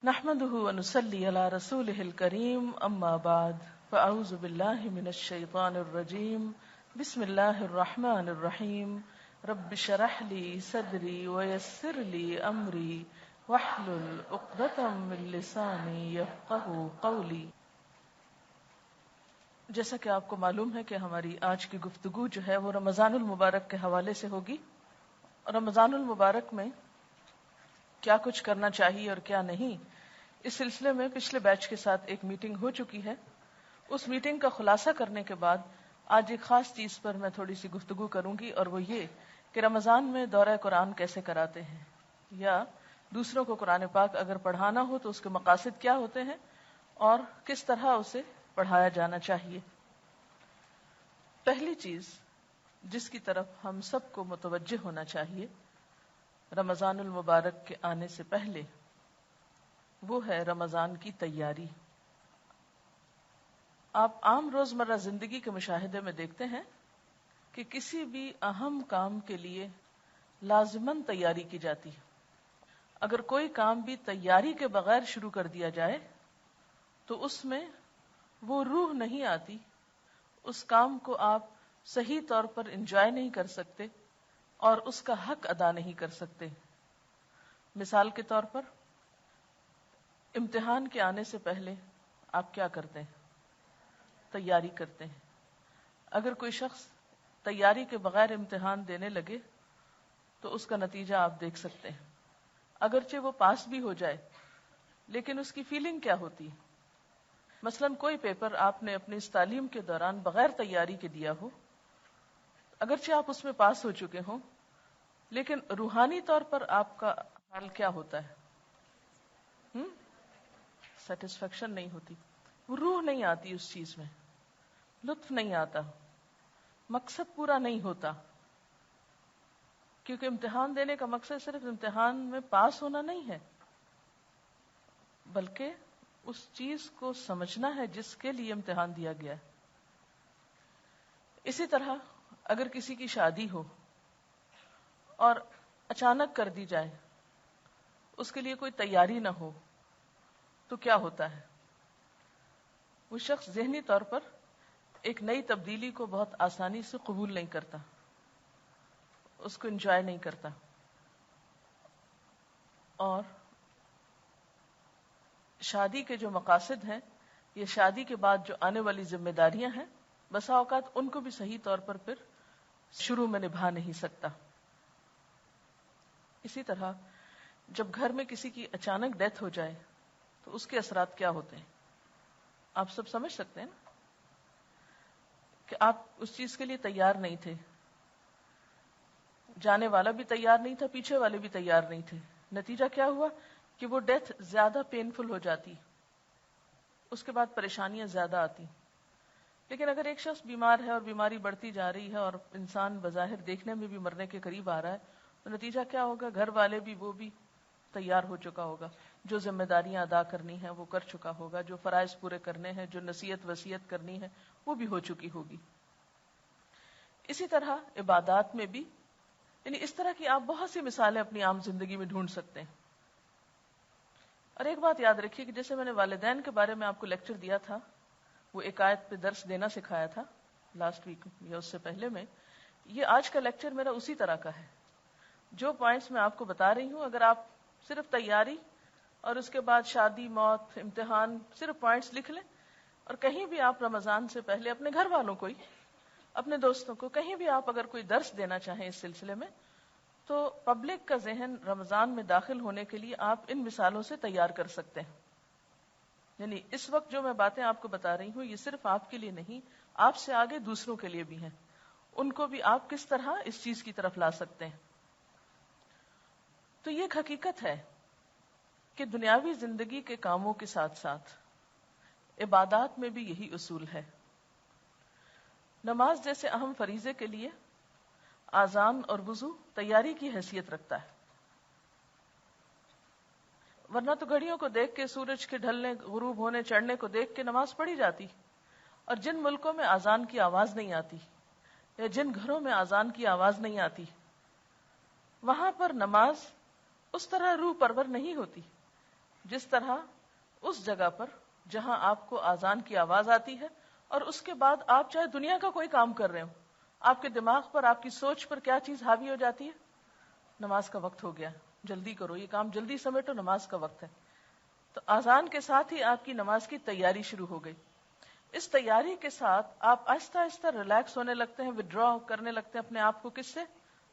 نحمده ونصلي على رسوله الكريم اما بعد فاعوذ بالله من الشيطان الرجيم بسم الله الرحمن الرحيم رب اشرح لي صدري ويسر لي امري واحلل عقدة من لساني يفقهوا قولي۔ جیسا کہ آپ کو معلوم ہے کہ ہماری آج کی گفتگو جو ہے وہ رمضان المبارک کے حوالے سے ہوگی۔ رمضان المبارک میں کیا کچھ کرنا چاہیے اور کیا نہیں، اس سلسلے میں پچھلے بیچ کے ساتھ ایک میٹنگ ہو چکی ہے۔ اس میٹنگ کا خلاصہ کرنے کے بعد آج ایک خاص چیز پر میں تھوڑی سی گفتگو کروں گی، اور وہ یہ کہ رمضان میں دورہ قرآن کیسے کراتے ہیں، یا دوسروں کو قرآن پاک اگر پڑھانا ہو تو اس کے مقاصد کیا ہوتے ہیں اور کس طرح اسے پڑھایا جانا چاہیے۔ پہلی چیز جس کی طرف ہم سب کو متوجہ ہونا چاہیے رمضان المبارک کے آنے سے پہلے، وہ ہے رمضان کی تیاری۔ آپ عام روزمرہ زندگی کے مشاہدے میں دیکھتے ہیں کہ کسی بھی اہم کام کے لیے لازماً تیاری کی جاتی ہے۔ اگر کوئی کام بھی تیاری کے بغیر شروع کر دیا جائے تو اس میں وہ روح نہیں آتی، اس کام کو آپ صحیح طور پر انجوائے نہیں کر سکتے اور اس کا حق ادا نہیں کر سکتے۔ مثال کے طور پر امتحان کے آنے سے پہلے آپ کیا کرتے ہیں؟ تیاری کرتے ہیں۔ اگر کوئی شخص تیاری کے بغیر امتحان دینے لگے تو اس کا نتیجہ آپ دیکھ سکتے ہیں۔ اگرچہ وہ پاس بھی ہو جائے لیکن اس کی فیلنگ کیا ہوتی ہے؟ مثلا کوئی پیپر آپ نے اپنی اس تعلیم کے دوران بغیر تیاری کے دیا ہو، اگرچہ آپ اس میں پاس ہو چکے ہوں، لیکن روحانی طور پر آپ کا حال کیا ہوتا ہے؟ سیٹسفیکشن نہیں ہوتی، وہ روح نہیں آتی، اس چیز میں لطف نہیں آتا، مقصد پورا نہیں ہوتا۔ کیونکہ امتحان دینے کا مقصد صرف امتحان میں پاس ہونا نہیں ہے، بلکہ اس چیز کو سمجھنا ہے جس کے لیے امتحان دیا گیا ہے۔ اسی طرح اگر کسی کی شادی ہو اور اچانک کر دی جائے، اس کے لیے کوئی تیاری نہ ہو، تو کیا ہوتا ہے؟ وہ شخص ذہنی طور پر ایک نئی تبدیلی کو بہت آسانی سے قبول نہیں کرتا، اس کو انجوائے نہیں کرتا، اور شادی کے جو مقاصد ہیں یا شادی کے بعد جو آنے والی ذمہ داریاں ہیں، بسا اوقات ان کو بھی صحیح طور پر پھر شروع میں نبھا نہیں سکتا۔ اسی طرح جب گھر میں کسی کی اچانک ڈیتھ ہو جائے تو اس کے اثرات کیا ہوتے ہیں؟ آپ سب سمجھ سکتے ہیں نا کہ آپ اس چیز کے لیے تیار نہیں تھے، جانے والا بھی تیار نہیں تھا، پیچھے والے بھی تیار نہیں تھے۔ نتیجہ کیا ہوا کہ وہ ڈیتھ زیادہ پینفل ہو جاتی، اس کے بعد پریشانیاں زیادہ آتی۔ لیکن اگر ایک شخص بیمار ہے اور بیماری بڑھتی جا رہی ہے اور انسان بظاہر دیکھنے میں بھی مرنے کے قریب آ رہا ہے، تو نتیجہ کیا ہوگا؟ گھر والے بھی، وہ بھی تیار ہو چکا ہوگا، جو ذمہ داریاں ادا کرنی ہیں وہ کر چکا ہوگا، جو فرائض پورے کرنے ہیں، جو نصیحت وصیت کرنی ہے وہ بھی ہو چکی ہوگی۔ اسی طرح عبادات میں بھی، یعنی اس طرح کی آپ بہت سی مثالیں اپنی عام زندگی میں ڈھونڈ سکتے ہیں۔ اور ایک بات یاد رکھیے کہ جیسے میں نے والدین کے بارے میں آپ کو لیکچر دیا تھا، وہ ایک آیت پہ درس دینا سکھایا تھا لاسٹ ویک یا اس سے پہلے میں، یہ آج کا لیکچر میرا اسی طرح کا ہے۔ جو پوائنٹس میں آپ کو بتا رہی ہوں، اگر آپ صرف تیاری اور اس کے بعد شادی، موت، امتحان، صرف پوائنٹس لکھ لیں، اور کہیں بھی آپ رمضان سے پہلے اپنے گھر والوں کو ہی، اپنے دوستوں کو، کہیں بھی آپ اگر کوئی درس دینا چاہیں اس سلسلے میں، تو پبلک کا ذہن رمضان میں داخل ہونے کے لیے آپ ان مثالوں سے تیار کر سکتے ہیں۔ یعنی اس وقت جو میں باتیں آپ کو بتا رہی ہوں، یہ صرف آپ کے لیے نہیں، آپ سے آگے دوسروں کے لیے بھی ہیں، ان کو بھی آپ کس طرح اس چیز کی طرف لا سکتے ہیں۔ تو یہ ایک حقیقت ہے کہ دنیاوی زندگی کے کاموں کے ساتھ ساتھ عبادات میں بھی یہی اصول ہے۔ نماز جیسے اہم فریضے کے لیے اذان اور وضو تیاری کی حیثیت رکھتا ہے، ورنہ تو گھڑیوں کو دیکھ کے، سورج کے ڈھلنے، غروب ہونے، چڑھنے کو دیکھ کے نماز پڑھی جاتی۔ اور جن ملکوں میں اذان کی آواز نہیں آتی یا جن گھروں میں اذان کی آواز نہیں آتی، وہاں پر نماز اس طرح روح پرور نہیں ہوتی جس طرح اس جگہ پر جہاں آپ کو اذان کی آواز آتی ہے اور اس کے بعد آپ چاہے دنیا کا کوئی کام کر رہے ہو، آپ کے دماغ پر، آپ کی سوچ پر کیا چیز حاوی ہو جاتی ہے؟ نماز کا وقت ہو گیا، جلدی کرو، یہ کام جلدی سمیٹو، نماز کا وقت ہے. تو اذان کے ساتھ ہی آپ کی نماز کی تیاری شروع ہو گئی. اس تیاری کے ساتھ آپ آہستہ آہستہ ریلیکس ہونے لگتے ہیں، ودرا کرنے لگتے ہیں اپنے آپ کو کس سے؟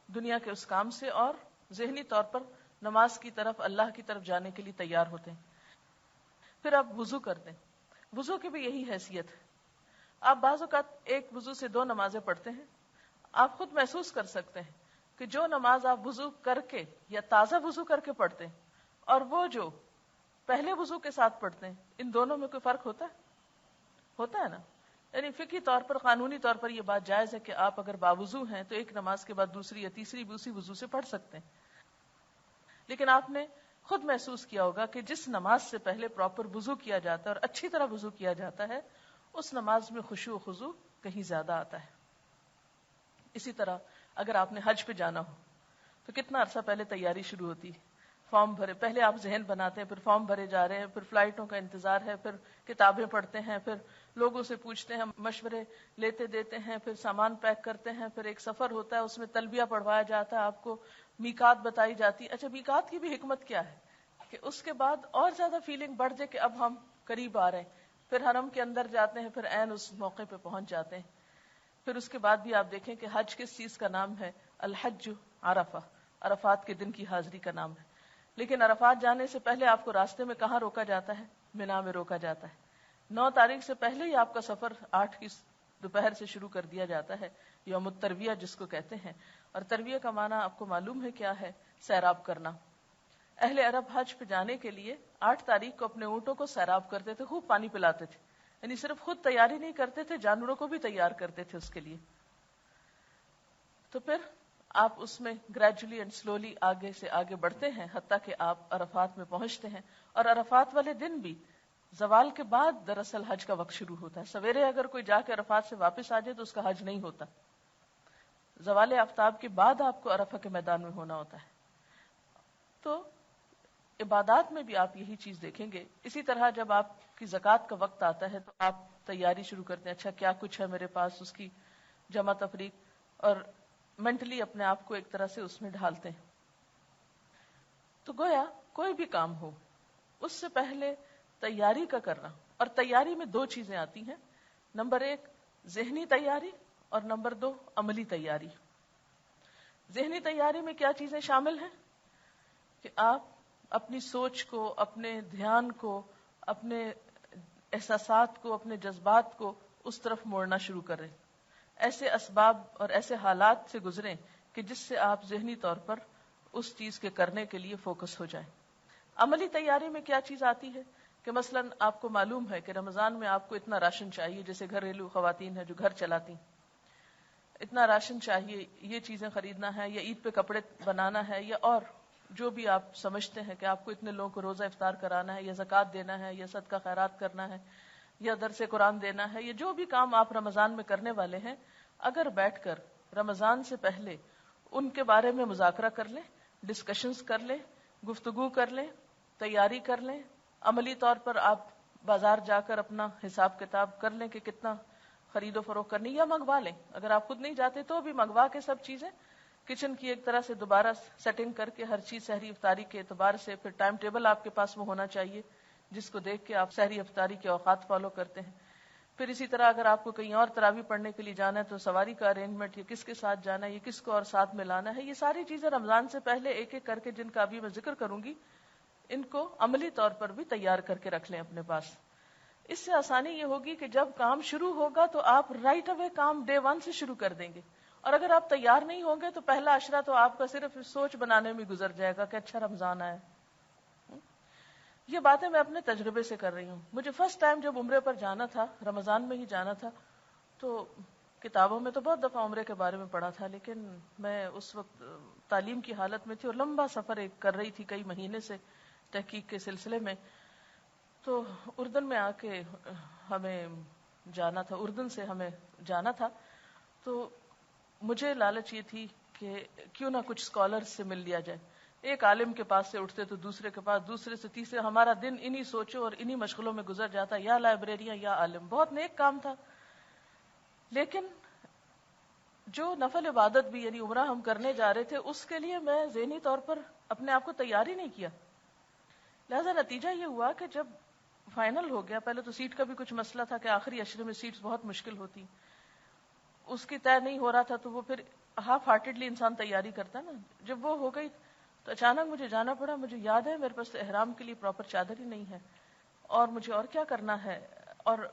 دنیا کے اس کام سے، اور ذہنی طور پر نماز کی طرف، اللہ کی طرف جانے کے لیے تیار ہوتے ہیں. پھر آپ وضو کرتے ہیں. وضو کی بھی یہی حیثیت ہے. آپ بعض اوقات ایک وضو سے 2 نمازیں پڑھتے ہیں. آپ خود محسوس کر سکتے ہیں کہ جو نماز آپ وضو کر کے یا تازہ وضو کر کے پڑھتے ہیں اور وہ جو پہلے وضو کے ساتھ پڑھتے ہیں، ان دونوں میں کوئی فرق ہوتا ہے نا؟ یعنی فقہی طور پر، قانونی طور پر یہ بات جائز ہے کہ آپ اگر باوضو ہیں تو ایک نماز کے بعد دوسری یا تیسری بھی اسی وضو سے پڑھ سکتے ہیں. لیکن آپ نے خود محسوس کیا ہوگا کہ جس نماز سے پہلے پراپر وضو کیا جاتا ہے اور اچھی طرح وضو کیا جاتا ہے، اس نماز میں خشوع و خضوع کہیں زیادہ آتا ہے. اسی طرح اگر آپ نے حج پہ جانا ہو تو کتنا عرصہ پہلے تیاری شروع ہوتی ہے. فارم بھرے، پہلے آپ ذہن بناتے ہیں، پھر فارم بھرے جا رہے ہیں، پھر فلائٹوں کا انتظار ہے، پھر کتابیں پڑھتے ہیں، پھر لوگوں سے پوچھتے ہیں، مشورے لیتے دیتے ہیں، پھر سامان پیک کرتے ہیں، پھر ایک سفر ہوتا ہے، اس میں تلبیہ پڑھوایا جاتا ہے، آپ کو میقات بتائی جاتی ہے. اچھا، میقات کی بھی حکمت کیا ہے کہ اس کے بعد اور زیادہ فیلنگ بڑھ جائے کہ اب ہم قریب آ رہے ہیں. پھر حرم کے اندر جاتے ہیں، پھر عین اس موقع پہ پہنچ جاتے ہیں. پھر اس کے بعد بھی آپ دیکھیں کہ حج کس چیز کا نام ہے؟ الحج عرفہ، عرفات کے دن کی حاضری کا نام ہے. لیکن عرفات جانے سے پہلے آپ کو راستے میں کہاں روکا جاتا ہے؟ منا میں روکا جاتا ہے. 9 تاریخ سے پہلے ہی آپ کا سفر 8 کی دوپہر سے شروع کر دیا جاتا ہے، یوم الترویہ جس کو کہتے ہیں. اور ترویہ کا معنی آپ کو معلوم ہے کیا ہے؟ سیراب کرنا. اہل عرب حج پہ جانے کے لیے 8 تاریخ کو اپنے اونٹوں کو سیراب کرتے تھے، خوب پانی پلاتے تھے. یعنی صرف خود تیاری نہیں کرتے تھے، جانوروں کو بھی تیار کرتے تھے اس کے لیے. تو پھر آپ اس میں گریجولی اینڈ سلولی آگے سے آگے بڑھتے ہیں حتیٰ کہ آپ عرفات میں پہنچتے ہیں. اور عرفات والے دن بھی زوال کے بعد دراصل حج کا وقت شروع ہوتا ہے. سویرے اگر کوئی جا کے عرفات سے واپس آ جائے تو اس کا حج نہیں ہوتا. زوال آفتاب کے بعد آپ کو عرفہ کے میدان میں ہونا ہوتا ہے. تو عبادات میں بھی آپ یہی چیز دیکھیں گے. اسی طرح جب آپ کی زکوٰۃ کا وقت آتا ہے تو آپ تیاری شروع کرتے ہیں. اچھا کیا کچھ ہے میرے پاس، اس کی جمع تفریق، اور مینٹلی اپنے آپ کو ایک طرح سے اس میں ڈھالتے ہیں. تو گویا کوئی بھی کام ہو اس سے پہلے تیاری کا کرنا. اور تیاری میں 2 چیزیں آتی ہیں. نمبر 1 ذہنی تیاری، اور نمبر 2 عملی تیاری. ذہنی تیاری میں کیا چیزیں شامل ہیں کہ آپ اپنی سوچ کو، اپنے دھیان کو، اپنے احساسات کو، اپنے جذبات کو اس طرف موڑنا شروع کریں. ایسے اسباب اور ایسے حالات سے گزریں کہ جس سے آپ ذہنی طور پر اس چیز کے کرنے کے لیے فوکس ہو جائیں. عملی تیاری میں کیا چیز آتی ہے کہ مثلا آپ کو معلوم ہے کہ رمضان میں آپ کو اتنا راشن چاہیے، جیسے گھریلو خواتین ہیں جو گھر چلاتی، اتنا راشن چاہیے، یہ چیزیں خریدنا ہے، یا عید پہ کپڑے بنانا ہے، یا اور جو بھی آپ سمجھتے ہیں کہ آپ کو اتنے لوگوں کو روزہ افطار کرانا ہے، یا زکوٰۃ دینا ہے، یا صدقہ خیرات کرنا ہے، یا درس قرآن دینا ہے، یا جو بھی کام آپ رمضان میں کرنے والے ہیں، اگر بیٹھ کر رمضان سے پہلے ان کے بارے میں مذاکرہ کر لیں، ڈسکشنز کر لیں، گفتگو کر لیں، تیاری کر لیں. عملی طور پر آپ بازار جا کر اپنا حساب کتاب کر لیں کہ کتنا خرید و فروخت کرنی، یا منگوا لیں. اگر آپ خود نہیں جاتے تو بھی منگوا کے سب چیزیں کچن کی ایک طرح سے دوبارہ سیٹنگ کر کے ہر چیز سحری افطاری کے اعتبار سے. پھر ٹائم ٹیبل آپ کے پاس میں ہونا چاہیے جس کو دیکھ کے آپ سحری افطاری کے اوقات فالو کرتے ہیں. پھر اسی طرح اگر آپ کو کہیں اور تراویح پڑھنے کے لیے جانا ہے تو سواری کا ارینجمنٹ، یہ کس کے ساتھ جانا ہے، یہ کس کو اور ساتھ میں لانا ہے. یہ ساری چیزیں رمضان سے پہلے ایک ایک کر کے، جن کا ابھی میں ذکر کروں گی، ان کو عملی طور پر بھی تیار کر کے رکھ لیں اپنے پاس. اس سے آسانی یہ ہوگی کہ جب کام شروع ہوگا تو آپ رائٹ اوے کام ڈے 1 سے شروع کر دیں گے. اور اگر آپ تیار نہیں ہوں گے تو پہلا عشرہ تو آپ کا صرف سوچ بنانے میں گزر جائے گا کہ اچھا رمضان آیا. یہ باتیں میں اپنے تجربے سے کر رہی ہوں. مجھے فرسٹ ٹائم جب عمرے پر جانا تھا، رمضان میں ہی جانا تھا، تو کتابوں میں تو بہت دفعہ عمرے کے بارے میں پڑھا تھا، لیکن میں اس وقت تعلیم کی حالت میں تھی اور لمبا سفر ایک کر رہی تھی کئی مہینے سے تحقیق کے سلسلے میں. تو اردن میں آ کے ہمیں جانا تھا، اردن سے ہمیں جانا تھا. تو مجھے لالچ یہ تھی کہ کیوں نہ کچھ اسکالر سے مل لیا جائے. ایک عالم کے پاس سے اٹھتے تو دوسرے کے پاس، دوسرے سے تیسرے، ہمارا دن انہی سوچوں اور انہی مشغلوں میں گزر جاتا، یا لائبریریاں یا عالم. بہت نیک کام تھا، لیکن جو نفل عبادت بھی یعنی عمرہ ہم کرنے جا رہے تھے اس کے لیے میں ذہنی طور پر اپنے آپ کو تیار ہی نہیں کیا. لہذا نتیجہ یہ ہوا کہ جب فائنل ہو گیا، پہلے تو سیٹ کا بھی کچھ مسئلہ تھا کہ آخری اشرے میں سیٹس بہت مشکل ہوتی، اس کی طے نہیں ہو رہا تھا، تو وہ پھر ہاف ہارٹیڈلی انسان تیاری کرتا ہے نا. جب وہ ہو گئی تو اچانک مجھے جانا پڑا. مجھے یاد ہے میرے پاس تو احرام کے لیے پراپر چادر ہی نہیں ہے، اور مجھے اور کیا کرنا ہے. اور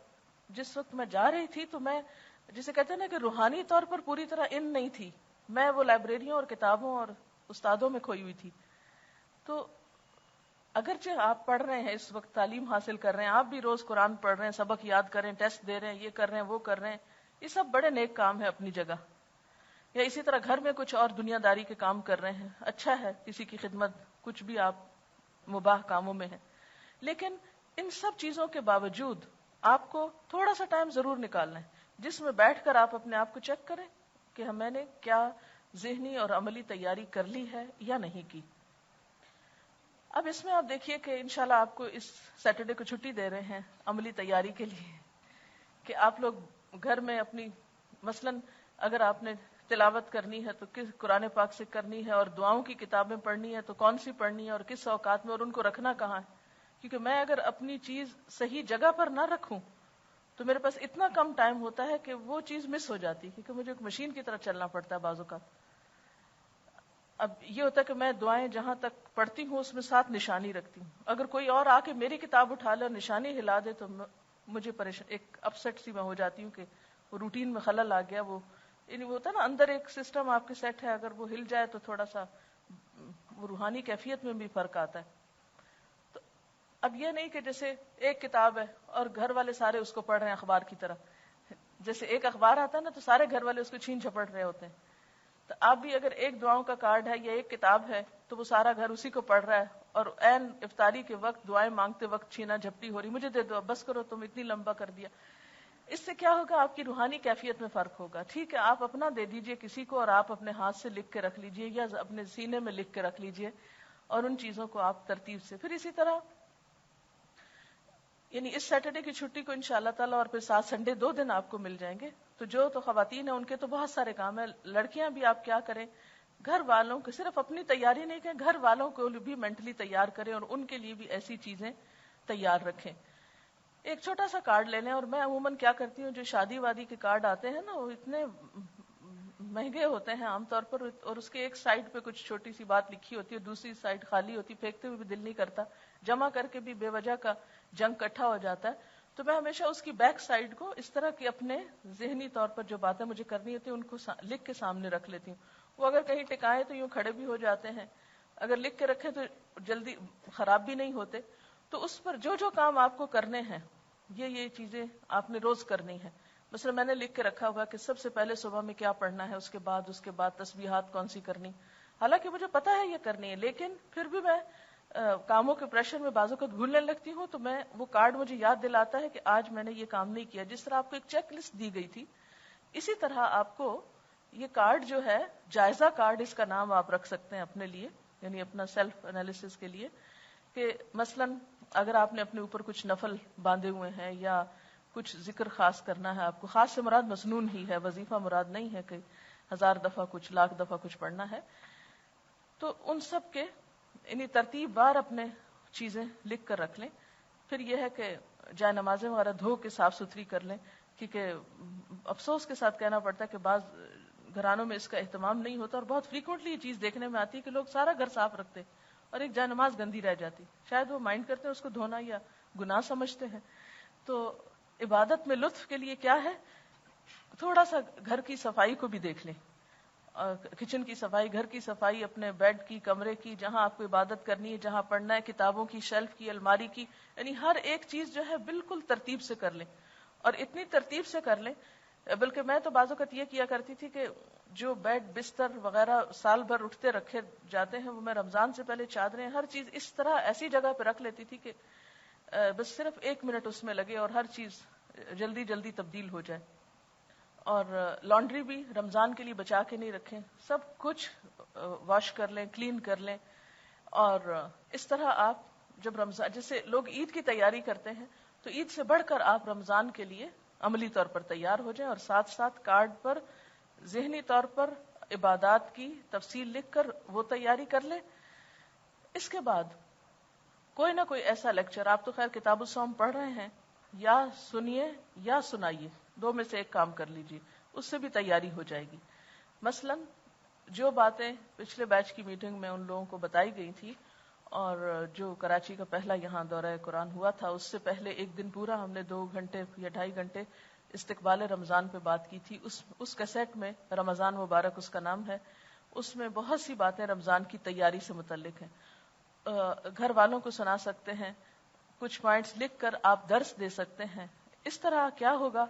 جس وقت میں جا رہی تھی تو میں جسے کہتے ہیں نا کہ روحانی طور پر پوری طرح ان نہیں تھی، میں وہ لائبریریوں اور کتابوں اور استادوں میں کھوئی ہوئی تھی. تو اگرچہ آپ پڑھ رہے ہیں، اس وقت تعلیم حاصل کر رہے ہیں، آپ بھی روز قرآن پڑھ رہے ہیں، سبق یاد کر رہے ہیں، ٹیسٹ دے رہے ہیں، یہ کر رہے ہیں، وہ کر رہے ہیں، یہ سب بڑے نیک کام ہے اپنی جگہ. یا اسی طرح گھر میں کچھ اور دنیا داری کے کام کر رہے ہیں، اچھا ہے، کسی کی خدمت، کچھ بھی آپ مباح کاموں میں ہیں. لیکن ان سب چیزوں کے باوجود آپ کو تھوڑا سا ٹائم ضرور نکالنا ہے جس میں بیٹھ کر آپ اپنے آپ کو چیک کریں کہ میں نے کیا ذہنی اور عملی تیاری کر لی ہے یا نہیں کی. اب اس میں آپ دیکھیے کہ انشاءاللہ آپ کو اس سیٹرڈے کو چھٹی دے رہے ہیں عملی تیاری کے لیے، کہ آپ لوگ گھر میں اپنی مثلاً اگر آپ نے تلاوت کرنی ہے تو کس قرآن پاک سے کرنی ہے، اور دعاؤں کی کتابیں پڑھنی ہے تو کون سی پڑھنی ہے اور کس اوقات میں، اور ان کو رکھنا کہاں ہے. کیونکہ میں اگر اپنی چیز صحیح جگہ پر نہ رکھوں تو میرے پاس اتنا کم ٹائم ہوتا ہے کہ وہ چیز مس ہو جاتی، کیونکہ مجھے ایک مشین کی طرح چلنا پڑتا ہے بعض اوقات. اب یہ ہوتا ہے کہ میں دعائیں جہاں تک پڑھتی ہوں اس میں ساتھ نشانی رکھتی ہوں. اگر کوئی اور آ کے میری کتاب اٹھا لے اور نشانی ہلا دے تو مجھے ایک اپسیٹ سی میں ہو جاتی ہوں کہ وہ روٹین میں خلل آ گیا. وہ ہوتا ہے نا اندر ایک سسٹم آپ کے سیٹ ہے، اگر وہ ہل جائے تو تھوڑا سا وہ روحانی کیفیت میں بھی فرق آتا ہے. تو اب یہ نہیں کہ جیسے ایک کتاب ہے اور گھر والے سارے اس کو پڑھ رہے ہیں اخبار کی طرح، جیسے ایک اخبار آتا ہے نا تو سارے گھر والے اس کو چھین جھپٹ رہے ہوتے ہیں. تو آپ بھی اگر ایک دعاؤں کا کارڈ ہے یا ایک کتاب ہے تو وہ سارا گھر اسی کو پڑھ رہا ہے، اور عین افطاری کے وقت دعائیں مانگتے وقت چھینا جھپٹی ہو رہی، مجھے دے دو بس کرو، تم اتنی لمبا کر دیا. اس سے کیا ہوگا؟ آپ کی روحانی کیفیت میں فرق ہوگا. ٹھیک ہے آپ اپنا دے دیجئے کسی کو اور آپ اپنے ہاتھ سے لکھ کے رکھ لیجئے یا اپنے سینے میں لکھ کے رکھ لیجئے، اور ان چیزوں کو آپ ترتیب سے. پھر اسی طرح یعنی اس سیٹرڈے کی چھٹی کو انشاءاللہ تعالی اور پھر 7 سنڈے 2 دن آپ کو مل جائیں گے. تو جو تو خواتین ہیں ان کے تو بہت سارے کام ہیں. لڑکیاں بھی آپ کیا کریں، گھر والوں کو صرف اپنی تیاری نہیں کریں، گھر والوں کو بھی مینٹلی تیار کریں اور ان کے لیے بھی ایسی چیزیں تیار رکھیں. ایک چھوٹا سا کارڈ لے لیں. اور میں عموماً کیا کرتی ہوں، جو شادی وادی کے کارڈ آتے ہیں نا وہ اتنے مہنگے ہوتے ہیں عام طور پر، اور اس کے ایک سائڈ پہ کچھ چھوٹی سی بات لکھی ہوتی ہے، دوسری سائڈ خالی ہوتی، پھینکتے ہوئے بھی دل نہیں کرتا، جمع کر کے بھی بے وجہ کا جنگ اکٹھا ہو جاتا ہے. تو میں ہمیشہ اس کی بیک سائڈ کو اس طرح کی اپنے ذہنی طور پر جو باتیں مجھے کرنی ہوتی ہیں ان کو لکھ کے سامنے رکھ لیتی ہوں. وہ اگر کہیں ٹکائے تو یوں کھڑے بھی ہو جاتے ہیں، اگر لکھ کے رکھے تو جلدی خراب بھی نہیں ہوتے. تو اس پر جو جو کام آپ کو کرنے ہیں یہ چیزیں آپ نے روز کرنی ہے. مثلا میں نے لکھ کے رکھا ہوگا کہ سب سے پہلے صبح میں کیا پڑھنا ہے، اس کے بعد تسبیحات کون سی کرنی. حالانکہ مجھے پتا ہے یہ کرنی ہے، لیکن پھر بھی میں کاموں کے پریشر میں بعض اوقات بھولنے لگتی ہوں. تو میں وہ کارڈ مجھے یاد دلاتا ہے کہ آج میں نے یہ کام نہیں کیا. جس طرح آپ کو ایک چیک لسٹ دی گئی تھی، اسی طرح آپ کو یہ کارڈ جو ہے جائزہ کارڈ، اس کا نام آپ رکھ سکتے ہیں اپنے لیے، یعنی اپنا سیلف انالیسس کے لیے. کہ مثلاً اگر آپ نے اپنے اوپر کچھ نفل باندھے ہوئے ہیں یا کچھ ذکر خاص کرنا ہے آپ کو، خاص سے مراد مسنون ہی ہے، وظیفہ مراد نہیں ہے کہ 1000 دفعہ کچھ، لاکھ دفعہ کچھ پڑھنا ہے. تو ان سب کے یعنی ترتیب بار اپنے چیزیں لکھ کر رکھ لیں. پھر یہ ہے کہ جائے نمازیں وغیرہ دھو کے صاف ستھری کر لیں، کیونکہ افسوس کے ساتھ کہنا پڑتا ہے کہ بعض گھرانوں میں اس کا اہتمام نہیں ہوتا، اور بہت فریکوینٹلی یہ چیز دیکھنے میں آتی ہے کہ لوگ سارا گھر صاف رکھتے اور ایک جائے نماز گندی رہ جاتی. شاید وہ مائنڈ کرتے ہیں اس کو دھونا یا گناہ سمجھتے ہیں. تو عبادت میں لطف کے لیے کیا ہے، تھوڑا سا گھر کی صفائی کو بھی دیکھ لیں. کچن کی صفائی، گھر کی صفائی، اپنے بیڈ کی، کمرے کی، جہاں آپ کو عبادت کرنی ہے، جہاں پڑھنا ہے، کتابوں کی شیلف کی، الماری کی، یعنی ہر ایک چیز جو ہے بالکل ترتیب سے کر لیں. اور اتنی ترتیب سے کر لیں، بلکہ میں تو بعض اوقات یہ کیا کرتی تھی کہ جو بیڈ بستر وغیرہ سال بھر اٹھتے رکھے جاتے ہیں، وہ میں رمضان سے پہلے چادریں ہر چیز اس طرح ایسی جگہ پہ رکھ لیتی تھی کہ بس صرف 1 منٹ اس میں لگے اور ہر چیز جلدی جلدی تبدیل ہو جائے. اور لانڈری بھی رمضان کے لیے بچا کے نہیں رکھیں، سب کچھ واش کر لیں، کلین کر لیں. اور اس طرح آپ جب رمضان، جیسے لوگ عید کی تیاری کرتے ہیں، تو عید سے بڑھ کر آپ رمضان کے لیے عملی طور پر تیار ہو جائیں، اور ساتھ ساتھ کارڈ پر ذہنی طور پر عبادات کی تفصیل لکھ کر وہ تیاری کر لیں. اس کے بعد کوئی نہ کوئی ایسا لیکچر، آپ تو خیر کتاب الصوم پڑھ رہے ہیں، یا سنیے یا سنائیے، دو میں سے ایک کام کر لیجیے، اس سے بھی تیاری ہو جائے گی. مثلا جو باتیں پچھلے بیچ کی میٹنگ میں ان لوگوں کو بتائی گئی تھی، اور جو کراچی کا پہلا یہاں دورہ قرآن ہوا تھا، اس سے پہلے ایک دن پورا ہم نے 2 گھنٹے یا 2.5 گھنٹے استقبال رمضان پہ بات کی تھی. اس کیسٹ میں، رمضان مبارک اس کا نام ہے، اس میں بہت سی باتیں رمضان کی تیاری سے متعلق ہیں. گھر والوں کو سنا سکتے ہیں، کچھ پوائنٹس لکھ کر آپ درس دے سکتے ہیں. اس طرح کیا ہوگا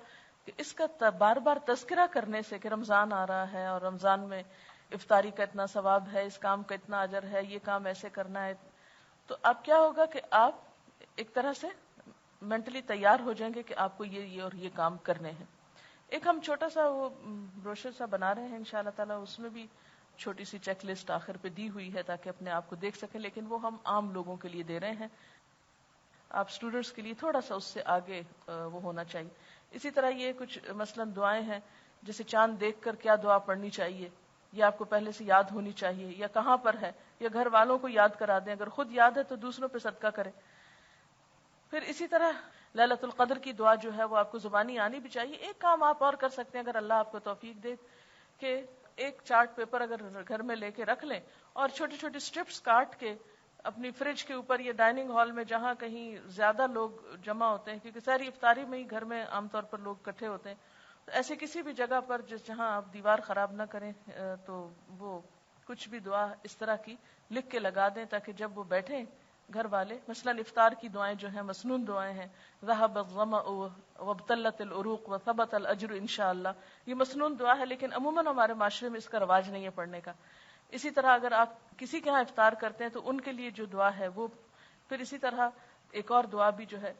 کہ اس کا بار بار تذکرہ کرنے سے کہ رمضان آ رہا ہے اور رمضان میں افطاری کا اتنا ثواب ہے، اس کام کا اتنا اجر ہے، یہ کام ایسے کرنا ہے، تو اب کیا ہوگا کہ آپ ایک طرح سے مینٹلی تیار ہو جائیں گے کہ آپ کو یہ اور یہ کام کرنے ہیں. ایک ہم چھوٹا سا وہ بروشر سا بنا رہے ہیں انشاءاللہ تعالی، اس میں بھی چھوٹی سی چیک لسٹ آخر پہ دی ہوئی ہے تاکہ اپنے آپ کو دیکھ سکیں، لیکن وہ ہم عام لوگوں کے لیے دے رہے ہیں. آپ اسٹوڈنٹس کے لیے تھوڑا سا اس سے آگے وہ ہونا چاہیے. اسی طرح یہ کچھ مثلا دعائیں ہیں، جیسے چاند دیکھ کر کیا دعا پڑھنی چاہیے، یہ آپ کو پہلے سے یاد ہونی چاہیے، یا کہاں پر ہے، یا گھر والوں کو یاد کرا دیں، اگر خود یاد ہے تو دوسروں پہ صدقہ کریں. پھر اسی طرح لیلۃ القدر کی دعا جو ہے وہ آپ کو زبانی آنی بھی چاہیے. ایک کام آپ اور کر سکتے ہیں اگر اللہ آپ کو توفیق دے، کہ ایک چارٹ پیپر اگر گھر میں لے کے رکھ لیں اور چھوٹی چھوٹی سٹرپس کاٹ کے اپنی فریج کے اوپر یا ڈائننگ ہال میں جہاں کہیں زیادہ لوگ جمع ہوتے ہیں، کیونکہ ساری افطاری میں ہی گھر میں عام طور پر لوگ اکٹھے ہوتے ہیں، تو ایسے کسی بھی جگہ پر جہاں آپ دیوار خراب نہ کریں، تو وہ کچھ بھی دعا اس طرح کی لکھ کے لگا دیں تاکہ جب وہ بیٹھیں گھر والے، مثلا افطار کی دعائیں جو ہیں مسنون دعائیں ہیں، ذهب الظمأ وابتلت العروق وثبت الاجر انشاءاللہ، یہ مسنون دعا ہے لیکن عموماً ہمارے معاشرے میں اس کا رواج نہیں ہے پڑھنے کا. اسی طرح اگر آپ کسی کے ہاں افطار کرتے ہیں تو ان کے لیے جو دعا ہے وہ، پھر اسی طرح ایک اور دعا بھی جو ہے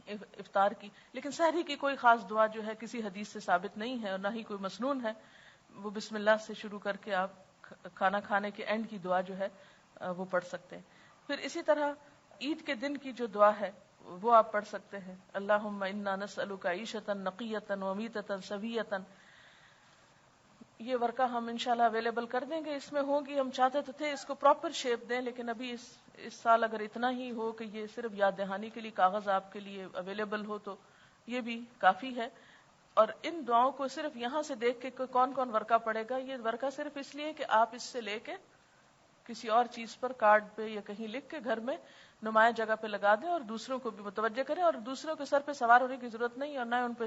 افطار کی، لیکن سحری کی کوئی خاص دعا جو ہے کسی حدیث سے ثابت نہیں ہے اور نہ ہی کوئی مسنون ہے. وہ بسم اللہ سے شروع کر کے آپ کھانا کھانے کے اینڈ کی دعا جو ہے وہ پڑھ سکتے ہیں. پھر اسی طرح عید کے دن کی جو دعا ہے وہ آپ پڑھ سکتے ہیں، اللہم انا نسألک عیشۃ نقیۃ ومیتۃ سویۃ. یہ ورقہ ہم انشاءاللہ اویلیبل کر دیں گے، اس میں ہوگی، ہم چاہتے تو تھے اس کو پراپر شیپ دیں، لیکن ابھی اس سال اگر اتنا ہی ہو کہ یہ صرف یاد دہانی کے لیے کاغذ آپ کے لیے اویلیبل ہو تو یہ بھی کافی ہے. اور ان دعاؤں کو صرف یہاں سے دیکھ کے کون کون ورقہ پڑے گا، یہ ورقہ صرف اس لیے کہ آپ اس سے لے کے کسی اور چیز پر، کارڈ پہ یا کہیں لکھ کے گھر میں نمایاں جگہ پہ لگا دیں اور دوسروں کو بھی متوجہ کریں، اور دوسروں کے سر پہ سوار ہونے کی ضرورت نہیں اور نہ ان پہ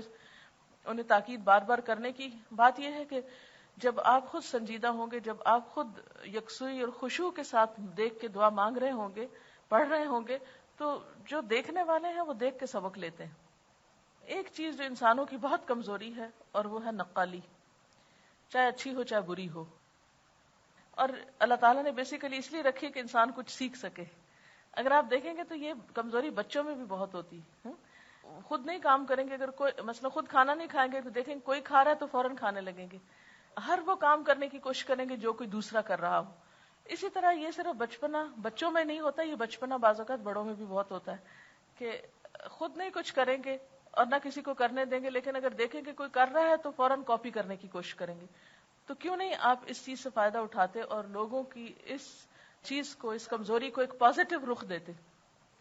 انہیں تاکید بار بار کرنے کی. بات یہ ہے کہ جب آپ خود سنجیدہ ہوں گے، جب آپ خود یکسوئی اور خشوع کے ساتھ دیکھ کے دعا مانگ رہے ہوں گے، پڑھ رہے ہوں گے، تو جو دیکھنے والے ہیں وہ دیکھ کے سبق لیتے ہیں. ایک چیز جو انسانوں کی بہت کمزوری ہے اور وہ ہے نقالی، چاہے اچھی ہو چاہے بری ہو، اور اللہ تعالیٰ نے بیسیکلی اس لیے رکھی کہ انسان کچھ سیکھ سکے. اگر آپ دیکھیں گے تو یہ کمزوری بچوں میں بھی بہت ہوتی ہے. خود نہیں کام کریں گے، اگر کوئی مثلا خود کھانا نہیں کھائیں گے تو دیکھیں کوئی کھا رہا ہے تو فوراً کھانے لگیں گے، ہر وہ کام کرنے کی کوشش کریں گے جو کوئی دوسرا کر رہا ہو. اسی طرح یہ صرف بچپنا بچوں میں نہیں ہوتا، یہ بچپنا بعض اوقات بڑوں میں بھی بہت ہوتا ہے کہ خود نہیں کچھ کریں گے اور نہ کسی کو کرنے دیں گے، لیکن اگر دیکھیں کہ کوئی کر رہا ہے تو فوراً کاپی کرنے کی کوشش کریں گے. تو کیوں نہیں آپ اس چیز سے فائدہ اٹھاتے اور لوگوں کی اس چیز کو، اس کمزوری کو ایک پازیٹو رخ دیتے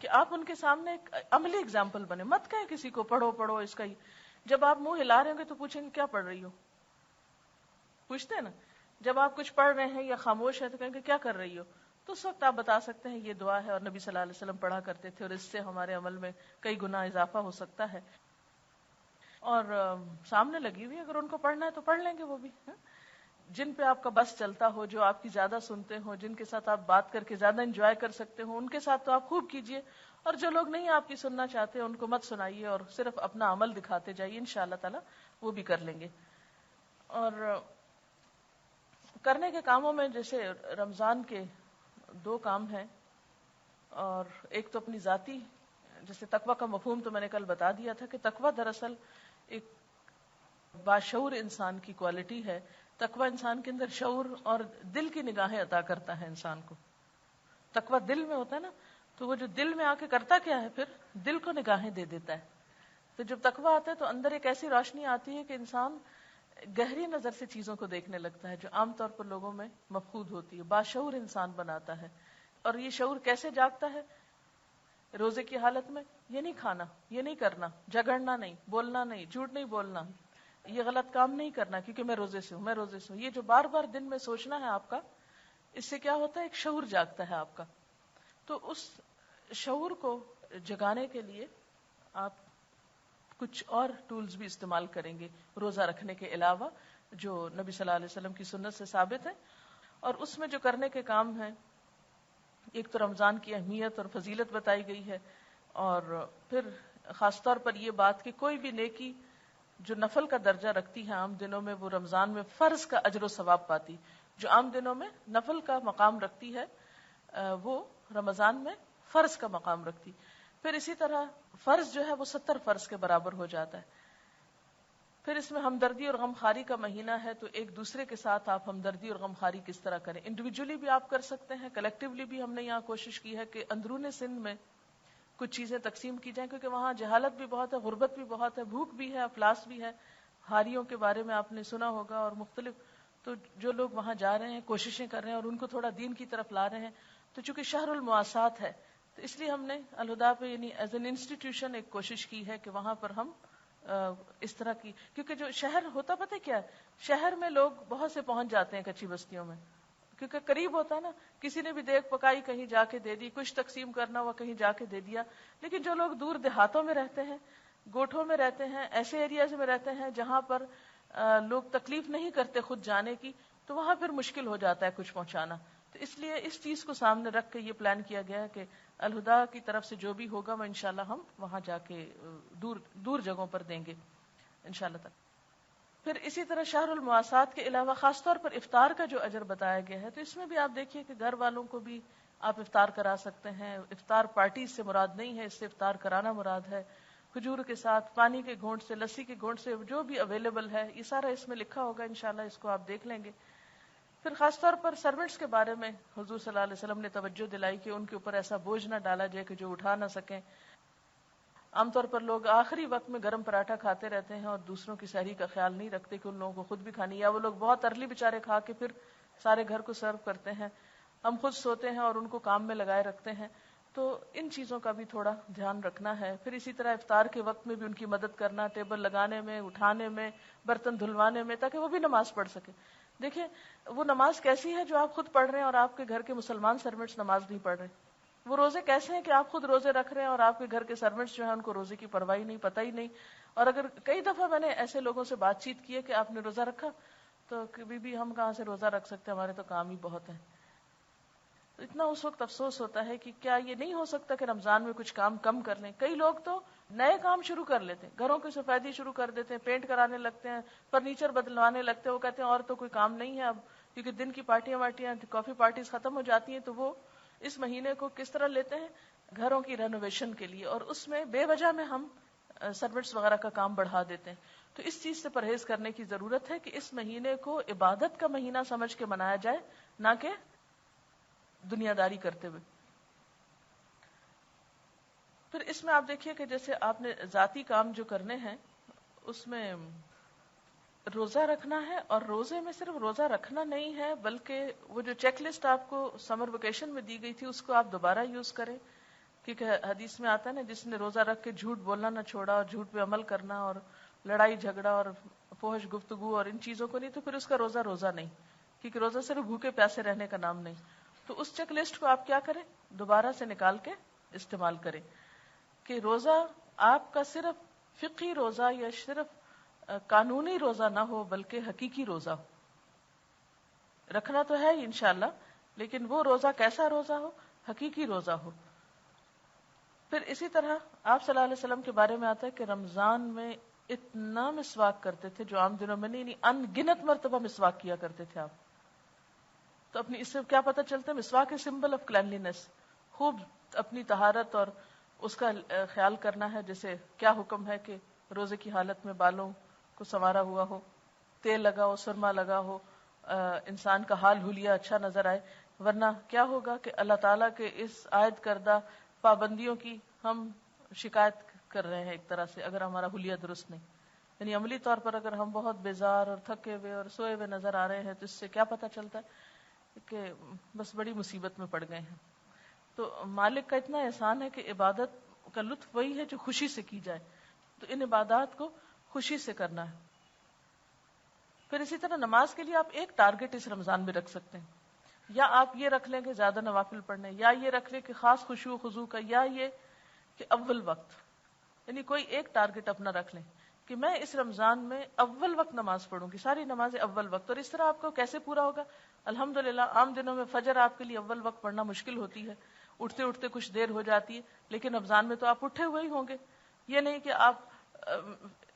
کہ آپ ان کے سامنے ایک عملی اگزامپل بنے. مت کہیں کسی کو پڑھو پڑھو اس کا ہی، جب آپ منہ ہلا رہے ہوں گے تو پوچھیں گے کیا پڑھ رہی ہو، پوچھتے ہیں نا. جب آپ کچھ پڑھ رہے ہیں یا خاموش ہیں تو کہیں گے کیا کر رہی ہو، تو اس وقت آپ بتا سکتے ہیں یہ دعا ہے اور نبی صلی اللہ علیہ وسلم پڑھا کرتے تھے اور اس سے ہمارے عمل میں کئی گنا اضافہ ہو سکتا ہے. اور سامنے لگی ہوئی اگر ان کو پڑھنا ہے تو پڑھ لیں گے وہ بھی. جن پہ آپ کا بس چلتا ہو، جو آپ کی زیادہ سنتے ہوں، جن کے ساتھ آپ بات کر کے زیادہ انجوائے کر سکتے ہوں، ان کے ساتھ تو آپ خوب کیجئے، اور جو لوگ نہیں آپ کی سننا چاہتے ان کو مت سنائیے اور صرف اپنا عمل دکھاتے جائیے، انشاءاللہ تعالی وہ بھی کر لیں گے. اور کرنے کے کاموں میں جیسے رمضان کے 2 کام ہیں، اور ایک تو اپنی ذاتی، جیسے تقوی کا مفہوم تو میں نے کل بتا دیا تھا کہ تقوی دراصل ایک باشعور انسان کی کوالٹی ہے. تقوی انسان کے اندر شعور اور دل کی نگاہیں عطا کرتا ہے انسان کو. تقویٰ دل میں ہوتا ہے نا، تو وہ جو دل میں آ کے کرتا کیا ہے، پھر دل کو نگاہیں دے دیتا ہے. تو جب تقویٰ آتا ہے تو اندر ایک ایسی روشنی آتی ہے کہ انسان گہری نظر سے چیزوں کو دیکھنے لگتا ہے جو عام طور پر لوگوں میں مفقود ہوتی ہے. باشعور انسان بناتا ہے. اور یہ شعور کیسے جاگتا ہے؟ روزے کی حالت میں یہ نہیں کھانا، یہ نہیں کرنا، جھگڑنا نہیں، بولنا نہیں، جھوٹ نہیں بولنا، یہ غلط کام نہیں کرنا کیونکہ میں روزے سے ہوں، میں روزے سے ہوں. یہ جو بار بار دن میں سوچنا ہے آپ کا، اس سے کیا ہوتا ہے؟ ایک شعور جاگتا ہے آپ کا. تو اس شعور کو جگانے کے لیے آپ کچھ اور ٹولز بھی استعمال کریں گے روزہ رکھنے کے علاوہ، جو نبی صلی اللہ علیہ وسلم کی سنت سے ثابت ہے. اور اس میں جو کرنے کے کام ہیں، ایک تو رمضان کی اہمیت اور فضیلت بتائی گئی ہے، اور پھر خاص طور پر یہ بات کہ کوئی بھی نیکی جو نفل کا درجہ رکھتی ہے عام دنوں میں، وہ رمضان میں فرض کا اجر و ثواب پاتی. جو عام دنوں میں نفل کا مقام رکھتی ہے وہ رمضان میں فرض کا مقام رکھتی. پھر اسی طرح فرض جو ہے وہ 70 فرض کے برابر ہو جاتا ہے. پھر اس میں ہمدردی اور غمخواری کا مہینہ ہے، تو ایک دوسرے کے ساتھ آپ ہمدردی اور غمخواری کس طرح کریں. انڈیویجولی بھی آپ کر سکتے ہیں، کلیکٹیولی بھی ہم نے یہاں کوشش کی ہے کہ اندرون سندھ میں کچھ چیزیں تقسیم کی جائیں، کیونکہ وہاں جہالت بھی بہت ہے، غربت بھی بہت ہے، بھوک بھی ہے، افلاس بھی ہے. ہاریوں کے بارے میں آپ نے سنا ہوگا اور مختلف. تو جو لوگ وہاں جا رہے ہیں، کوششیں کر رہے ہیں اور ان کو تھوڑا دین کی طرف لا رہے ہیں، تو چونکہ شہر المواسات ہے تو اس لیے ہم نے الہدیٰ پہ یعنی ایز این انسٹیٹیوشن ایک کوشش کی ہے کہ وہاں پر ہم اس طرح کی، کیونکہ جو شہر ہوتا پتہ کیا ہے، شہر میں لوگ بہت سے پہنچ جاتے ہیں کچی بستیوں میں، کیونکہ قریب ہوتا ہے نا، کسی نے بھی دیکھ پکائی کہیں جا کے دے دی، کچھ تقسیم کرنا ہوا کہیں جا کے دے دیا. لیکن جو لوگ دور دیہاتوں میں رہتے ہیں، گوٹھوں میں رہتے ہیں، ایسے ایریاز میں رہتے ہیں جہاں پر لوگ تکلیف نہیں کرتے خود جانے کی، تو وہاں پھر مشکل ہو جاتا ہے کچھ پہنچانا. تو اس لیے اس چیز کو سامنے رکھ کے یہ پلان کیا گیا ہے کہ الہدیٰ کی طرف سے جو بھی ہوگا وہ انشاءاللہ ہم وہاں جا کے دور جگہوں پر دیں گے انشاءاللہ تعالی. پھر اسی طرح شہر المواسات کے علاوہ خاص طور پر افطار کا جو اجر بتایا گیا ہے، تو اس میں بھی آپ دیکھیے کہ گھر والوں کو بھی آپ افطار کرا سکتے ہیں. افطار پارٹی سے مراد نہیں ہے، اس سے افطار کرانا مراد ہے. کھجور کے ساتھ، پانی کے گھونٹ سے، لسی کے گھونٹ سے، جو بھی اویلیبل ہے یہ سارا اس میں لکھا ہوگا انشاءاللہ، اس کو آپ دیکھ لیں گے. پھر خاص طور پر سرونٹس کے بارے میں حضور صلی اللہ علیہ وسلم نے توجہ دلائی کہ ان کے اوپر ایسا بوجھ نہ ڈالا جائے کہ جو اٹھا نہ سکیں. عام طور پر لوگ آخری وقت میں گرم پراٹھا کھاتے رہتے ہیں اور دوسروں کی سحری کا خیال نہیں رکھتے کہ ان لوگوں کو خود بھی کھانی، یا وہ لوگ بہت ارلی بیچارے کھا کے پھر سارے گھر کو سرو کرتے ہیں. ہم خود سوتے ہیں اور ان کو کام میں لگائے رکھتے ہیں. تو ان چیزوں کا بھی تھوڑا دھیان رکھنا ہے. پھر اسی طرح افطار کے وقت میں بھی ان کی مدد کرنا، ٹیبل لگانے میں، اٹھانے میں، برتن دھلوانے میں، تاکہ وہ بھی نماز پڑھ سکے. دیکھیں وہ نماز کیسی ہے جو آپ خود پڑھ رہے ہیں اور آپ کے گھر کے مسلمان سروینٹس نماز نہیں پڑھ رہے. وہ روزے کیسے ہیں کہ آپ خود روزے رکھ رہے ہیں اور آپ کے گھر کے سروینٹس جو ہیں ان کو روزے کی پرواہ نہیں، پتہ ہی نہیں. اور اگر کئی دفعہ میں نے ایسے لوگوں سے بات چیت کی ہے کہ آپ نے روزہ رکھا، تو کبھی بھی ہم کہاں سے روزہ رکھ سکتے ہیں، ہمارے تو کام ہی بہت ہیں. تو اتنا اس وقت افسوس ہوتا ہے کہ کیا یہ نہیں ہو سکتا کہ رمضان میں کچھ کام کم کر لیں. کئی لوگ تو نئے کام شروع کر لیتے ہیں، گھروں کی سفیدی شروع کر دیتے ہیں، پینٹ کرانے لگتے ہیں، فرنیچر بدلوانے لگتے ہیں. وہ کہتے ہیں اور تو کوئی کام نہیں ہے اب، کیونکہ دن کی پارٹیاں وارٹیاں، کافی پارٹیز ختم ہو جاتی ہیں. تو وہ اس مہینے کو کس طرح لیتے ہیں؟ گھروں کی رینوویشن کے لیے. اور اس میں بے وجہ میں ہم سروینٹس وغیرہ کا کام بڑھا دیتے ہیں. تو اس چیز سے پرہیز کرنے کی ضرورت ہے کہ اس مہینے کو عبادت کا مہینہ سمجھ کے منایا جائے، نہ کہ دنیا داری کرتے ہوئے. پھر اس میں آپ دیکھیے کہ جیسے آپ نے ذاتی کام جو کرنے ہیں اس میں روزہ رکھنا ہے، اور روزے میں صرف روزہ رکھنا نہیں ہے بلکہ وہ جو چیک لسٹ آپ کو سمر ویکیشن میں دی گئی تھی اس کو آپ دوبارہ یوز کریں. کیونکہ حدیث میں آتا ہے نا، جس نے روزہ رکھ کے جھوٹ بولنا نہ چھوڑا اور جھوٹ پہ عمل کرنا اور لڑائی جھگڑا اور فحش گفتگو اور ان چیزوں کو نہیں، تو پھر اس کا روزہ روزہ نہیں، کیونکہ روزہ صرف بھوکے پیاسے رہنے کا نام نہیں. تو اس چیک لسٹ کو آپ کیا کریں، دوبارہ سے نکال کے استعمال کریں کہ روزہ آپ کا صرف فقہی روزہ یا صرف قانونی روزہ نہ ہو بلکہ حقیقی روزہ ہو. رکھنا تو ہے انشاءاللہ، لیکن وہ روزہ کیسا روزہ ہو؟ حقیقی روزہ ہو. پھر اسی طرح آپ صلی اللہ علیہ وسلم کے بارے میں آتا ہے کہ رمضان میں اتنا مسواک کرتے تھے جو عام دنوں میں نہیں، ان گنت مرتبہ مسواک کیا کرتے تھے آپ. تو اپنی اس سے کیا پتہ چلتا ہے؟ مسواک ہے سمبل آف کلینلینس، خوب اپنی طہارت اور اس کا خیال کرنا ہے. جیسے کیا حکم ہے کہ روزے کی حالت میں بالوں کو سنوارا ہوا ہو، تیل لگا ہو، سرما لگا ہو، انسان کا حال حلیہ اچھا نظر آئے. ورنہ کیا ہوگا کہ اللہ تعالیٰ کے اس عائد کردہ پابندیوں کی ہم شکایت کر رہے ہیں ایک طرح سے، اگر ہمارا حلیہ درست نہیں. یعنی عملی طور پر اگر ہم بہت بیزار اور تھکے ہوئے اور سوئے ہوئے نظر آ رہے ہیں تو اس سے کیا پتہ چلتا ہے کہ بس بڑی مصیبت میں پڑ گئے ہیں. تو مالک کا اتنا احسان ہے کہ عبادت کا لطف وہی ہے جو خوشی سے کی جائے، تو ان عبادات کو خوشی سے کرنا ہے. پھر اسی طرح نماز کے لیے آپ ایک ٹارگٹ اس رمضان میں رکھ سکتے ہیں، یا آپ یہ رکھ لیں کہ زیادہ نوافل پڑھنے، یا یہ رکھ لیں کہ خاص خشوع و خضوع کا، یا یہ کہ اول وقت، یعنی کوئی ایک ٹارگٹ اپنا رکھ لیں کہ میں اس رمضان میں اول وقت نماز پڑھوں گی، ساری نمازیں اول وقت. اور اس طرح آپ کو کیسے پورا ہوگا؟ الحمدللہ عام دنوں میں فجر آپ کے لیے اول وقت پڑھنا مشکل ہوتی ہے، اٹھتے اٹھتے کچھ دیر ہو جاتی ہے، لیکن رمضان میں تو آپ اٹھے ہوئے ہی ہوں گے. یہ نہیں کہ آپ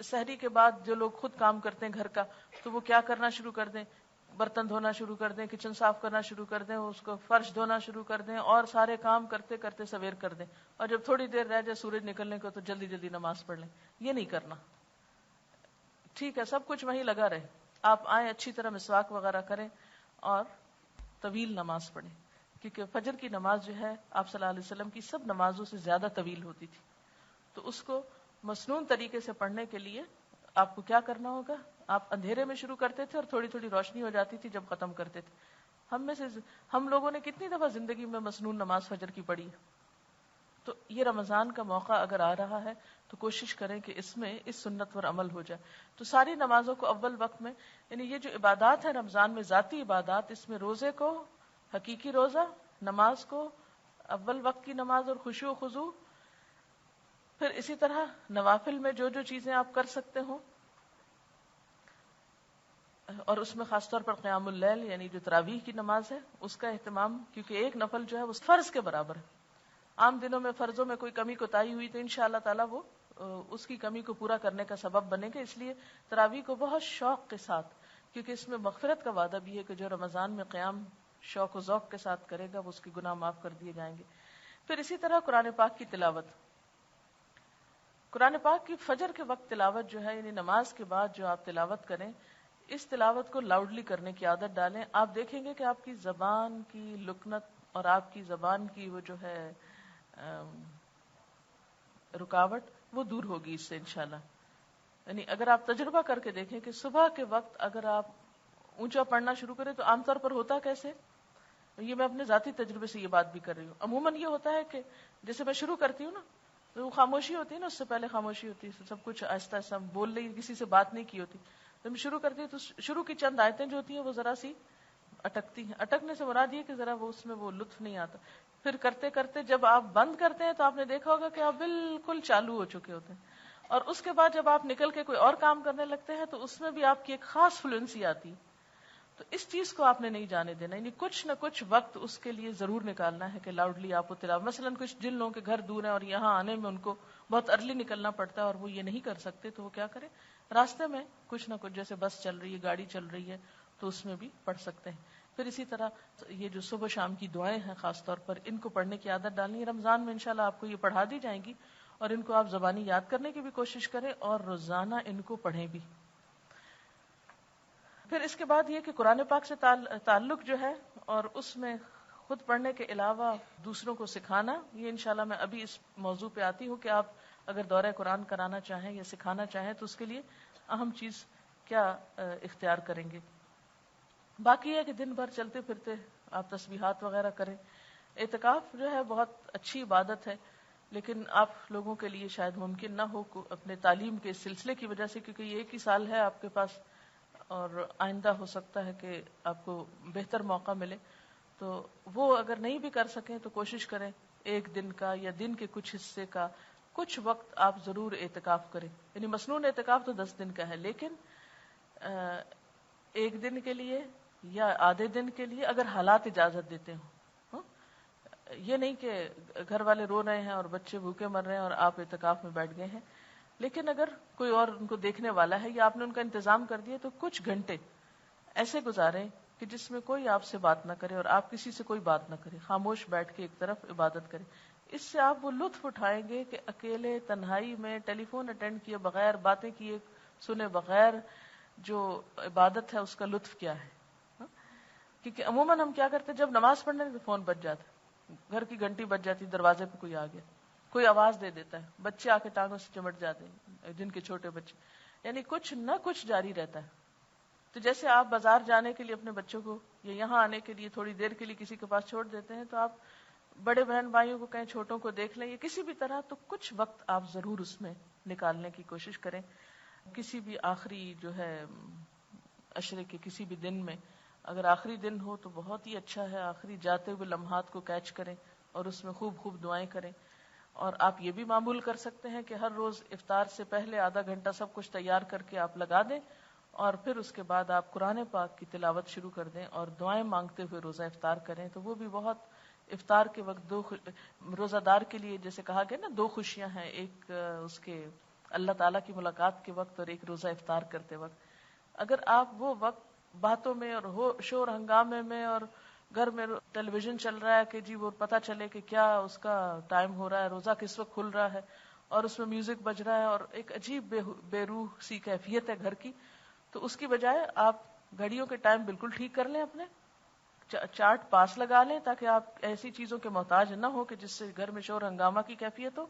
سحری کے بعد جو لوگ خود کام کرتے ہیں گھر کا تو وہ کیا کرنا شروع کر دیں، برتن دھونا شروع کر دیں، کچن صاف کرنا شروع کر دیں، اس کو فرش دھونا شروع کر دیں اور سارے کام کرتے کرتے سویر کر دیں، اور جب تھوڑی دیر رہ جائے سورج نکلنے کو تو جلدی جلدی نماز پڑھ لیں. یہ نہیں کرنا. ٹھیک ہے سب کچھ وہیں لگا رہے، آپ آئیں اچھی طرح مسواک وغیرہ کریں اور طویل نماز پڑھیں، کیونکہ فجر کی نماز جو ہے آپ صلی اللہ علیہ وسلم کی سب نمازوں سے زیادہ طویل ہوتی تھی. تو اس کو مسنون طریقے سے پڑھنے کے لیے آپ کو کیا کرنا ہوگا؟ آپ اندھیرے میں شروع کرتے تھے اور تھوڑی تھوڑی روشنی ہو جاتی تھی جب ختم کرتے تھے. ہم لوگوں نے کتنی دفعہ زندگی میں مسنون نماز فجر کی پڑھی ہے. تو یہ رمضان کا موقع اگر آ رہا ہے تو کوشش کریں کہ اس میں اس سنت پر عمل ہو جائے. تو ساری نمازوں کو اول وقت میں، یعنی یہ جو عبادات ہے رمضان میں ذاتی عبادات، اس میں روزے کو، حقیقی روزہ، نماز کو اول وقت کی نماز اور خشوع و خضوع، پھر اسی طرح نوافل میں جو جو چیزیں آپ کر سکتے ہوں، اور اس میں خاص طور پر قیام اللیل یعنی جو تراویح کی نماز ہے اس کا اہتمام، کیونکہ ایک نفل جو ہے وہ فرض کے برابر ہے. عام دنوں میں فرضوں میں کوئی کمی کوتاہی ہوئی تو انشاءاللہ تعالی وہ اس کی کمی کو پورا کرنے کا سبب بنے گا. اس لیے تراویح کو بہت شوق کے ساتھ، کیونکہ اس میں مغفرت کا وعدہ بھی ہے کہ جو رمضان میں قیام شوق و ذوق کے ساتھ کرے گا وہ اس کے گناہ معاف کر دیے جائیں گے. پھر اسی طرح قرآن پاک کی تلاوت، قرآن پاک کی فجر کے وقت تلاوت جو ہے، یعنی نماز کے بعد جو آپ تلاوت کریں، اس تلاوت کو لاؤڈلی کرنے کی عادت ڈالیں. آپ دیکھیں گے کہ آپ کی زبان کی لکنت اور آپ کی زبان کی وہ جو ہے رکاوٹ وہ دور ہوگی اس سے انشاءاللہ. یعنی اگر آپ تجربہ کر کے دیکھیں کہ صبح کے وقت اگر آپ اونچا پڑھنا شروع کریں تو عام طور پر ہوتا کیسے، یہ میں اپنے ذاتی تجربے سے یہ بات بھی کر رہی ہوں. عموماً یہ ہوتا ہے کہ جیسے میں شروع کرتی ہوں نا تو وہ خاموشی ہوتی ہے نا، اس سے پہلے خاموشی ہوتی ہے، سب کچھ آہستہ آہستہ بول رہی، کسی سے بات نہیں کی ہوتی. جب میں شروع کرتی ہوں تو شروع کی چند آیتیں جو ہوتی ہیں وہ ذرا سی اٹکتی ہیں. اٹکنے سے مراد یہ کہ ذرا وہ اس میں وہ لطف نہیں آتا. پھر کرتے کرتے جب آپ بند کرتے ہیں تو آپ نے دیکھا ہوگا کہ آپ بالکل چالو ہو چکے ہوتے ہیں، اور اس کے بعد جب آپ نکل کے کوئی اور کام کرنے لگتے ہیں تو اس میں بھی آپ کی ایک خاص فلوئنسی آتی. تو اس چیز کو آپ نے نہیں جانے دینا، یعنی کچھ نہ کچھ وقت اس کے لیے ضرور نکالنا ہے کہ لاؤڈلی آپ کو تلاوت. مثلا کچھ جن لوگوں کے گھر دور ہیں اور یہاں آنے میں ان کو بہت ارلی نکلنا پڑتا ہے اور وہ یہ نہیں کر سکتے تو وہ کیا کریں، راستے میں کچھ نہ کچھ، جیسے بس چل رہی ہے، گاڑی چل رہی ہے تو اس میں بھی پڑھ سکتے ہیں. پھر اسی طرح یہ جو صبح شام کی دعائیں ہیں خاص طور پر ان کو پڑھنے کی عادت ڈالنی ہے. رمضان میں انشاءاللہ آپ کو یہ پڑھا دی جائیں گی اور ان کو آپ زبانی یاد کرنے کی بھی کوشش کریں اور روزانہ ان کو پڑھیں بھی. پھر اس کے بعد یہ کہ قرآن پاک سے تعلق جو ہے اور اس میں خود پڑھنے کے علاوہ دوسروں کو سکھانا، یہ انشاءاللہ میں ابھی اس موضوع پہ آتی ہوں کہ آپ اگر دورہ قرآن کرانا چاہیں یا سکھانا چاہیں تو اس کے لیے اہم چیز کیا اختیار کریں گے. باقی ہے کہ دن بھر چلتے پھرتے آپ تسبیحات وغیرہ کریں. اعتکاف جو ہے بہت اچھی عبادت ہے، لیکن آپ لوگوں کے لیے شاید ممکن نہ ہو اپنے تعلیم کے سلسلے کی وجہ سے، کیونکہ یہ ایک ہی سال ہے آپ کے پاس اور آئندہ ہو سکتا ہے کہ آپ کو بہتر موقع ملے. تو وہ اگر نہیں بھی کر سکیں تو کوشش کریں ایک دن کا یا دن کے کچھ حصے کا کچھ وقت آپ ضرور اعتکاف کریں. یعنی مسنون اعتکاف تو 10 دن کا ہے، لیکن ایک دن کے لیے یا آدھے دن کے لیے اگر حالات اجازت دیتے ہوں. یہ نہیں کہ گھر والے رو رہے ہیں اور بچے بھوکے مر رہے ہیں اور آپ اعتکاف میں بیٹھ گئے ہیں، لیکن اگر کوئی اور ان کو دیکھنے والا ہے یا آپ نے ان کا انتظام کر دیا تو کچھ گھنٹے ایسے گزاریں کہ جس میں کوئی آپ سے بات نہ کرے اور آپ کسی سے کوئی بات نہ کرے، خاموش بیٹھ کے ایک طرف عبادت کریں. اس سے آپ وہ لطف اٹھائیں گے کہ اکیلے تنہائی میں ٹیلی فون اٹینڈ کیے بغیر، باتیں کیے سنے بغیر جو عبادت ہے اس کا لطف کیا ہے. کیونکہ عموماً ہم کیا کرتے ہیں جب نماز پڑھنے تو فون بج جاتا ہے، گھر کی گھنٹی بج جاتی، دروازے پہ کوئی آ گیا، کوئی آواز دے دیتا ہے، بچے آ کے ٹانگوں سے چمٹ جاتے ہیں، جن کے چھوٹے بچے، یعنی کچھ نہ کچھ جاری رہتا ہے. تو جیسے آپ بازار جانے کے لیے اپنے بچوں کو یا یہاں آنے کے لیے تھوڑی دیر کے لیے کسی کے پاس چھوڑ دیتے ہیں، تو آپ بڑے بہن بھائیوں کو کہیں چھوٹوں کو دیکھ لیں یا کسی بھی طرح، تو کچھ وقت آپ ضرور اس میں نکالنے کی کوشش کریں. کسی بھی آخری جو ہے عشرے کے کسی بھی دن میں، اگر آخری دن ہو تو بہت ہی اچھا ہے، آخری جاتے ہوئے لمحات کو کیچ کریں اور اس میں خوب خوب دعائیں کریں. اور آپ یہ بھی معمول کر سکتے ہیں کہ ہر روز افطار سے پہلے آدھا گھنٹہ سب کچھ تیار کر کے آپ لگا دیں، اور پھر اس کے بعد آپ قرآن پاک کی تلاوت شروع کر دیں اور دعائیں مانگتے ہوئے روزہ افطار کریں. تو وہ بھی بہت، افطار کے وقت روزہ دار کے لیے جیسے کہا گیا نا، دو خوشیاں ہیں، ایک اس کے اللہ تعالیٰ کی ملاقات کے وقت اور ایک روزہ افطار کرتے وقت. اگر آپ وہ وقت باتوں میں اور شور ہنگامے میں اور گھر میں ٹیلی ویژن چل رہا ہے کہ جی وہ پتہ چلے کہ کیا اس کا ٹائم ہو رہا ہے، روزہ کس وقت کھل رہا ہے، اور اس میں میوزک بج رہا ہے اور ایک عجیب بے روح سی کیفیت ہے گھر کی، تو اس کی بجائے آپ گھڑیوں کے ٹائم بالکل ٹھیک کر لیں، اپنے چارٹ پاس لگا لیں تاکہ آپ ایسی چیزوں کے محتاج نہ ہو کہ جس سے گھر میں شور ہنگامہ کی کیفیت ہو.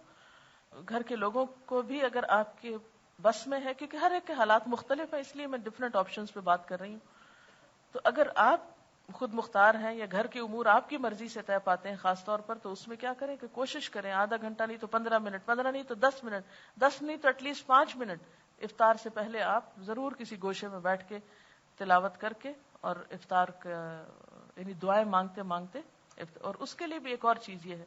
گھر کے لوگوں کو بھی اگر آپ کے بس میں ہے، کیونکہ ہر ایک کے حالات مختلف ہیں، اس لیے میں ڈفرینٹ آپشنز پہ بات کر رہی ہوں. تو اگر آپ خود مختار ہیں یا گھر کے امور آپ کی مرضی سے طے پاتے ہیں خاص طور پر، تو اس میں کیا کریں کہ کوشش کریں آدھا گھنٹہ نہیں تو 15 منٹ، 15 نہیں تو 10 منٹ، 10 نہیں تو ایٹ لیسٹ 5 منٹ افطار سے پہلے آپ ضرور کسی گوشے میں بیٹھ کے تلاوت کر کے اور افطار کا یعنی دعائیں مانگتے مانگتے. اور اس کے لیے بھی ایک اور چیز یہ ہے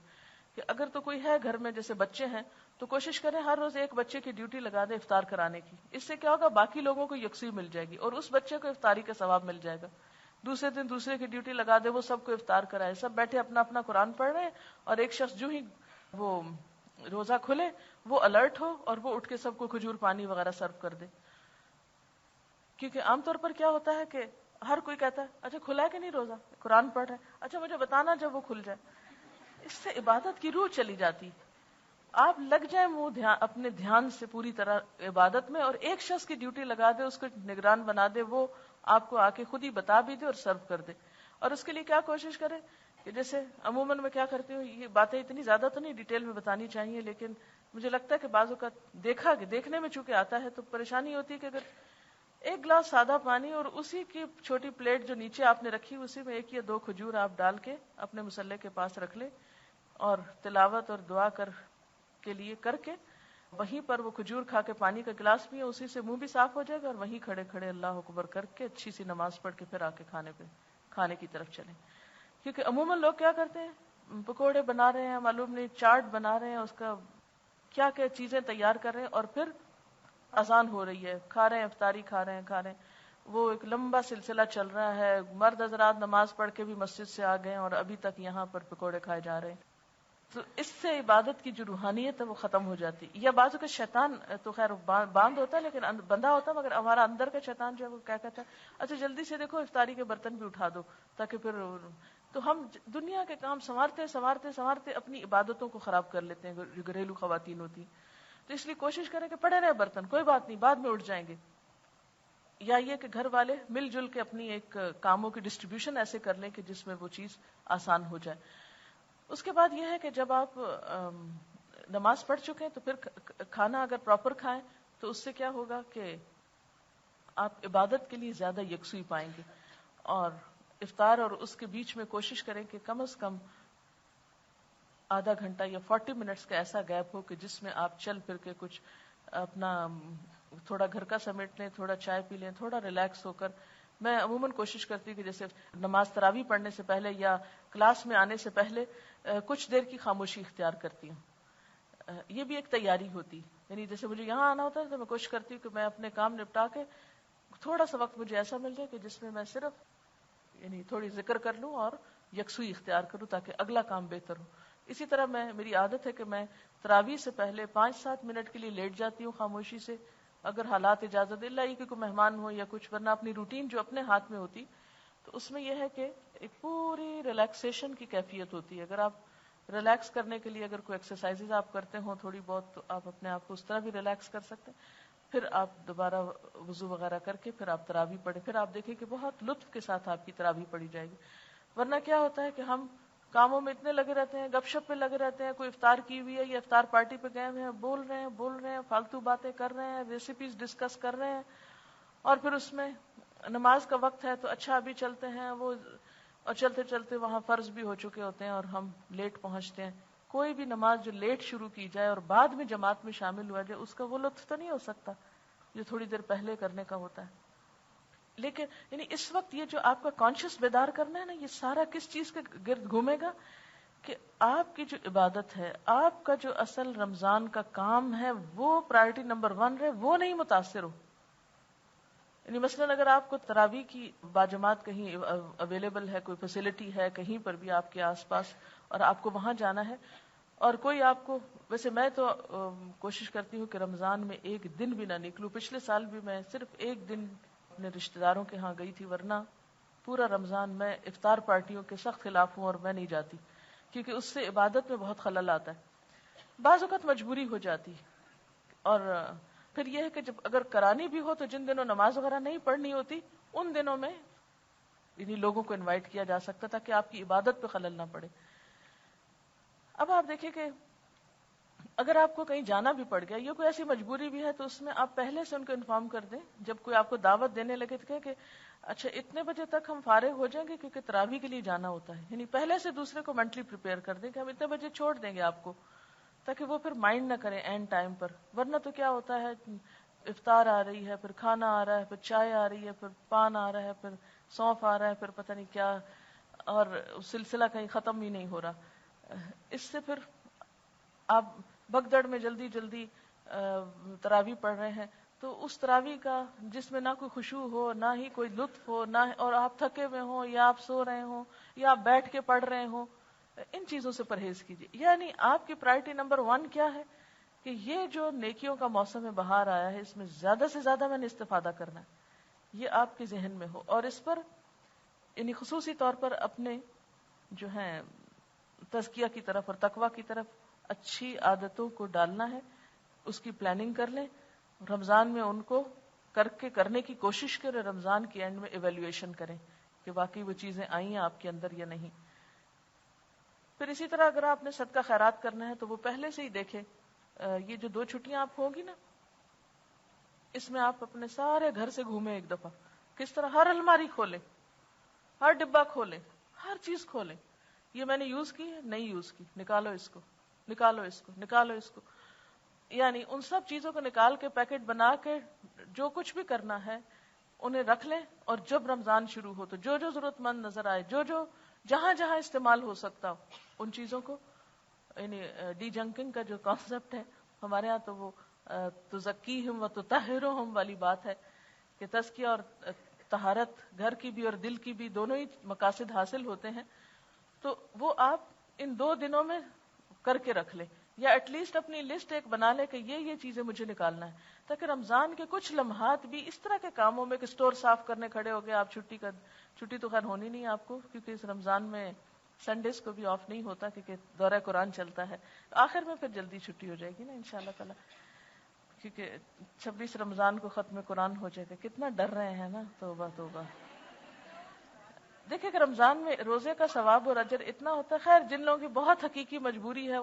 کہ اگر تو کوئی ہے گھر میں جیسے بچے ہیں تو کوشش کریں ہر روز ایک بچے کی ڈیوٹی لگا دیں افطار کرانے کی. اس سے کیا ہوگا، باقی لوگوں کو یکسوئی مل جائے گی اور اس بچے کو افطاری کا ثواب مل جائے گا. دوسرے دن دوسرے کی ڈیوٹی لگا دے، وہ سب کو افطار کرائے، سب بیٹھے اپنا اپنا قرآن پڑھ رہے ہیں، اور ایک شخص جو ہی وہ روزہ کھلے وہ الرٹ ہو اور وہ اٹھ کے سب کو کھجور پانی وغیرہ سرو کر دے. کیونکہ عام طور پر کیا ہوتا ہے کہ ہر کوئی کہتا ہے اچھا کھلا ہے کہ نہیں روزہ، قرآن پڑھ رہے ہیں، اچھا مجھے بتانا جب وہ کھل جائے. اس سے عبادت کی روح چلی جاتی. آپ لگ جائیں اپنے دھیان سے پوری طرح عبادت میں، اور ایک شخص کی ڈیوٹی لگا دے، اس کو نگران بنا دے، وہ آپ کو آ کے خود ہی بتا بھی دے اور سرو کر دے. اور اس کے لیے کیا کوشش کرے کہ جیسے عموماً میں کیا کرتی ہوں، یہ باتیں اتنی زیادہ تو نہیں ڈیٹیل میں بتانی چاہیے، لیکن مجھے لگتا ہے کہ بعض اوقات دیکھنے میں چونکہ آتا ہے تو پریشانی ہوتی ہے کہ اگر ایک گلاس سادہ پانی اور اسی کی چھوٹی پلیٹ جو نیچے آپ نے رکھی اسی میں 1 یا 2 کھجور آپ ڈال کے اپنے مصلے کے پاس رکھ لیں اور تلاوت اور دعا کے لیے کر کے وہیں پر وہ کھجور کھا کے پانی کا گلاس بھی ہے، اسی سے منہ بھی صاف ہو جائے گا، اور وہیں کھڑے کھڑے اللہ اکبر کر کے اچھی سی نماز پڑھ کے پھر آ کے کھانے کی طرف چلیں. کیونکہ عموماً لوگ کیا کرتے ہیں، پکوڑے بنا رہے ہیں، معلوم نہیں چاٹ بنا رہے ہیں، اس کا کیا کیا چیزیں تیار کر رہے ہیں، اور پھر اذان ہو رہی ہے، کھا رہے ہیں، افطاری کھا رہے ہیں. وہ ایک لمبا سلسلہ چل رہا ہے، مرد حضرات نماز پڑھ کے بھی مسجد سے آ گئے اور ابھی تک یہاں پر پکوڑے کھائے جا رہے ہیں. تو اس سے عبادت کی جو روحانیت ہے وہ ختم ہو جاتی. یا بعضوں کا شیطان تو خیر باندھ ہوتا ہے لیکن بندہ ہوتا ہے، مگر ہمارا اندر کا شیطان جو ہے وہ کیا کہتا ہے اچھا جلدی سے دیکھو افطاری کے برتن بھی اٹھا دو تاکہ پھر. تو ہم دنیا کے کام سنوارتے اپنی عبادتوں کو خراب کر لیتے ہیں جو گھریلو خواتین ہوتی. تو اس لیے کوشش کریں کہ پڑے رہے برتن، کوئی بات نہیں بعد میں اٹھ جائیں گے. یا یہ کہ گھر والے مل جل کے اپنی ایک کاموں کی ڈسٹریبیوشن ایسے کر لیں کہ جس میں وہ چیز آسان ہو جائے. اس کے بعد یہ ہے کہ جب آپ نماز پڑھ چکے ہیں تو پھر کھانا اگر پراپر کھائیں تو اس سے کیا ہوگا کہ آپ عبادت کے لیے زیادہ یکسوئی پائیں گے. اور افطار اور اس کے بیچ میں کوشش کریں کہ کم از کم آدھا گھنٹہ یا 40 منٹس کا ایسا گیپ ہو کہ جس میں آپ چل پھر کے کچھ اپنا تھوڑا گھر کا سمیٹ لیں، تھوڑا چائے پی لیں، تھوڑا ریلیکس ہو کر. میں عموماً کوشش کرتی ہوں کہ جیسے نماز تراویح پڑھنے سے پہلے یا کلاس میں آنے سے پہلے کچھ دیر کی خاموشی اختیار کرتی ہوں. یہ بھی ایک تیاری ہوتی، یعنی جیسے مجھے یہاں آنا ہوتا ہے تو میں کوشش کرتی ہوں کہ میں اپنے کام نپٹا کے تھوڑا سا وقت مجھے ایسا مل جائے کہ جس میں صرف یعنی تھوڑی ذکر کر لوں اور یکسوئی اختیار کروں تاکہ اگلا کام بہتر ہو. اسی طرح میری عادت ہے کہ میں تراویح سے پہلے 5-7 منٹ کے لیے لیٹ جاتی ہوں خاموشی سے، اگر حالات اجازت دے، اللہ ہی کہ کوئی مہمان ہو یا کچھ، ورنہ اپنی روٹین جو اپنے ہاتھ میں ہوتی تو اس میں یہ ہے کہ ایک پوری ریلیکسیشن کی کیفیت ہوتی ہے. اگر آپ ریلیکس کرنے کے لیے اگر کوئی ایکسرسائزز آپ کرتے ہوں تھوڑی بہت تو آپ اپنے آپ کو اس طرح بھی ریلیکس کر سکتے ہیں. پھر آپ دوبارہ وضو وغیرہ کر کے پھر آپ تراویح پڑھیں، پھر آپ دیکھیں کہ بہت لطف کے ساتھ آپ کی تراویح پڑھی جائے گی. ورنہ کیا ہوتا ہے کہ ہم کاموں میں اتنے لگے رہتے ہیں، گپ شپ پہ لگے رہتے ہیں، کوئی افطار کی ہوئی ہے یا افطار پارٹی پہ گئے ہوئے ہیں، بول رہے ہیں فالتو باتیں کر رہے ہیں، ریسیپیز ڈسکس کر رہے ہیں، اور پھر اس میں نماز کا وقت ہے تو اچھا ابھی چلتے ہیں وہ، اور چلتے چلتے وہاں فرض بھی ہو چکے ہوتے ہیں اور ہم لیٹ پہنچتے ہیں. کوئی بھی نماز جو لیٹ شروع کی جائے اور بعد میں جماعت میں شامل ہوا جائے، اس کا وہ لطف تو نہیں ہو سکتا جو تھوڑی دیر پہلے کرنے کا ہوتا ہے. لیکن یعنی اس وقت یہ جو آپ کا کانشیس بیدار کرنا ہے نا، یہ سارا کس چیز کے گرد گھومے گا کہ آپ کی جو عبادت ہے، آپ کا جو اصل رمضان کا کام ہے، وہ پرائرٹی نمبر 1 رہے، وہ نہیں متاثر ہو. یعنی مثلاً اگر آپ کو تراویح کی باجماعت کہیں اویلیبل ہے، کوئی فیسلٹی ہے کہیں پر بھی آپ کے آس پاس، اور آپ کو وہاں جانا ہے، اور کوئی آپ کو، ویسے میں تو کوشش کرتی ہوں کہ رمضان میں ایک دن بھی نہ نکلوں. پچھلے سال بھی میں صرف ایک دن اپنے رشتہ داروں کے ہاں گئی تھی، ورنہ پورا رمضان میں افطار پارٹیوں کے سخت خلاف ہوں اور میں نہیں جاتی، کیونکہ اس سے عبادت میں بہت خلل آتا ہے. بعض اوقات مجبوری ہو جاتی، اور پھر یہ ہے کہ جب اگر کرانی بھی ہو تو جن دنوں نماز وغیرہ نہیں پڑھنی ہوتی ان دنوں میں یعنی لوگوں کو انوائٹ کیا جا سکتا تاکہ آپ کی عبادت پہ خلل نہ پڑے. اب آپ دیکھیں کہ اگر آپ کو کہیں جانا بھی پڑ گیا، یہ کوئی ایسی مجبوری بھی ہے، تو اس میں آپ پہلے سے ان کو انفارم کر دیں. جب کوئی آپ کو دعوت دینے لگے تو کہیں کہ اچھا اتنے بجے تک ہم فارغ ہو جائیں گے کیونکہ تراویح کے لیے جانا ہوتا ہے. یعنی پہلے سے دوسرے کو مینٹلی پریپیئر کر دیں کہ ہم اتنے بجے چھوڑ دیں گے آپ کو، تاکہ وہ پھر مائنڈ نہ کریں اینڈ ٹائم پر. ورنہ تو کیا ہوتا ہے، افطار آ رہی ہے، پھر کھانا آ رہا ہے، پھر چائے آ رہی ہے، پھر پان آ رہا ہے، پھر سونف آ رہا ہے، پھر پتہ نہیں کیا، اور سلسلہ کہیں ختم ہی نہیں ہو رہا. اس سے پھر آپ بگدڑ میں جلدی جلدی تراویح پڑھ رہے ہیں، تو اس تراویح کا جس میں نہ کوئی خشوع ہو، نہ ہی کوئی لطف ہو، نہ اور آپ تھکے ہوئے ہوں یا آپ سو رہے ہوں یا آپ بیٹھ کے پڑھ رہے ہوں، ان چیزوں سے پرہیز کیجیے. یعنی آپ کی پرائرٹی نمبر 1 کیا ہے کہ یہ جو نیکیوں کا موسم بہار آیا ہے، اس میں زیادہ سے زیادہ میں نے استفادہ کرنا ہے، یہ آپ کے ذہن میں ہو. اور اس پر یعنی خصوصی طور پر اپنے جو ہیں تزکیہ کی طرف اور تقویٰ کی طرف اچھی عادتوں کو ڈالنا ہے، اس کی پلاننگ کر لیں. رمضان میں ان کو کرنے کی کوشش کریں، رمضان کی اینڈ میں ایویلیویشن کریں کہ واقعی وہ چیزیں آئی ہیں آپ کے اندر یا نہیں. پھر اسی طرح اگر آپ نے صدقہ خیرات کرنا ہے تو وہ پہلے سے ہی دیکھیں. یہ جو 2 چھٹیاں آپ کو ہوگی نا، اس میں آپ اپنے سارے گھر سے گھومیں ایک دفعہ. کس طرح؟ ہر الماری کھولیں، ہر ڈبہ کھولیں، ہر چیز کھولیں. یہ میں نے یوز کی ہے، نہیں یوز کی، نکالو اس کو، نکالو اس کو، نکالو اس کو. یعنی ان سب چیزوں کو نکال کے پیکٹ بنا کے جو کچھ بھی کرنا ہے انہیں رکھ لیں. اور جب رمضان شروع ہو تو جو جو ضرورت مند نظر آئے، جو جو جہاں جہاں استعمال ہو سکتا ہو، ان چیزوں کو، یعنی ڈی جنکنگ کا جو کانسیپٹ ہے ہمارے ہاں تو وہ تزکیہم و تطہرہم والی بات ہے کہ تزکیہ اور طہارت گھر کی بھی اور دل کی بھی دونوں ہی مقاصد حاصل ہوتے ہیں. تو وہ آپ ان 2 دنوں میں کر کے رکھ لیں، یا ایٹ لیسٹ اپنی لسٹ ایک بنا لیں کہ یہ چیزیں مجھے نکالنا ہے، تاکہ رمضان کے کچھ لمحات بھی اس طرح کے کاموں میں کہ اسٹور صاف کرنے کھڑے ہو گئے آپ، چھٹی تو خیر ہونی نہیں آپ کو کیونکہ اس رمضان میں سنڈیز کو بھی آف نہیں ہوتا کیونکہ دورہ قرآن چلتا ہے. آخر میں پھر جلدی چھٹی ہو جائے گی نا انشاءاللہ تعالی، کیونکہ 26 رمضان کو ختم قرآن ہو جائے گا. کتنا ڈر رہے ہیں نا، توبہ توبہ. دیکھیں کہ رمضان میں روزے کا ثواب اور اجر اتنا ہوتا ہے. خیر جن لوگوں کی بہت حقیقی مجبوری ہے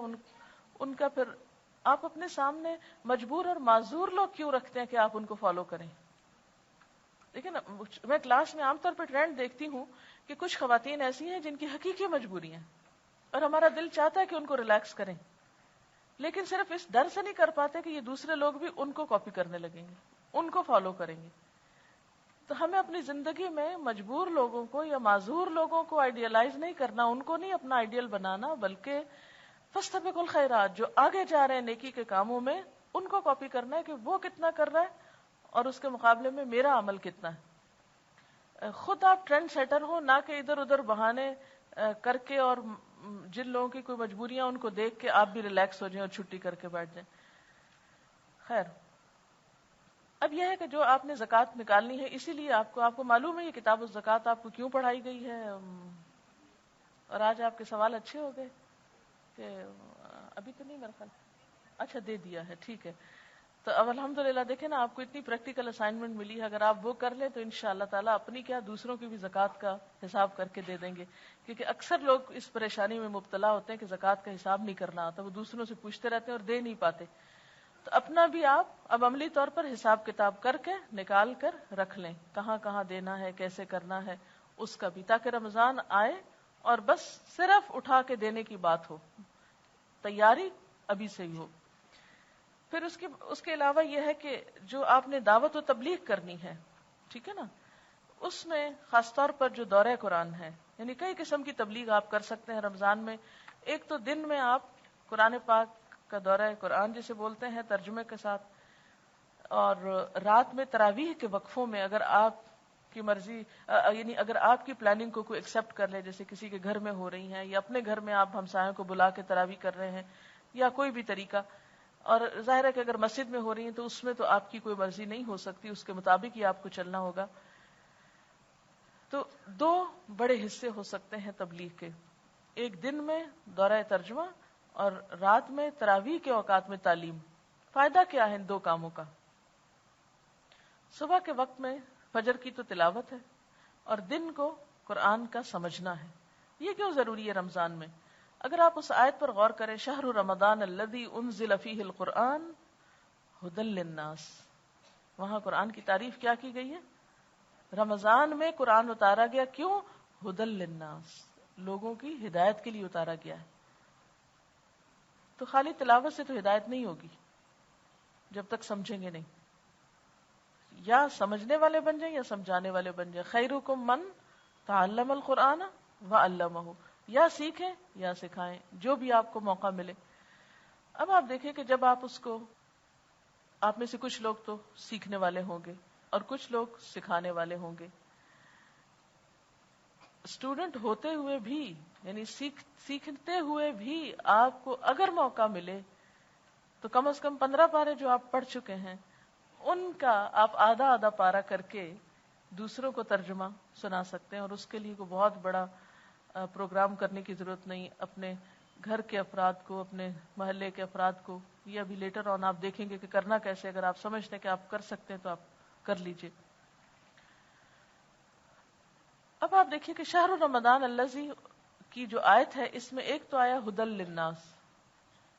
ان کا پھر آپ اپنے سامنے مجبور اور معذور لوگ کیوں رکھتے ہیں کہ آپ ان کو فالو کریں. لیکن میں کلاس میں عام طور پہ ٹرینڈ دیکھتی ہوں کہ کچھ خواتین ایسی ہیں جن کی حقیقی مجبوری ہیں اور ہمارا دل چاہتا ہے کہ ان کو ریلیکس کریں، لیکن صرف اس ڈر سے نہیں کر پاتے کہ یہ دوسرے لوگ بھی ان کو کاپی کرنے لگیں گے، ان کو فالو کریں گے. تو ہمیں اپنی زندگی میں مجبور لوگوں کو یا معذور لوگوں کو آئیڈیالائز نہیں کرنا، ان کو نہیں اپنا آئیڈیل بنانا، بلکہ فاستبقوا الخیرات، جو آگے جا رہے ہیں نیکی کے کاموں میں، ان کو کاپی کرنا ہے کہ وہ کتنا کر رہا ہے اور اس کے مقابلے میں میرا عمل کتنا ہے. خود آپ ٹرینڈ سیٹر ہو، نہ کہ ادھر ادھر بہانے کر کے اور جن لوگوں کی کوئی مجبوریاں ان کو دیکھ کے آپ بھی ریلیکس ہو جائیں اور چھٹی کر کے بیٹھ جائیں. خیر اب یہ ہے کہ جو آپ نے زکوٰۃ نکالنی ہے، اسی لیے آپ کو معلوم ہے یہ کتاب الزکوٰۃ آپ کو کیوں پڑھائی گئی ہے. اور آج آپ کے سوال اچھے ہو گئے کہ ابھی تو نہیں میرا خیال، اچھا دے دیا ہے، ٹھیک ہے. تو اب الحمدللہ دیکھیں نا، آپ کو اتنی پریکٹیکل اسائنمنٹ ملی ہے، اگر آپ وہ کر لیں تو انشاءاللہ تعالیٰ اپنی کیا دوسروں کی بھی زکوٰۃ کا حساب کر کے دے دیں گے. کیونکہ اکثر لوگ اس پریشانی میں مبتلا ہوتے ہیں کہ زکوٰۃ کا حساب نہیں کرنا آتا، وہ دوسروں سے پوچھتے رہتے ہیں اور دے نہیں پاتے. تو اپنا بھی آپ اب عملی طور پر حساب کتاب کر کے نکال کر رکھ لیں، کہاں کہاں دینا ہے، کیسے کرنا ہے اس کا بھی، تاکہ رمضان آئے اور بس صرف اٹھا کے دینے کی بات ہو، تیاری ابھی سے ہی ہو. پھر اس کے علاوہ یہ ہے کہ جو آپ نے دعوت و تبلیغ کرنی ہے، ٹھیک ہے نا، اس میں خاص طور پر جو دورہ قرآن ہے، یعنی کئی قسم کی تبلیغ آپ کر سکتے ہیں رمضان میں. ایک تو دن میں آپ قرآن پاک کا دورہ قرآن جسے بولتے ہیں ترجمے کے ساتھ، اور رات میں تراویح کے وقفوں میں اگر آپ کی مرضی، یعنی اگر آپ کی پلاننگ کو کوئی ایکسپٹ کر لے، جیسے کسی کے گھر میں ہو رہی ہیں یا اپنے گھر میں آپ ہمسایوں کو بلا کے تراویح کر رہے ہیں یا کوئی بھی طریقہ، اور ظاہر ہے کہ اگر مسجد میں ہو رہی ہیں تو اس میں تو آپ کی کوئی مرضی نہیں ہو سکتی، اس کے مطابق ہی آپ کو چلنا ہوگا. تو دو بڑے حصے ہو سکتے ہیں تبلیغ کے، ایک دن میں دورہ ترجمہ اور رات میں تراویح کے اوقات میں تعلیم. فائدہ کیا ہے ان دو کاموں کا؟ صبح کے وقت میں فجر کی تو تلاوت ہے، اور دن کو قرآن کا سمجھنا ہے. یہ کیوں ضروری ہے رمضان میں؟ اگر آپ اس آیت پر غور کریں، شہر رمضان الذی انزل فیہ القرآن ھدی للناس، وہاں قرآن کی تعریف کیا کی گئی ہے؟ رمضان میں قرآن اتارا گیا، کیوں؟ ھدی للناس، لوگوں کی ہدایت کے لیے اتارا گیا ہے. تو خالی تلاوت سے تو ہدایت نہیں ہوگی جب تک سمجھیں گے نہیں. یا سمجھنے والے بن جائیں یا سمجھانے والے بن جائیں. خیرکم من تعلم القرآن وعلمہ، یا سیکھیں یا سکھائیں، جو بھی آپ کو موقع ملے. اب آپ دیکھیں کہ جب آپ اس کو، آپ میں سے کچھ لوگ تو سیکھنے والے ہوں گے اور کچھ لوگ سکھانے والے ہوں گے. اسٹوڈنٹ ہوتے ہوئے بھی، یعنی سیکھتے ہوئے بھی آپ کو اگر موقع ملے تو کم از کم 15 پارے جو آپ پڑھ چکے ہیں ان کا آپ آدھا آدھا پارا کر کے دوسروں کو ترجمہ سنا سکتے ہیں. اور اس کے لیے کوئی بہت بڑا پروگرام کرنے کی ضرورت نہیں. اپنے گھر کے افراد کو، اپنے محلے کے افراد کو، یہ ابھی لیٹر آن آپ دیکھیں گے کہ کرنا کیسے. اگر آپ سمجھتے ہیں کہ آپ کر سکتے ہیں تو آپ کر لیجئے. اب آپ دیکھیے کہ شہر رمضان الذی کی جو آیت ہے، اس میں ایک تو آیا ھدی للناس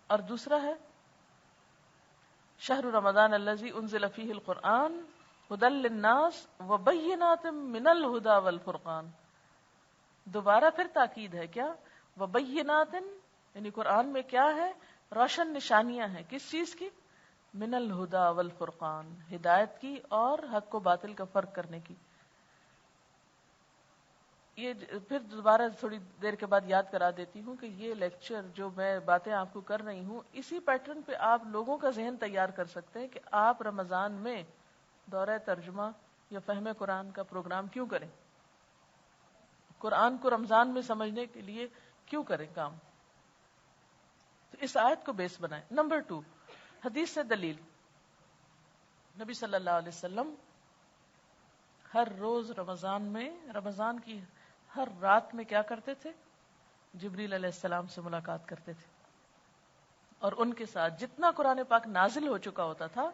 اور دوسرا ہے شہر رمضان الذی انزل فیہ القرآن ھدی للناس وبینات من الھدی والفرقان. دوبارہ پھر تاکید ہے، کیا؟ وبینات، یعنی قرآن میں کیا ہے؟ روشن نشانیاں ہیں. کس چیز کی؟ من الھدی والفرقان، ہدایت کی اور حق و باطل کا فرق کرنے کی. یہ پھر دوبارہ تھوڑی دیر کے بعد یاد کرا دیتی ہوں کہ یہ لیکچر جو میں باتیں آپ کو کر رہی ہوں، اسی پیٹرن پہ آپ لوگوں کا ذہن تیار کر سکتے ہیں کہ آپ رمضان میں دورہ ترجمہ یا فہم قرآن کا پروگرام کیوں کریں، قرآن کو رمضان میں سمجھنے کے لیے کیوں کریں کام. تو اس آیت کو بیس بنائیں. نمبر 2، حدیث سے دلیل. نبی صلی اللہ علیہ وسلم ہر روز رمضان کی ہر رات میں کیا کرتے تھے؟ جبریل علیہ السلام سے ملاقات کرتے تھے، اور ان کے ساتھ جتنا قرآن پاک نازل ہو چکا ہوتا تھا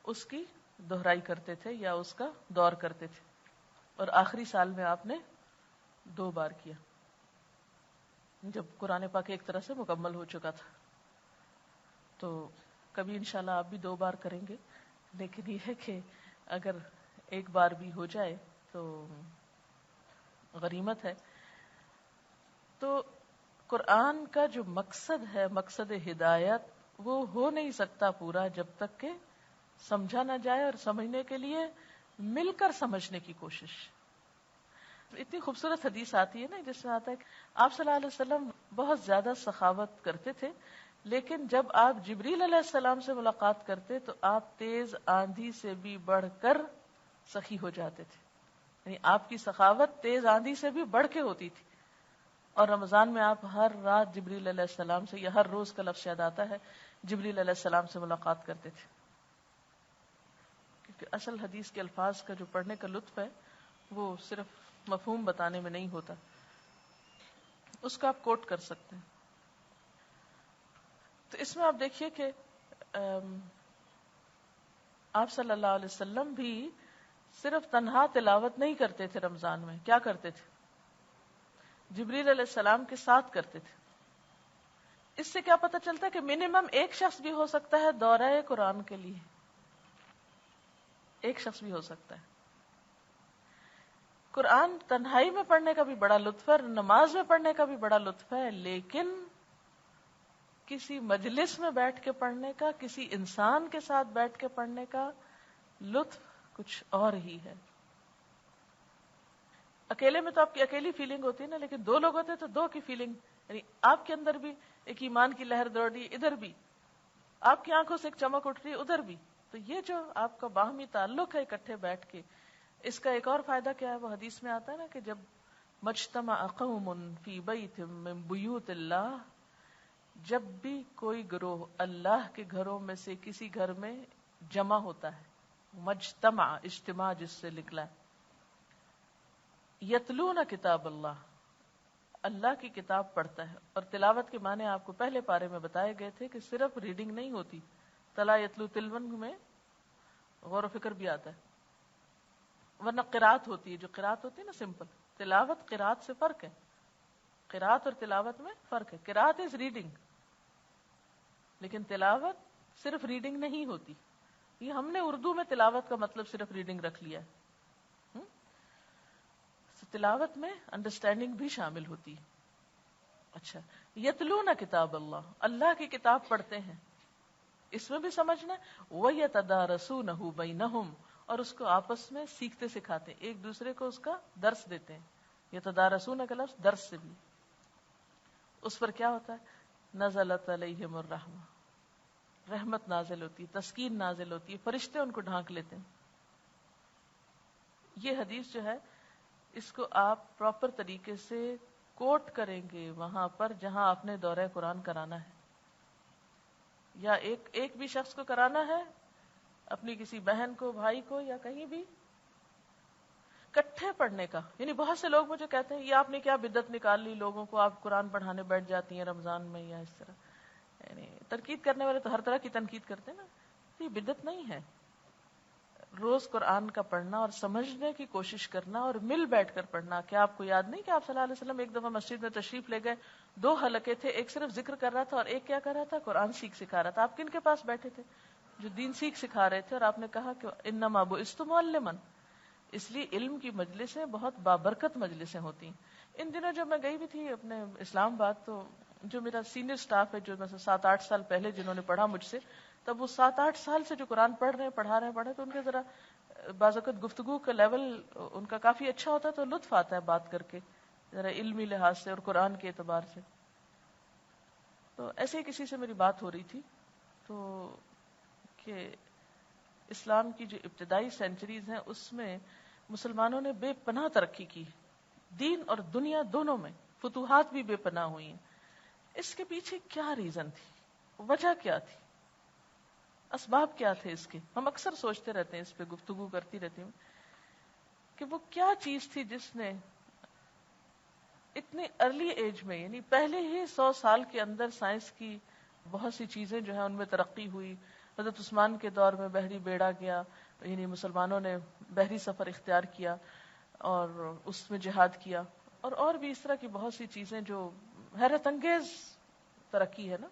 اس کی دہرائی کرتے تھے یا اس کا دور کرتے تھے. اور آخری سال میں آپ نے 2 بار کیا جب قرآن پاک ایک طرح سے مکمل ہو چکا تھا. تو کبھی انشاءاللہ آپ بھی 2 بار کریں گے، لیکن یہ ہے کہ اگر ایک بار بھی ہو جائے تو غنیمت ہے. تو قرآن کا جو مقصد ہے، مقصد ہدایت، وہ ہو نہیں سکتا پورا جب تک کہ سمجھا نہ جائے، اور سمجھنے کے لیے مل کر سمجھنے کی کوشش. اتنی خوبصورت حدیث آتی ہے نا جس میں آتا ہے کہ آپ صلی اللہ علیہ وسلم بہت زیادہ سخاوت کرتے تھے، لیکن جب آپ جبریل علیہ السلام سے ملاقات کرتے تو آپ تیز آندھی سے بھی بڑھ کر سخی ہو جاتے تھے. یعنی آپ کی سخاوت تیز آندھی سے بھی بڑھ کے ہوتی تھی. اور رمضان میں آپ ہر رات جبریل علیہ السلام سے، یا ہر روز کا لفظ یاد آتا ہے، جبریل علیہ السلام سے ملاقات کرتے تھے. کیونکہ اصل حدیث کے الفاظ کا جو پڑھنے کا لطف ہے وہ صرف مفہوم بتانے میں نہیں ہوتا، اس کو آپ کوٹ کر سکتے ہیں. تو اس میں آپ دیکھیے کہ آپ صلی اللہ علیہ وسلم بھی صرف تنہا تلاوت نہیں کرتے تھے رمضان میں. کیا کرتے تھے؟ جبریل علیہ السلام کے ساتھ کرتے تھے. اس سے کیا پتہ چلتا ہے کہ منیمم ایک شخص بھی ہو سکتا ہے دورہ قرآن کے لیے. ایک شخص بھی ہو سکتا ہے. قرآن تنہائی میں پڑھنے کا بھی بڑا لطف ہے، نماز میں پڑھنے کا بھی بڑا لطف ہے، لیکن کسی مجلس میں بیٹھ کے پڑھنے کا، کسی انسان کے ساتھ بیٹھ کے پڑھنے کا لطف کچھ اور ہی ہے. اکیلے میں تو آپ کی اکیلی فیلنگ ہوتی ہے نا، لیکن دو لوگ ہوتے تو دو کی فیلنگ، یعنی آپ کے اندر بھی ایک ایمان کی لہر دوڑ رہی ہے، ادھر بھی آپ کی آنکھوں سے ایک چمک اٹھ رہی ہے، ادھر بھی. تو یہ جو آپ کا باہمی تعلق ہے اکٹھے بیٹھ کے، اس کا ایک اور فائدہ کیا ہے؟ وہ حدیث میں آتا ہے نا کہ جب مجتمع قوم فی بیت من بیوت اللہ، جب بھی کوئی گروہ اللہ کے گھروں میں سے کسی گھر میں جمع ہوتا ہے، مجتمع اجتماع جس سے نکلا ہے، یتلون کتاب اللہ، اللہ کی کتاب پڑھتا ہے. اور تلاوت کے معنی آپ کو پہلے پارے میں بتائے گئے تھے کہ صرف ریڈنگ نہیں ہوتی، تلا یتلو تلون میں غور و فکر بھی آتا ہے، ورنہ قرات ہوتی ہے. جو قرات ہوتی ہے نا سمپل، تلاوت قرات سے فرق ہے. قرات اور تلاوت میں فرق ہے. قرات از ریڈنگ، لیکن تلاوت صرف ریڈنگ نہیں ہوتی. یہ ہم نے اردو میں تلاوت کا مطلب صرف ریڈنگ رکھ لیا ہے. تلاوت میں انڈرسٹینڈنگ بھی شامل ہوتی ہے. اچھا، یتلون کتاب اللہ، اللہ کی کتاب پڑھتے ہیں، اس میں بھی سمجھنا. وَيَتَدَارَسُونَهُ بَيْنَهُمْ، اور اس کو آپس میں سیکھتے سکھاتے ہیں، ایک دوسرے کو اس کا درس دیتے ہیں. یتدارسون کا لفظ درس سے بھی. اس پر کیا ہوتا ہے؟ نزلت علیہم الرحمہ، رحمت نازل ہوتی ہے، تسکین نازل ہوتی ہے، فرشتے ان کو ڈھانک لیتے ہیں. یہ حدیث جو ہے اس کو آپ پراپر طریقے سے کوٹ کریں گے وہاں پر جہاں آپ نے دورہ قرآن کرانا ہے، یا ایک بھی شخص کو کرانا ہے، اپنی کسی بہن کو، بھائی کو، یا کہیں بھی کٹھے پڑھنے کا. یعنی بہت سے لوگ مجھے کہتے ہیں یہ آپ نے کیا بدعت نکال لی، لوگوں کو آپ قرآن پڑھانے بیٹھ جاتی ہیں رمضان میں یا اس طرح. یعنی تنقید کرنے والے تو ہر طرح کی تنقید کرتے ہیں نا، یہ بدعت نہیں ہے. روز قرآن کا پڑھنا اور سمجھنے کی کوشش کرنا اور مل بیٹھ کر پڑھنا. کیا آپ کو یاد نہیں کہ آپ صلی اللہ علیہ وسلم ایک دفعہ مسجد میں تشریف لے گئے، 2 حلقے تھے، ایک صرف ذکر کر رہا تھا اور ایک کیا کر رہا تھا؟ قرآن سکھا رہا تھا. آپ کن کے پاس بیٹھے تھے؟ جو دین سکھا رہے تھے. اور آپ نے کہا کہ انما بعثت معلما، اس لیے علم کی مجلسیں بہت بابرکت مجلسیں ہوتی ہیں. ان دنوں جب میں گئی بھی تھی اپنے اسلام آباد، تو جو میرا سینئر سٹاف ہے، جو میں 7-8 سال پہلے جنہوں نے پڑھا مجھ سے، تب وہ 7-8 سال سے جو قرآن پڑھ رہے ہیں، پڑھا رہے ہیں، تو ان کے ذرا بعض اوقات گفتگو کا لیول ان کا کافی اچھا ہوتا ہے، تو لطف آتا ہے بات کر کے ذرا علمی لحاظ سے اور قرآن کے اعتبار سے. تو ایسے ہی کسی سے میری بات ہو رہی تھی، تو کہ اسلام کی جو ابتدائی سینچریز ہیں اس میں مسلمانوں نے بے پناہ ترقی کی، دین اور دنیا دونوں میں فتوحات بھی بے پناہ ہوئی ہیں. اس کے پیچھے کیا ریزن تھی؟ وجہ کیا تھی؟ اسباب کیا تھے اس کے؟ ہم اکثر سوچتے رہتے ہیں، اس پہ گفتگو کرتی رہتی ہوں کہ وہ کیا چیز تھی جس نے اتنی ارلی ایج میں، یعنی پہلے ہی 100 سال کے اندر سائنس کی بہت سی چیزیں جو ہیں ان میں ترقی ہوئی. حضرت عثمان کے دور میں بحری بیڑا گیا، یعنی مسلمانوں نے بحری سفر اختیار کیا اور اس میں جہاد کیا، اور بھی اس طرح کی بہت سی چیزیں جو حیرت انگیز ترقی ہے نا،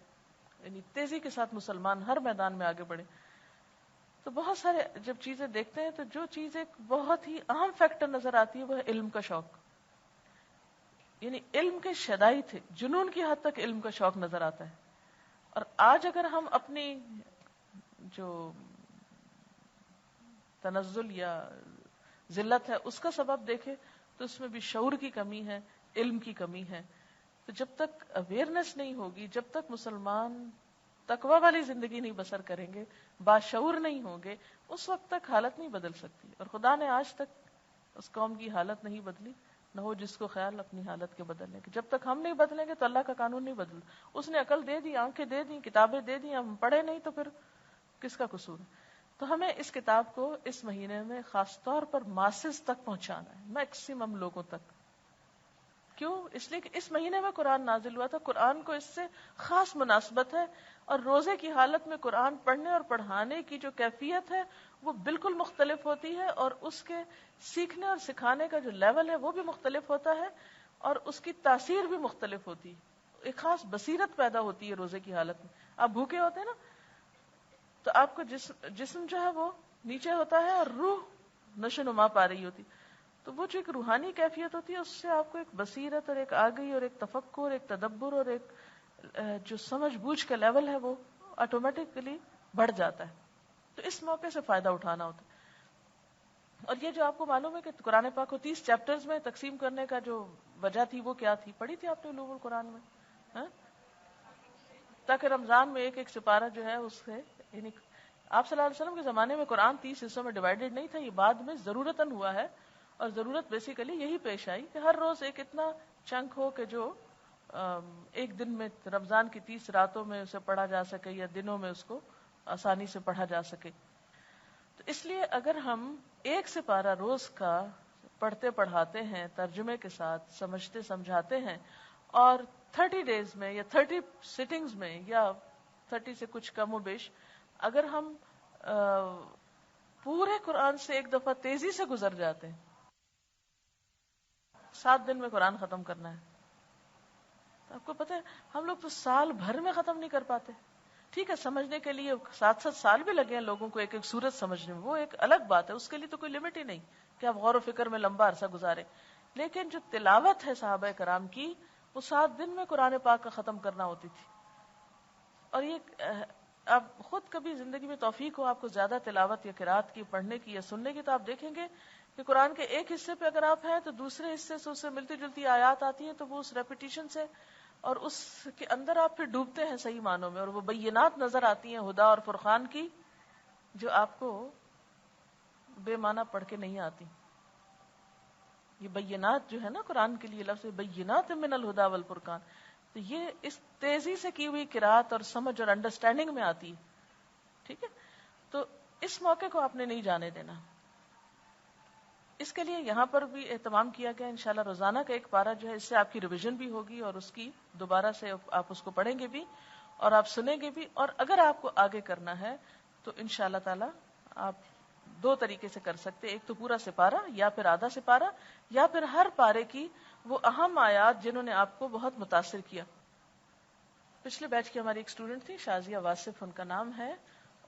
یعنی تیزی کے ساتھ مسلمان ہر میدان میں آگے بڑھے. تو بہت سارے جب چیزیں دیکھتے ہیں تو جو چیز ایک بہت ہی اہم فیکٹر نظر آتی ہے وہ ہے علم کا شوق. یعنی علم کے شدائی تھے، جنون کی حد تک علم کا شوق نظر آتا ہے. اور آج اگر ہم اپنی جو تنزل یا ذلت ہے اس کا سبب دیکھیں تو اس میں بھی شعور کی کمی ہے، علم کی کمی ہے. تو جب تک اویئرنیس نہیں ہوگی، جب تک مسلمان تقوی والی زندگی نہیں بسر کریں گے، باشعور نہیں ہوں گے، اس وقت تک حالت نہیں بدل سکتی. اور خدا نے آج تک اس قوم کی حالت نہیں بدلی، نہ ہو جس کو خیال اپنی حالت کے بدلنے کے. جب تک ہم نہیں بدلیں گے تو اللہ کا قانون نہیں بدل. اس نے عقل دے دی، آنکھیں دے دی، کتابیں دے دی، ہم پڑھے نہیں تو پھر کس کا قصور ہے؟ تو ہمیں اس کتاب کو اس مہینے میں خاص طور پر ماسز تک پہنچانا ہے، میکسیمم لوگوں تک. کیوں؟ اس لیے کہ اس مہینے میں قرآن نازل ہوا تھا. قرآن کو اس سے خاص مناسبت ہے، اور روزے کی حالت میں قرآن پڑھنے اور پڑھانے کی جو کیفیت ہے وہ بالکل مختلف ہوتی ہے، اور اس کے سیکھنے اور سکھانے کا جو لیول ہے وہ بھی مختلف ہوتا ہے، اور اس کی تاثیر بھی مختلف ہوتی ہے. ایک خاص بصیرت پیدا ہوتی ہے روزے کی حالت میں. آپ بھوکے ہوتے ہیں نا تو آپ کو جسم جو ہے وہ نیچے ہوتا ہے اور روح نشو نما پا رہی ہوتی، تو وہ جو ایک روحانی کیفیت ہوتی ہے اس سے آپ کو ایک بصیرت اور ایک آگہی اور ایک تفکر، ایک تدبر اور ایک جو سمجھ بوجھ کا لیول ہے وہ آٹومیٹکلی بڑھ جاتا ہے. تو اس موقع سے فائدہ اٹھانا ہوتا ہے. اور یہ جو آپ کو معلوم ہے کہ قرآن پاک کو 30 چیپٹرز میں تقسیم کرنے کا جو وجہ تھی وہ کیا تھی؟ پڑھی تھی آپ نے علوم القرآن میں؟ ہاں؟ تاکہ رمضان میں ایک ایک سپارہ جو ہے اس سے، یعنی آپ صلی اللہ علیہ وسلم کے زمانے میں قرآن 30 حصوں میں ڈیوائیڈڈ نہیں تھا، یہ بعد میں ضرورتاً ہوا ہے. اور ضرورت بیسیکلی یہی پیش آئی کہ ہر روز ایک اتنا چنک ہو کہ جو ایک دن میں رمضان کی 30 راتوں میں اسے پڑھا جا سکے یا دنوں میں اس کو آسانی سے پڑھا جا سکے. تو اس لیے اگر ہم ایک سپارہ روز کا پڑھتے پڑھاتے ہیں ترجمے کے ساتھ، سمجھتے سمجھاتے ہیں، اور 30 ڈیز میں یا 30 سٹنگز میں یا 30 سے کچھ کم و بیش اگر ہم پورے قرآن سے ایک دفعہ تیزی سے گزر جاتے ہیں، 7 دن میں قرآن ختم کرنا ہے. آپ کو پتہ ہے ہم لوگ تو سال بھر میں ختم نہیں کر پاتے. ٹھیک ہے سمجھنے کے لیے 7 سال بھی لگے ہیں لوگوں کو ایک ایک سورت سمجھنے میں، وہ ایک الگ بات ہے، اس کے لیے تو کوئی لمٹ ہی نہیں کہ آپ غور و فکر میں لمبا عرصہ گزارے. لیکن جو تلاوت ہے صحابہ کرام کی وہ 7 دن میں قرآن پاک کا ختم کرنا ہوتی تھی. اور یہ آپ خود کبھی زندگی میں توفیق ہو آپ کو زیادہ تلاوت یا قرات کی، پڑھنے کی یا سننے کی، تو آپ دیکھیں گے کہ قرآن کے ایک حصے پہ اگر آپ ہیں تو دوسرے حصے سے اس سے ملتی جلتی آیات آتی ہیں، تو وہ اس ریپیٹیشن سے اور اس کے اندر آپ پھر ڈوبتے ہیں صحیح معنوں میں، اور وہ بینات نظر آتی ہیں ہدا اور فرقان کی، جو آپ کو بے معنی پڑھ کے نہیں آتی. یہ بینات جو ہے نا قرآن کے لیے لفظ بینات من الہدا والفرقان، تو یہ اس تیزی سے کی ہوئی قرات اور سمجھ اور انڈرسٹینڈنگ میں آتی ہے. ٹھیک ہے، تو اس موقع کو آپ نے نہیں جانے دینا. اس کے لیے یہاں پر بھی اہتمام کیا گیا انشاءاللہ روزانہ کا ایک پارہ جو ہے، اس سے آپ کی ریویژن بھی ہوگی اور اس کی دوبارہ سے آپ اس کو پڑھیں گے بھی اور آپ سنیں گے بھی. اور اگر آپ کو آگے کرنا ہے تو انشاءاللہ تعالی آپ 2 طریقے سے کر سکتے، ایک تو پورا سپارہ یا پھر آدھا سپارہ، یا پھر ہر پارے کی وہ اہم آیات جنہوں نے آپ کو بہت متاثر کیا. پچھلے بیچ کی ہماری ایک اسٹوڈنٹ تھی شازیہ واصف ان کا نام ہے،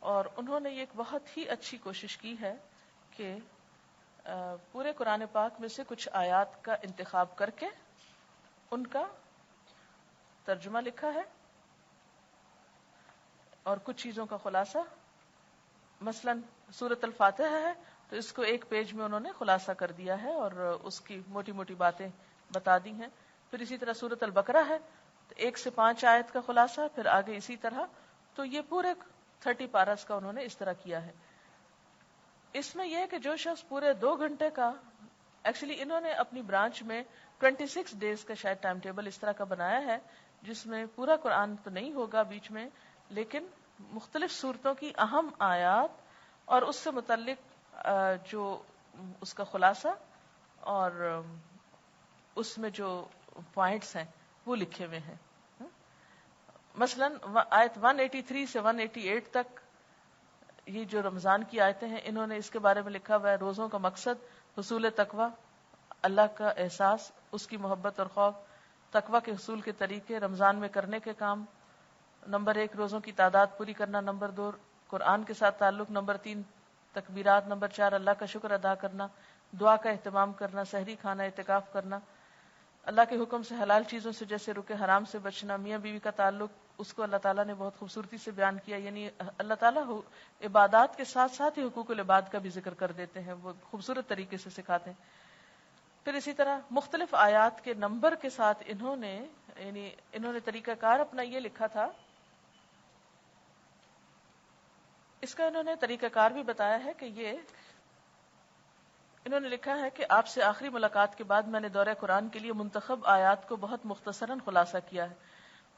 اور انہوں نے یہ ایک بہت ہی اچھی کوشش کی ہے کہ پورے قرآن پاک میں سے کچھ آیات کا انتخاب کر کے ان کا ترجمہ لکھا ہے اور کچھ چیزوں کا خلاصہ. مثلا سورۃ الفاتحہ ہے تو اس کو ایک پیج میں انہوں نے خلاصہ کر دیا ہے اور اس کی موٹی موٹی باتیں بتا دی ہیں. پھر اسی طرح سورۃ البقرہ ہے تو 1 سے 5 آیت کا خلاصہ، پھر آگے اسی طرح. تو یہ پورے 30 پارس کا انہوں نے اس طرح کیا ہے. اس میں یہ کہ جو شخص پورے 2 گھنٹے کا، ایکچولی انہوں نے اپنی برانچ میں 26 ڈیز کا شاید ٹائم ٹیبل اس طرح کا بنایا ہے جس میں پورا قرآن تو نہیں ہوگا بیچ میں، لیکن مختلف صورتوں کی اہم آیات اور اس سے متعلق جو اس کا خلاصہ اور اس میں جو پوائنٹس ہیں وہ لکھے ہوئے ہیں. مثلا آیت 183 سے 188 تک یہ جو رمضان کی آیتیں ہیں انہوں نے اس کے بارے میں لکھا ہوا ہے. روزوں کا مقصد حصول تقوی، اللہ کا احساس، اس کی محبت اور خوف، تقوی کے حصول کے طریقے، رمضان میں کرنے کے کام. نمبر 1 روزوں کی تعداد پوری کرنا. نمبر 2 قرآن کے ساتھ تعلق. نمبر 3 تکبیرات. نمبر 4 اللہ کا شکر ادا کرنا، دعا کا اہتمام کرنا، سحری کھانا، اعتکاف کرنا. اللہ کے حکم سے حلال چیزوں سے جیسے رکے حرام سے بچنا. میاں بیوی کا تعلق اس کو اللہ تعالیٰ نے بہت خوبصورتی سے بیان کیا، یعنی اللہ تعالیٰ عبادات کے ساتھ ساتھ ہی حقوق العباد کا بھی ذکر کر دیتے ہیں، وہ خوبصورت طریقے سے سکھاتے ہیں. پھر اسی طرح مختلف آیات کے نمبر کے ساتھ انہوں نے طریقہ کار اپنا یہ لکھا تھا. اس کا انہوں نے طریقہ کار بھی بتایا ہے کہ یہ انہوں نے لکھا ہے کہ آپ سے آخری ملاقات کے بعد میں نے دورہ قرآن کے لیے منتخب آیات کو بہت مختصراً خلاصہ کیا ہے.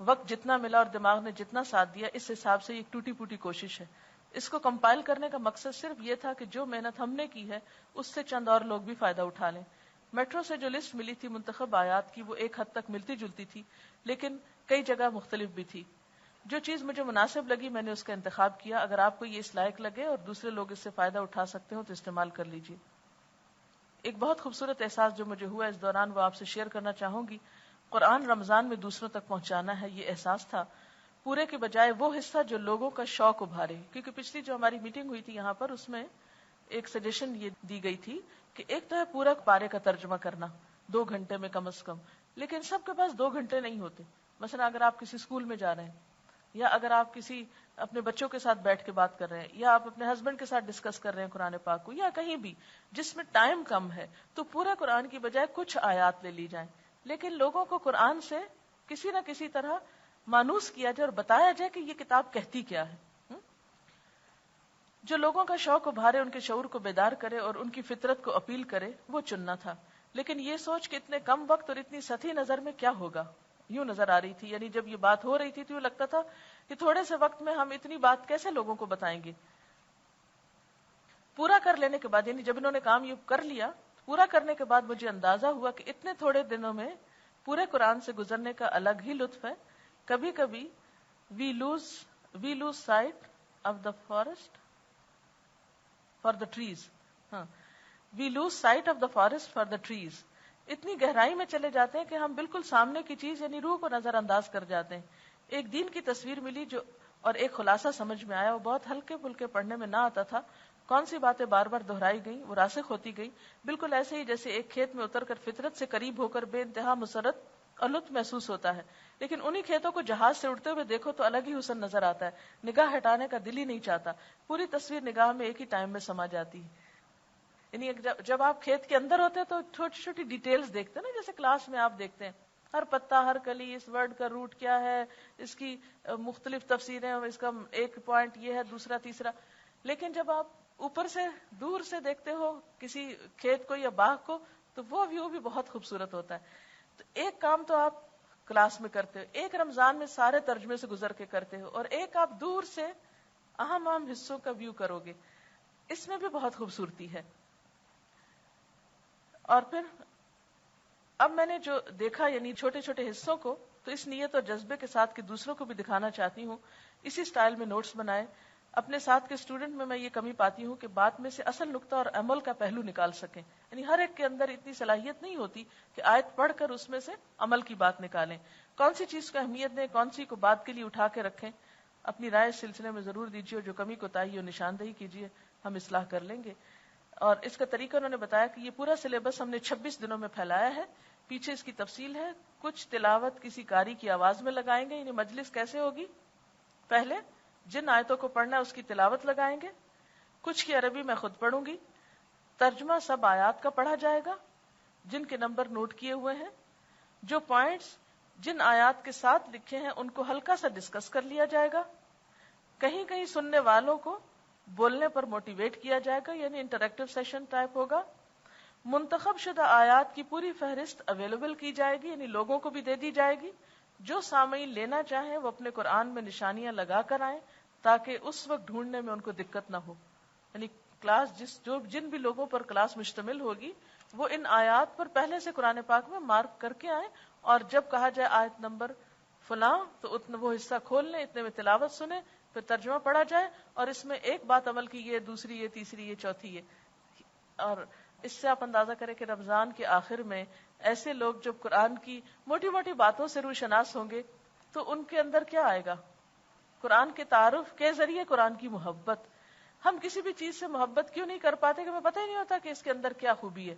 وقت جتنا ملا اور دماغ نے جتنا ساتھ دیا اس حساب سے یہ ٹوٹی پوٹی کوشش ہے. اس کو کمپائل کرنے کا مقصد صرف یہ تھا کہ جو محنت ہم نے کی ہے اس سے چند اور لوگ بھی فائدہ اٹھا لیں. میٹرو سے جو لسٹ ملی تھی منتخب آیات کی وہ ایک حد تک ملتی جلتی تھی لیکن کئی جگہ مختلف بھی تھی. جو چیز مجھے مناسب لگی میں نے اس کا انتخاب کیا. اگر آپ کو یہ اس لائق لگے اور دوسرے لوگ اس سے فائدہ اٹھا سکتے ہو تو استعمال کر لیجیے. ایک بہت خوبصورت احساس جو مجھے ہوا اس دوران وہ آپ سے شیئر کرنا چاہوں گی. قرآن رمضان میں دوسروں تک پہنچانا ہے، یہ احساس تھا پورے کے بجائے وہ حصہ جو لوگوں کا شوق ابھارے. کیونکہ پچھلی جو ہماری میٹنگ ہوئی تھی یہاں پر، اس میں ایک سجیشن یہ دی گئی تھی کہ ایک تو ہے پورا پارے کا ترجمہ کرنا 2 گھنٹے میں کم از کم، لیکن سب کے پاس 2 گھنٹے نہیں ہوتے. مثلا اگر آپ کسی اسکول میں جا رہے ہیں، یا اگر آپ کسی اپنے بچوں کے ساتھ بیٹھ کے بات کر رہے ہیں، یا آپ اپنے ہسبینڈ کے ساتھ ڈسکس کر رہے ہیں قرآن پاک کو، یا کہیں بھی جس میں ٹائم کم ہے، تو پورا قرآن کی بجائے کچھ آیات لے لی جائیں. لیکن لوگوں کو قرآن سے کسی نہ کسی طرح مانوس کیا جائے اور بتایا جائے کہ یہ کتاب کہتی کیا ہے. جو لوگوں کا شوق ابھارے، ان کے شعور کو بیدار کرے اور ان کی فطرت کو اپیل کرے، وہ چننا تھا. لیکن یہ سوچ کہ اتنے کم وقت اور اتنی سطحی نظر میں کیا ہوگا، یوں نظر آ رہی تھی. یعنی جب یہ بات ہو رہی تھی تو لگتا تھا کہ تھوڑے سے وقت میں ہم اتنی بات کیسے لوگوں کو بتائیں گے. پورا کر لینے کے بعد، یعنی جب انہوں نے کام یہ کر لیا، پورا کرنے کے بعد مجھے اندازہ ہوا کہ اتنے تھوڑے دنوں میں پورے قرآن سے گزرنے کا الگ ہی لطف ہے. کبھی کبھی we lose sight of the forest for the trees. We lose sight of the forest for the trees. اتنی گہرائی میں چلے جاتے ہیں کہ ہم بالکل سامنے کی چیز یعنی روح کو نظر انداز کر جاتے ہیں. ایک دین کی تصویر ملی جو اور ایک خلاصہ سمجھ میں آیا. وہ بہت ہلکے پھلکے پڑھنے میں نہ آتا تھا. کون سی باتیں بار بار دہرائی گئیں، وہ راسخ ہوتی گئی. بالکل ایسے ہی جیسے ایک کھیت میں اتر کر فطرت سے قریب ہو کر بے انتہا مسرت اور لطف محسوس ہوتا ہے. لیکن انہی کھیتوں کو جہاز سے اڑتے ہوئے دیکھو تو الگ ہی حسن نظر آتا ہے. نگاہ ہٹانے کا دل ہی نہیں چاہتا. پوری تصویر نگاہ میں ایک ہی ٹائم میں سما جاتی ہے. یعنی جب آپ کھیت کے اندر ہوتے ہیں تو چھوٹی چھوٹی ڈیٹیلز دیکھتے ہیں نا، جیسے کلاس میں آپ دیکھتے ہیں ہر پتا، ہر کلی، اس ورڈ کا روٹ کیا ہے، اس کی مختلف تفسیریں، اس کا ایک پوائنٹ یہ ہے، دوسرا تیسرا. لیکن جب آپ اوپر سے دور سے دیکھتے ہو کسی کھیت کو یا باغ کو تو وہ ویو بھی بہت خوبصورت ہوتا ہے. تو ایک کام تو آپ کلاس میں کرتے ہو، ایک رمضان میں سارے ترجمے سے گزر کے کرتے ہو، اور ایک آپ دور سے اہم اہم حصوں کا ویو کرو گے. اس میں بھی بہت خوبصورتی ہے. اور پھر اب میں نے جو دیکھا یعنی چھوٹے چھوٹے حصوں کو، تو اس نیت اور جذبے کے ساتھ کہ دوسروں کو بھی دکھانا چاہتی ہوں، اسی سٹائل میں نوٹس بنائے. اپنے ساتھ کے اسٹوڈنٹ میں یہ کمی پاتی ہوں کہ بات میں سے اصل نقطہ اور عمل کا پہلو نکال سکیں. یعنی ہر ایک کے اندر اتنی صلاحیت نہیں ہوتی کہ آیت پڑھ کر اس میں سے عمل کی بات نکالیں. کون سی چیز کو اہمیت دیں، کون سی کو بات کے لیے اٹھا کے رکھیں. اپنی رائے اس سلسلے میں ضرور دیجیے، اور جو کمی کوتاہی اور نشاندہی کیجیے، ہم اصلاح کر لیں گے. اور اس کا طریقہ انہوں نے بتایا کہ یہ پورا سلیبس ہم نے 26 دنوں میں پھیلایا ہے. پیچھے اس کی تفصیل ہے. کچھ تلاوت کسی قاری کی آواز میں لگائیں گے. یعنی مجلس کیسے ہوگی، پہلے جن آیتوں کو پڑھنا ہے اس کی تلاوت لگائیں گے. کچھ کی عربی میں خود پڑھوں گی. ترجمہ سب آیات کا پڑھا جائے گا جن کے نمبر نوٹ کیے ہوئے ہیں. جو پوائنٹس جن آیات کے ساتھ لکھے ہیں ان کو ہلکا سا ڈسکس کر لیا جائے گا. کہیں کہیں سننے والوں کو بولنے پر موٹیویٹ کیا جائے گا، یعنی انٹریکٹیو سیشن ٹائپ ہوگا. منتخب شدہ آیات کی پوری فہرست اویلیبل کی جائے گی، یعنی لوگوں کو بھی دے دی جائے گی. جو سامعین لینا چاہیں وہ اپنے قرآن میں نشانیاں لگا کر آئیں تاکہ اس وقت ڈھونڈنے میں ان کو دقت نہ ہو. یعنی کلاس جن بھی لوگوں پر کلاس مشتمل ہوگی وہ ان آیات پر پہلے سے قرآن پاک میں مارک کر کے آئیں، اور جب کہا جائے آیت نمبر فلاں تو اتنا وہ حصہ کھول لیں، اتنے میں تلاوت سنیں، پھر ترجمہ پڑھا جائے، اور اس میں ایک بات عمل کی، یہ دوسری، یہ تیسری، یہ چوتھی. یہ اور اس سے آپ اندازہ کریں کہ رمضان کے آخر میں ایسے لوگ جب قرآن کی موٹی موٹی باتوں سے روشناس ہوں گے تو ان کے اندر کیا آئے گا؟ قرآن کے تعارف کے ذریعے قرآن کی محبت. ہم کسی بھی چیز سے محبت کیوں نہیں کر پاتے کہ ہمیں پتہ ہی نہیں ہوتا کہ اس کے اندر کیا خوبی ہے.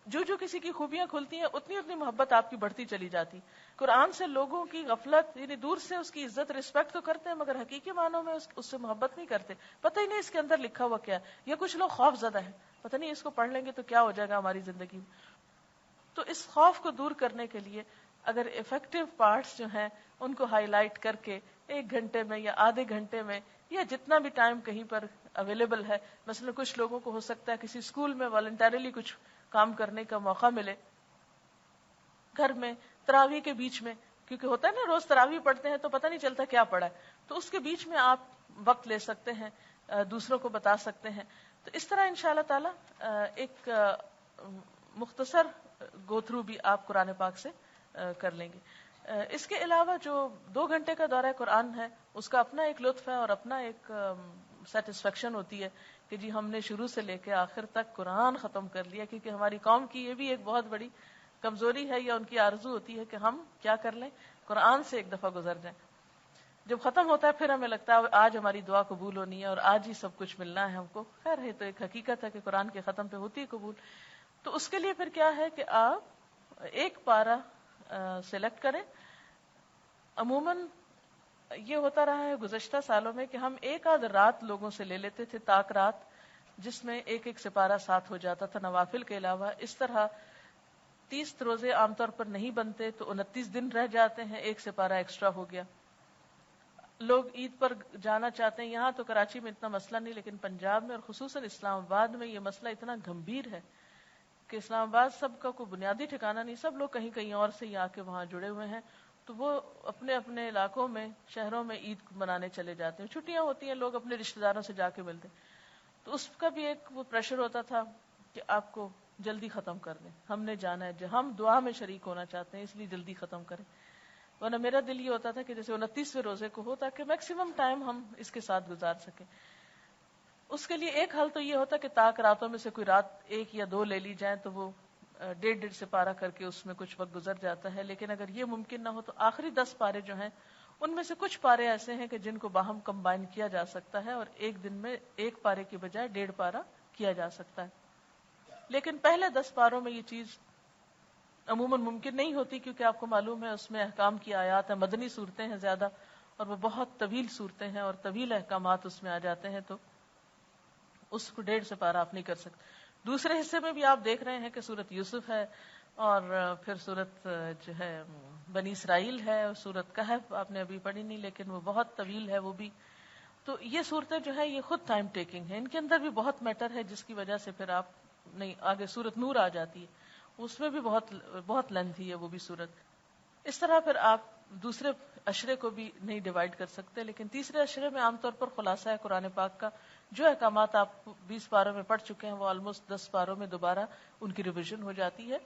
جو کسی کی خوبیاں کھلتی ہیں اتنی اتنی محبت آپ کی بڑھتی چلی جاتی. قرآن سے لوگوں کی غفلت، یعنی دور سے اس کی عزت رسپیکٹ تو کرتے ہیں مگر حقیقی معنوں میں اس سے محبت نہیں کرتے. پتہ ہی نہیں اس کے اندر لکھا ہوا کیا ہے. یا کچھ لوگ خوف زدہ ہیں، پتہ نہیں اس کو پڑھ لیں گے تو کیا ہو جائے گا ہماری زندگی میں. تو اس خوف کو دور کرنے کے لیے اگر افیکٹو پارٹس جو ہیں ان کو ہائی لائٹ کر کے 1 گھنٹے میں یا آدھے گھنٹے میں یا جتنا بھی ٹائم کہیں پر اویلیبل ہے، مثلا کچھ لوگوں کو ہو سکتا ہے کسی اسکول میں والنٹریلی کچھ کام کرنے کا موقع ملے، گھر میں تراویح کے بیچ میں، کیونکہ ہوتا ہے نا روز تراویح پڑھتے ہیں تو پتہ نہیں چلتا کیا پڑھا ہے، تو اس کے بیچ میں آپ وقت لے سکتے ہیں، دوسروں کو بتا سکتے ہیں. تو اس طرح انشاءاللہ تعالی ایک مختصر گو تھرو بھی آپ قرآن پاک سے کر لیں گے. اس کے علاوہ جو 2 گھنٹے کا دورہ قرآن ہے اس کا اپنا ایک لطف ہے اور اپنا ایک سیٹسفیکشن ہوتی ہے کہ جی ہم نے شروع سے لے کے آخر تک قرآن ختم کر لیا. کیونکہ ہماری قوم کی یہ بھی ایک بہت بڑی کمزوری ہے یا ان کی آرزو ہوتی ہے کہ ہم کیا کر لیں, قرآن سے ایک دفعہ گزر جائیں. جب ختم ہوتا ہے پھر ہمیں لگتا ہے آج ہماری دعا قبول ہونی ہے اور آج ہی سب کچھ ملنا ہے ہم کو. خیر ہے تو ایک حقیقت ہے کہ قرآن کے ختم پہ ہوتی ہے قبول. تو اس کے لیے پھر کیا ہے کہ آپ ایک پارہ سلیکٹ کریں. عموماً یہ ہوتا رہا ہے گزشتہ سالوں میں کہ ہم ایک آدھ رات لوگوں سے لے لیتے تھے, طاق رات, جس میں ایک ایک سپارہ ساتھ ہو جاتا تھا نوافل کے علاوہ. اس طرح 30 روزے عام طور پر نہیں بنتے تو 29 دن رہ جاتے ہیں, ایک سپارہ ایکسٹرا ہو گیا. لوگ عید پر جانا چاہتے ہیں, یہاں تو کراچی میں اتنا مسئلہ نہیں, لیکن پنجاب میں اور خصوصاً اسلام آباد میں یہ مسئلہ اتنا گمبھیر ہے کہ اسلام آباد سب کا کوئی بنیادی ٹھکانہ نہیں, سب لوگ کہیں کہیں اور سے ہی آ کے وہاں جڑے ہوئے ہیں. تو وہ اپنے اپنے علاقوں میں, شہروں میں عید منانے چلے جاتے ہیں. چھٹیاں ہوتی ہیں, لوگ اپنے رشتہ داروں سے جا کے ملتے ہیں. تو اس کا بھی ایک وہ پریشر ہوتا تھا کہ آپ کو جلدی ختم کر دیں, ہم نے جانا ہے, ہم دعا میں شریک ہونا چاہتے ہیں, اس لیے جلدی ختم کریں. ورنہ میرا دل یہ ہوتا تھا کہ جیسے 29ویں روزے کو ہو تاکہ میکسیمم ٹائم ہم اس کے ساتھ گزار سکیں. اس کے لیے ایک حل تو یہ ہوتا کہ طاق راتوں میں سے کوئی رات 1 یا 2 لے لی جائیں تو وہ 1.5 سپارہ کر کے اس میں کچھ وقت گزر جاتا ہے. لیکن اگر یہ ممکن نہ ہو تو آخری 10 پارے جو ہیں ان میں سے کچھ پارے ایسے ہیں کہ جن کو باہم کمبائن کیا جا سکتا ہے اور ایک دن میں ایک پارے کی بجائے 1.5 پارہ کیا جا سکتا ہے. لیکن پہلے 10 پاروں میں یہ چیز عموماً ممکن نہیں ہوتی کیونکہ آپ کو معلوم ہے اس میں احکام کی آیات ہیں, مدنی صورتیں ہیں زیادہ, اور وہ بہت طویل صورتیں ہیں اور طویل احکامات اس میں آ جاتے ہیں, تو اس کو 1.5 سپارہ آپ نہیں کر سکتے. دوسرے حصے میں بھی آپ دیکھ رہے ہیں کہ سورت یوسف ہے اور پھر سورت جو ہے بنی اسرائیل ہے, اور سورت کہف آپ نے ابھی پڑھی نہیں لیکن وہ بہت طویل ہے وہ بھی. تو یہ صورتیں جو ہے یہ خود ٹائم ٹیکنگ ہے, ان کے اندر بھی بہت میٹر ہے جس کی وجہ سے پھر آپ نہیں آگے سورت نور آ جاتی ہے, اس میں بھی بہت لینتھی ہے وہ بھی صورت. اس طرح پھر آپ دوسرے اشرے کو بھی نہیں ڈیوائیڈ کر سکتے. لیکن تیسرے اشرے میں عام طور پر خلاصہ ہے قرآن پاک کا, جو احکامات آپ 20 پاروں میں پڑھ چکے ہیں وہ آلموسٹ 10 پاروں میں دوبارہ ان کی ریویژن ہو جاتی ہے,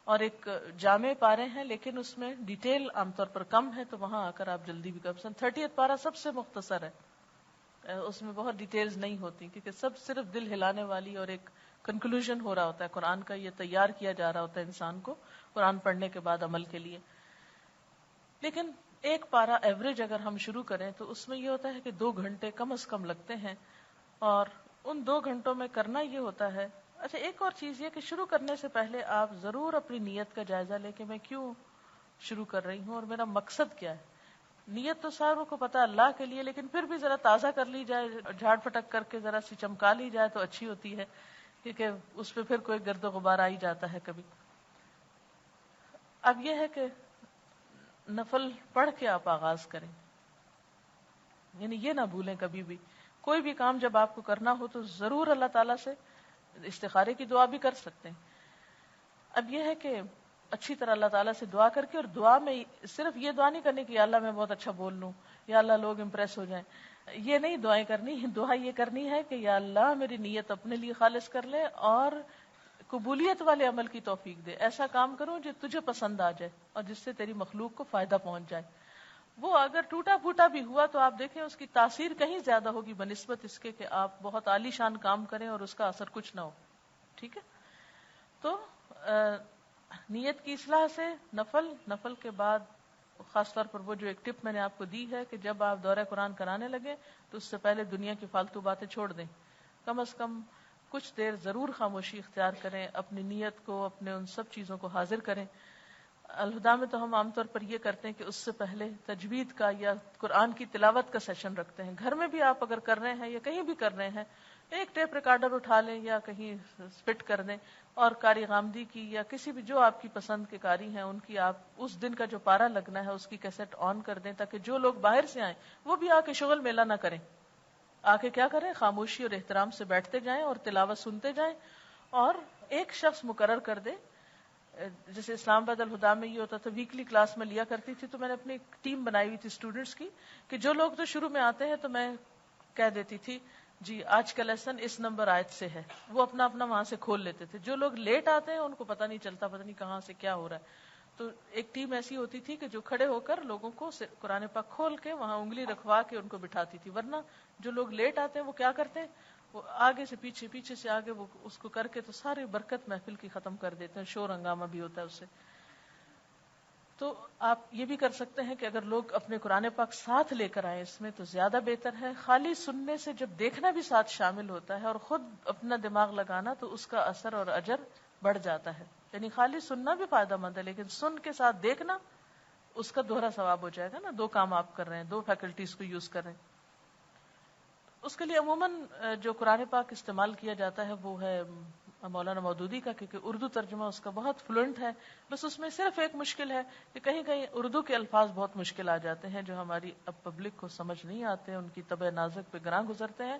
اور ایک جامع پارے ہیں لیکن اس میں ڈیٹیل عام طور پر کم ہے, تو وہاں آ کر آپ جلدی بھی کر سکتے. 30 پارہ سب سے مختصر ہے, اس میں بہت ڈیٹیلز نہیں ہوتی کیونکہ سب صرف دل ہلانے والی اور ایک کنکلوژن ہو رہا ہوتا ہے قرآن کا, یہ تیار کیا جا رہا ہوتا ہے انسان کو قرآن پڑھنے کے بعد عمل کے لیے. لیکن ایک پارہ ایوریج اگر ہم شروع کریں تو اس میں یہ ہوتا ہے کہ 2 گھنٹے کم از کم لگتے ہیں, اور ان 2 گھنٹوں میں کرنا یہ ہوتا ہے. اچھا ایک اور چیز یہ کہ شروع کرنے سے پہلے آپ ضرور اپنی نیت کا جائزہ لیں کہ میں کیوں شروع کر رہی ہوں اور میرا مقصد کیا ہے. نیت تو ساروں کو پتا اللہ کے لیے, لیکن پھر بھی ذرا تازہ کر لی جائے, جھاڑ پھٹک کر کے ذرا سی چمکا لی جائے تو اچھی ہوتی ہے, کیونکہ اس پہ پھر کوئی گرد و غبار آ ہی جاتا ہے کبھی. اب یہ ہے کہ نفل پڑھ کے آپ آغاز کریں, یعنی یہ نہ بھولیں کبھی بھی کوئی بھی کام جب آپ کو کرنا ہو تو ضرور اللہ تعالیٰ سے استخارے کی دعا بھی کر سکتے ہیں. اب یہ ہے کہ اچھی طرح اللہ تعالیٰ سے دعا کر کے, اور دعا میں صرف یہ دعا نہیں کرنی کہ یا اللہ میں بہت اچھا بول لوں, یا اللہ لوگ امپریس ہو جائیں, یہ نہیں دعائیں کرنی. دعا یہ کرنی ہے کہ یا اللہ میری نیت اپنے لیے خالص کر لے اور قبولیت والے عمل کی توفیق دے. ایسا کام کروں جو تجھے پسند آ جائے اور جس سے تیری مخلوق کو فائدہ پہنچ جائے. وہ اگر ٹوٹا پھوٹا بھی ہوا تو آپ دیکھیں اس کی تاثیر کہیں زیادہ ہوگی بنسبت اس کے کہ آپ بہت عالی شان کام کریں اور اس کا اثر کچھ نہ ہو. ٹھیک ہے, تو نیت کی اصلاح سے نفل کے بعد خاص طور پر وہ جو ایک ٹپ میں نے آپ کو دی ہے کہ جب آپ دورہ قرآن کرانے لگے تو اس سے پہلے دنیا کی فالتو باتیں چھوڑ دیں, کم از کم کچھ دیر ضرور خاموشی اختیار کریں, اپنی نیت کو, اپنے ان سب چیزوں کو حاضر کریں. الہدا میں تو ہم عام طور پر یہ کرتے ہیں کہ اس سے پہلے تجوید کا یا قرآن کی تلاوت کا سیشن رکھتے ہیں. گھر میں بھی آپ اگر کر رہے ہیں یا کہیں بھی کر رہے ہیں, ایک ٹیپ ریکارڈر اٹھا لیں یا کہیں سپٹ کر دیں, اور قاری غامدی کی یا کسی بھی جو آپ کی پسند کے قاری ہیں ان کی آپ اس دن کا جو پارہ لگنا ہے اس کی کیسٹ آن کر دیں, تاکہ جو لوگ باہر سے آئیں وہ بھی آ کے شغل میلہ نہ کریں, آ کے کیا کریں, خاموشی اور احترام سے بیٹھتے جائیں اور تلاوت سنتے جائیں. اور ایک شخص مقرر کر دے, جیسے اسلام آباد الہدا میں یہ ہوتا تھا ویکلی کلاس میں لیا کرتی تھی, تو میں نے اپنی ایک ٹیم بنائی ہوئی تھی اسٹوڈنٹس کی کہ جو لوگ تو شروع میں آتے ہیں تو میں کہہ دیتی تھی جی آج کا لیسن اس نمبر آیت سے ہے, وہ اپنا وہاں سے کھول لیتے تھے. جو لوگ لیٹ آتے ہیں ان کو پتہ نہیں چلتا, پتہ نہیں کہاں سے کیا ہو رہا ہے, تو ایک ٹیم ایسی ہوتی تھی کہ جو کھڑے ہو کر لوگوں کو قرآن پاک کھول کے وہاں انگلی رکھوا کے ان کو بٹھاتی تھی، ورنہ جو لوگ لیٹ آتے ہیں وہ کیا کرتے ہیں، وہ آگے سے پیچھے، پیچھے سے آگے، وہ اس کو کر کے تو ساری برکت محفل کی ختم کر دیتے ہیں، شور ہنگامہ بھی ہوتا ہے اس سے. تو آپ یہ بھی کر سکتے ہیں کہ اگر لوگ اپنے قرآن پاک ساتھ لے کر آئیں اس میں تو زیادہ بہتر ہے. خالی سننے سے جب دیکھنا بھی ساتھ شامل ہوتا ہے اور خود اپنا دماغ لگانا تو اس کا اثر اور اجر بڑھ جاتا ہے. یعنی خالی سننا بھی فائدہ مند ہے، لیکن سن کے ساتھ دیکھنا اس کا دوہرا ثواب ہو جائے گا نا. دو کام آپ کر رہے ہیں، دو فیکلٹیز کو یوز کر رہے ہیں. اس کے لیے عموماً جو قرآن پاک استعمال کیا جاتا ہے وہ ہے مولانا مودودی کا، کیونکہ اردو ترجمہ اس کا بہت فلوئنٹ ہے. بس اس میں صرف ایک مشکل ہے کہ کہیں کہیں اردو کے الفاظ بہت مشکل آ جاتے ہیں جو ہماری اب پبلک کو سمجھ نہیں آتے، ان کی طبع نازک پہ گراں گزرتے ہیں.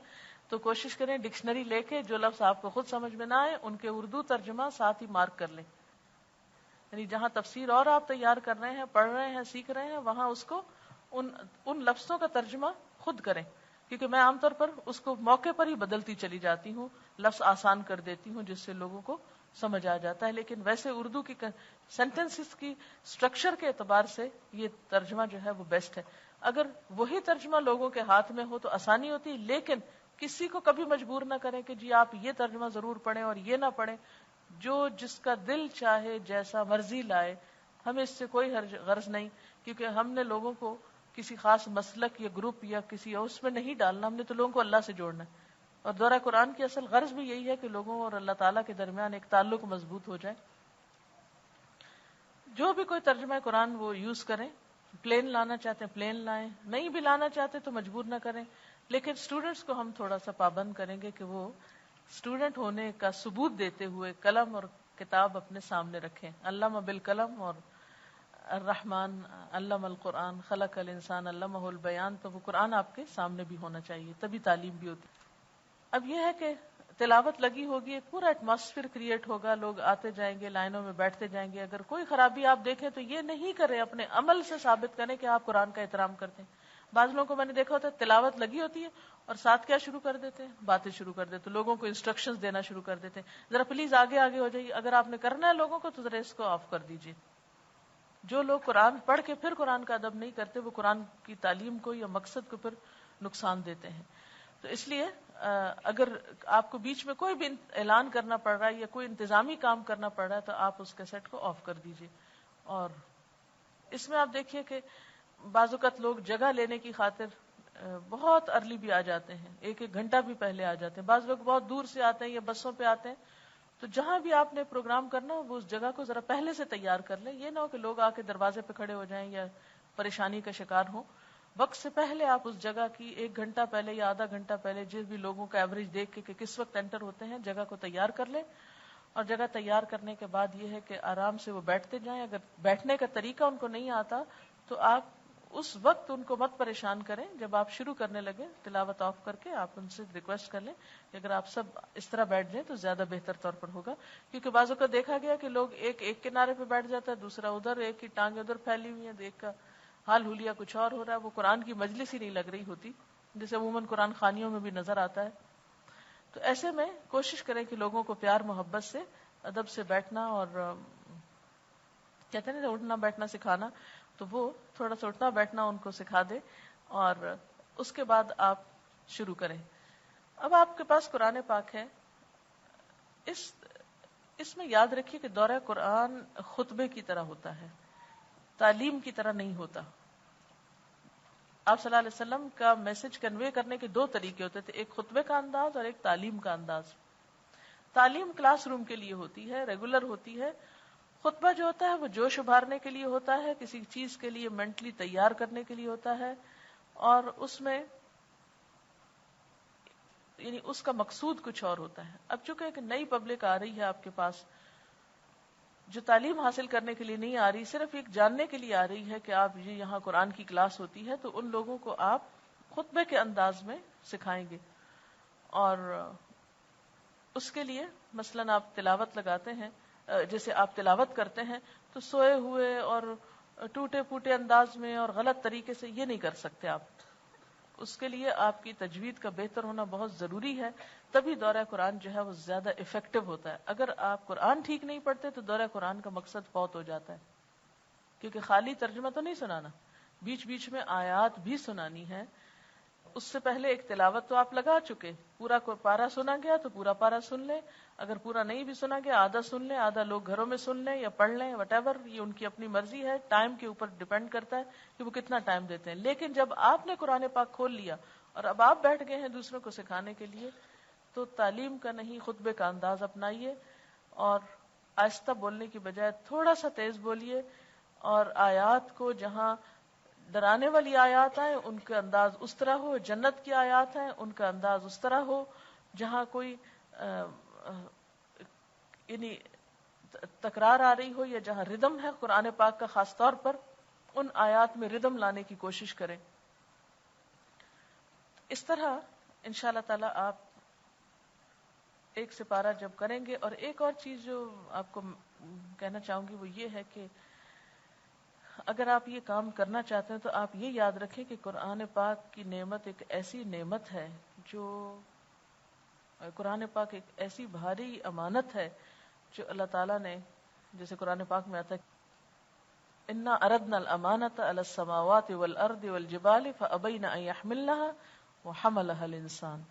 تو کوشش کریں ڈکشنری لے کے جو لفظ آپ کو خود سمجھ میں نہ آئے ان کے اردو ترجمہ ساتھ ہی مارک کر لیں. یعنی جہاں تفسیر اور آپ تیار کر رہے ہیں، پڑھ رہے ہیں، سیکھ رہے ہیں، وہاں اس کو ان لفظوں کا ترجمہ خود کریں. کیونکہ میں عام طور پر اس کو موقع پر ہی بدلتی چلی جاتی ہوں، لفظ آسان کر دیتی ہوں جس سے لوگوں کو سمجھ آ جاتا ہے. لیکن ویسے اردو کی سینٹنسز کی سٹرکچر کے اعتبار سے یہ ترجمہ جو ہے وہ بیسٹ ہے. اگر وہی ترجمہ لوگوں کے ہاتھ میں ہو تو آسانی ہوتی، لیکن کسی کو کبھی مجبور نہ کریں کہ جی آپ یہ ترجمہ ضرور پڑھیں اور یہ نہ پڑھیں. جو جس کا دل چاہے جیسا مرضی لائے، ہمیں اس سے کوئی غرض نہیں، کیونکہ ہم نے لوگوں کو کسی خاص مسلک یا گروپ یا کسی اور اس میں نہیں ڈالنا، ہم نے تو لوگوں کو اللہ سے جوڑنا ہے. اور دورہ قرآن کی اصل غرض بھی یہی ہے کہ لوگوں اور اللہ تعالیٰ کے درمیان ایک تعلق مضبوط ہو جائے. جو بھی کوئی ترجمہ قرآن وہ یوز کریں، پلین لانا چاہتے ہیں پلین لائیں، نہیں بھی لانا چاہتے تو مجبور نہ کریں. لیکن اسٹوڈنٹس کو ہم تھوڑا سا پابند کریں گے کہ وہ اسٹوڈنٹ ہونے کا ثبوت دیتے ہوئے قلم اور کتاب اپنے سامنے رکھیں. علامہ بالقلم اور الرحمن علم القرآن خلق الانسان علمہ البیان، تو وہ قرآن آپ کے سامنے بھی ہونا چاہیے، تبھی تعلیم بھی ہوتی. اب یہ ہے کہ تلاوت لگی ہوگی، ایک پورا ایٹماسفیئر کریٹ ہوگا، لوگ آتے جائیں گے، لائنوں میں بیٹھتے جائیں گے. اگر کوئی خرابی آپ دیکھیں تو یہ نہیں کریں، اپنے عمل سے ثابت کریں کہ آپ قرآن کا احترام کرتے ہیں. بعض لوگوں کو میں نے دیکھا ہوتا ہے تلاوت لگی ہوتی ہے اور ساتھ کیا شروع کر دیتے ہیں، باتیں شروع کر دیتے، لوگوں کو انسٹرکشنز دینا شروع کر دیتے ہیں. ذرا پلیز آگے آگے ہو جائیے، اگر آپ نے کرنا ہے لوگوں کو تو ذرا اس کو آف کر دیجیے. جو لوگ قرآن پڑھ کے پھر قرآن کا ادب نہیں کرتے وہ قرآن کی تعلیم کو یا مقصد کو پھر نقصان دیتے ہیں. تو اس لیے اگر آپ کو بیچ میں کوئی بھی اعلان کرنا پڑ رہا ہے یا کوئی انتظامی کام کرنا پڑ رہا ہے تو آپ اس کیسٹ کو آف کر دیجیے. اور اس میں آپ دیکھیے کہ بعض اوقات لوگ جگہ لینے کی خاطر بہت ارلی بھی آ جاتے ہیں، ایک ایک گھنٹہ بھی پہلے آ جاتے ہیں. بعض لوگ بہت دور سے آتے ہیں یا بسوں پہ آتے ہیں. تو جہاں بھی آپ نے پروگرام کرنا ہو وہ اس جگہ کو ذرا پہلے سے تیار کر لیں. یہ نہ ہو کہ لوگ آ کے دروازے پہ کھڑے ہو جائیں یا پریشانی کا شکار ہوں. وقت سے پہلے آپ اس جگہ کی ایک گھنٹہ پہلے یا آدھا گھنٹہ پہلے جس بھی لوگوں کا ایوریج دیکھ کے کہ کس وقت انٹر ہوتے ہیں جگہ کو تیار کر لیں. اور جگہ تیار کرنے کے بعد یہ ہے کہ آرام سے وہ بیٹھتے جائیں. اگر بیٹھنے کا طریقہ ان کو نہیں آتا تو آپ اس وقت ان کو مت پریشان کریں. جب آپ شروع کرنے لگے تلاوت آف کر کے آپ ان سے ریکویسٹ کر لیں کہ اگر آپ سب اس طرح بیٹھ جائیں تو زیادہ بہتر طور پر ہوگا. کیونکہ بعضوں کا دیکھا گیا کہ لوگ ایک کنارے پہ بیٹھ جاتا ہے، دوسرا ادھر، ایک کی ٹانگیں ادھر پھیلی ہوئی ہیں، ایک کا حال حلیہ کچھ اور ہو رہا ہے. وہ قرآن کی مجلس ہی نہیں لگ رہی ہوتی جیسے عموماً قرآن خوانیوں میں بھی نظر آتا ہے. تو ایسے میں کوشش کریں کہ لوگوں کو پیار محبت سے ادب سے بیٹھنا، اور کہتے ہیں نا اٹھنا بیٹھنا سکھانا، تو وہ تھوڑا سا اٹھنا بیٹھنا ان کو سکھا دے اور اس کے بعد آپ شروع کریں. اب آپ کے پاس قرآن پاک ہے، اس میں یاد رکھیے کہ دورہ قرآن خطبے کی طرح ہوتا ہے، تعلیم کی طرح نہیں ہوتا. آپ صلی اللہ علیہ وسلم کا میسج کنوے کرنے کے دو طریقے ہوتے تھے، ایک خطبے کا انداز اور ایک تعلیم کا انداز. تعلیم کلاس روم کے لیے ہوتی ہے، ریگولر ہوتی ہے. خطبہ جو ہوتا ہے وہ جوش ابھارنے کے لیے ہوتا ہے، کسی چیز کے لیے مینٹلی تیار کرنے کے لیے ہوتا ہے، اور اس میں یعنی اس کا مقصود کچھ اور ہوتا ہے. اب چونکہ ایک نئی پبلک آ رہی ہے آپ کے پاس جو تعلیم حاصل کرنے کے لیے نہیں آ رہی، صرف ایک جاننے کے لیے آ رہی ہے کہ آپ یہ یہاں قرآن کی کلاس ہوتی ہے، تو ان لوگوں کو آپ خطبے کے انداز میں سکھائیں گے. اور اس کے لیے مثلاً آپ تلاوت لگاتے ہیں، جیسے آپ تلاوت کرتے ہیں تو سوئے ہوئے اور ٹوٹے پھوٹے انداز میں اور غلط طریقے سے یہ نہیں کر سکتے آپ. اس کے لیے آپ کی تجوید کا بہتر ہونا بہت ضروری ہے، تبھی دورہ قرآن جو ہے وہ زیادہ افیکٹو ہوتا ہے. اگر آپ قرآن ٹھیک نہیں پڑھتے تو دورہ قرآن کا مقصد فوت ہو جاتا ہے. کیونکہ خالی ترجمہ تو نہیں سنانا، بیچ بیچ میں آیات بھی سنانی ہے. اس سے پہلے ایک تلاوت تو آپ لگا چکے، پورا پارا سنا گیا تو پورا پارا سن لیں، اگر پورا نہیں بھی سنا گیا آدھا سن لیں، آدھا لوگ گھروں میں سن لیں یا پڑھ لیں، وٹ ایور، یہ ان کی اپنی مرضی ہے، ٹائم کے اوپر ڈیپینڈ کرتا ہے کہ وہ کتنا ٹائم دیتے ہیں. لیکن جب آپ نے قرآن پاک کھول لیا اور اب آپ بیٹھ گئے ہیں دوسروں کو سکھانے کے لیے، تو تعلیم کا نہیں خطبے کا انداز اپنائیے اور آہستہ بولنے کی بجائے تھوڑا سا تیز بولیے، اور آیات کو جہاں ڈرانے والی آیات ہیں ان کا انداز اس طرح ہو، جنت کی آیات ہیں ان کا انداز اس طرح ہو، جہاں کوئی یعنی تکرار آ رہی ہو یا جہاں ردم ہے قرآن پاک کا خاص طور پر، ان آیات میں ردم لانے کی کوشش کریں. اس طرح انشاءاللہ تعالی آپ ایک سپارہ جب کریں گے. اور ایک اور چیز جو آپ کو کہنا چاہوں گی وہ یہ ہے کہ اگر آپ یہ کام کرنا چاہتے ہیں تو آپ یہ یاد رکھیں کہ قرآن پاک کی نعمت ایک ایسی نعمت ہے، جو قرآن پاک ایک ایسی بھاری امانت ہے جو اللہ تعالیٰ نے، جیسے قرآن پاک میں آتا ہے انا اردنا الامانۃ علی السماوات والارض والجبال فابین ان یحملنها وحملها الانسان.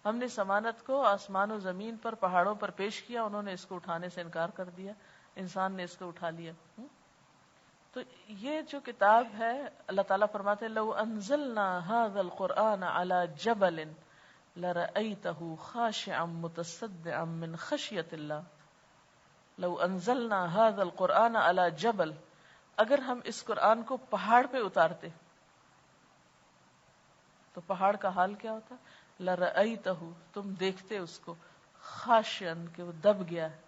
ہم نے اس امانت کو آسمان و زمین پر، پہاڑوں پر پیش کیا، انہوں نے اس کو اٹھانے سے انکار کر دیا، انسان نے اس کو اٹھا لیا. تو یہ جو کتاب ہے، اللہ تعالیٰ فرماتے ہیں لو انزلنا هذا القرآن على جبل لرأيته خاشعا متصدعا من خشية الله. لو انزلنا هذا القرآن على جبل، اگر ہم اس قرآن کو پہاڑ پہ اتارتے تو پہاڑ کا حال کیا ہوتا؟ لرأيته، تم دیکھتے اس کو، خاشعا، کہ وہ دب گیا ہے،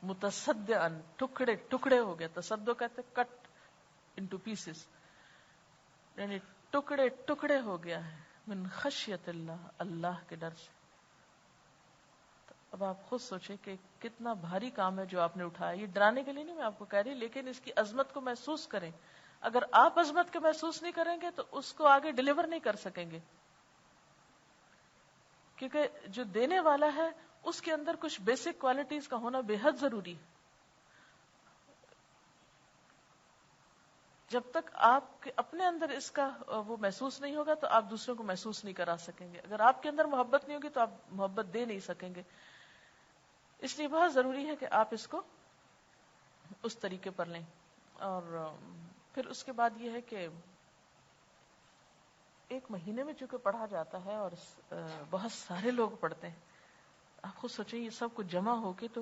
متصدعا، ٹکڑے ٹکڑے ہو گیا. تصدع کہتے کٹ انٹو پیسز، یعنی ٹکڑے ٹکڑے ہو گیا ہے، من خشیت اللہ، اللہ کے ڈر سے. اب آپ خود سوچیں کہ کتنا بھاری کام ہے جو آپ نے اٹھایا. یہ ڈرانے کے لیے نہیں میں آپ کو کہہ رہی، لیکن اس کی عظمت کو محسوس کریں. اگر آپ عظمت کو محسوس نہیں کریں گے تو اس کو آگے ڈیلیور نہیں کر سکیں گے، کیونکہ جو دینے والا ہے اس کے اندر کچھ بیسک کوالٹیز کا ہونا بے حد ضروری ہے. جب تک آپ کے اپنے اندر اس کا وہ محسوس نہیں ہوگا تو آپ دوسروں کو محسوس نہیں کرا سکیں گے. اگر آپ کے اندر محبت نہیں ہوگی تو آپ محبت دے نہیں سکیں گے. اس لیے بہت ضروری ہے کہ آپ اس کو اس طریقے پر لیں. اور پھر اس کے بعد یہ ہے کہ ایک مہینے میں چونکہ پڑھا جاتا ہے اور بہت سارے لوگ پڑھتے ہیں، آپ خود سوچیں یہ سب کچھ جمع ہو کے تو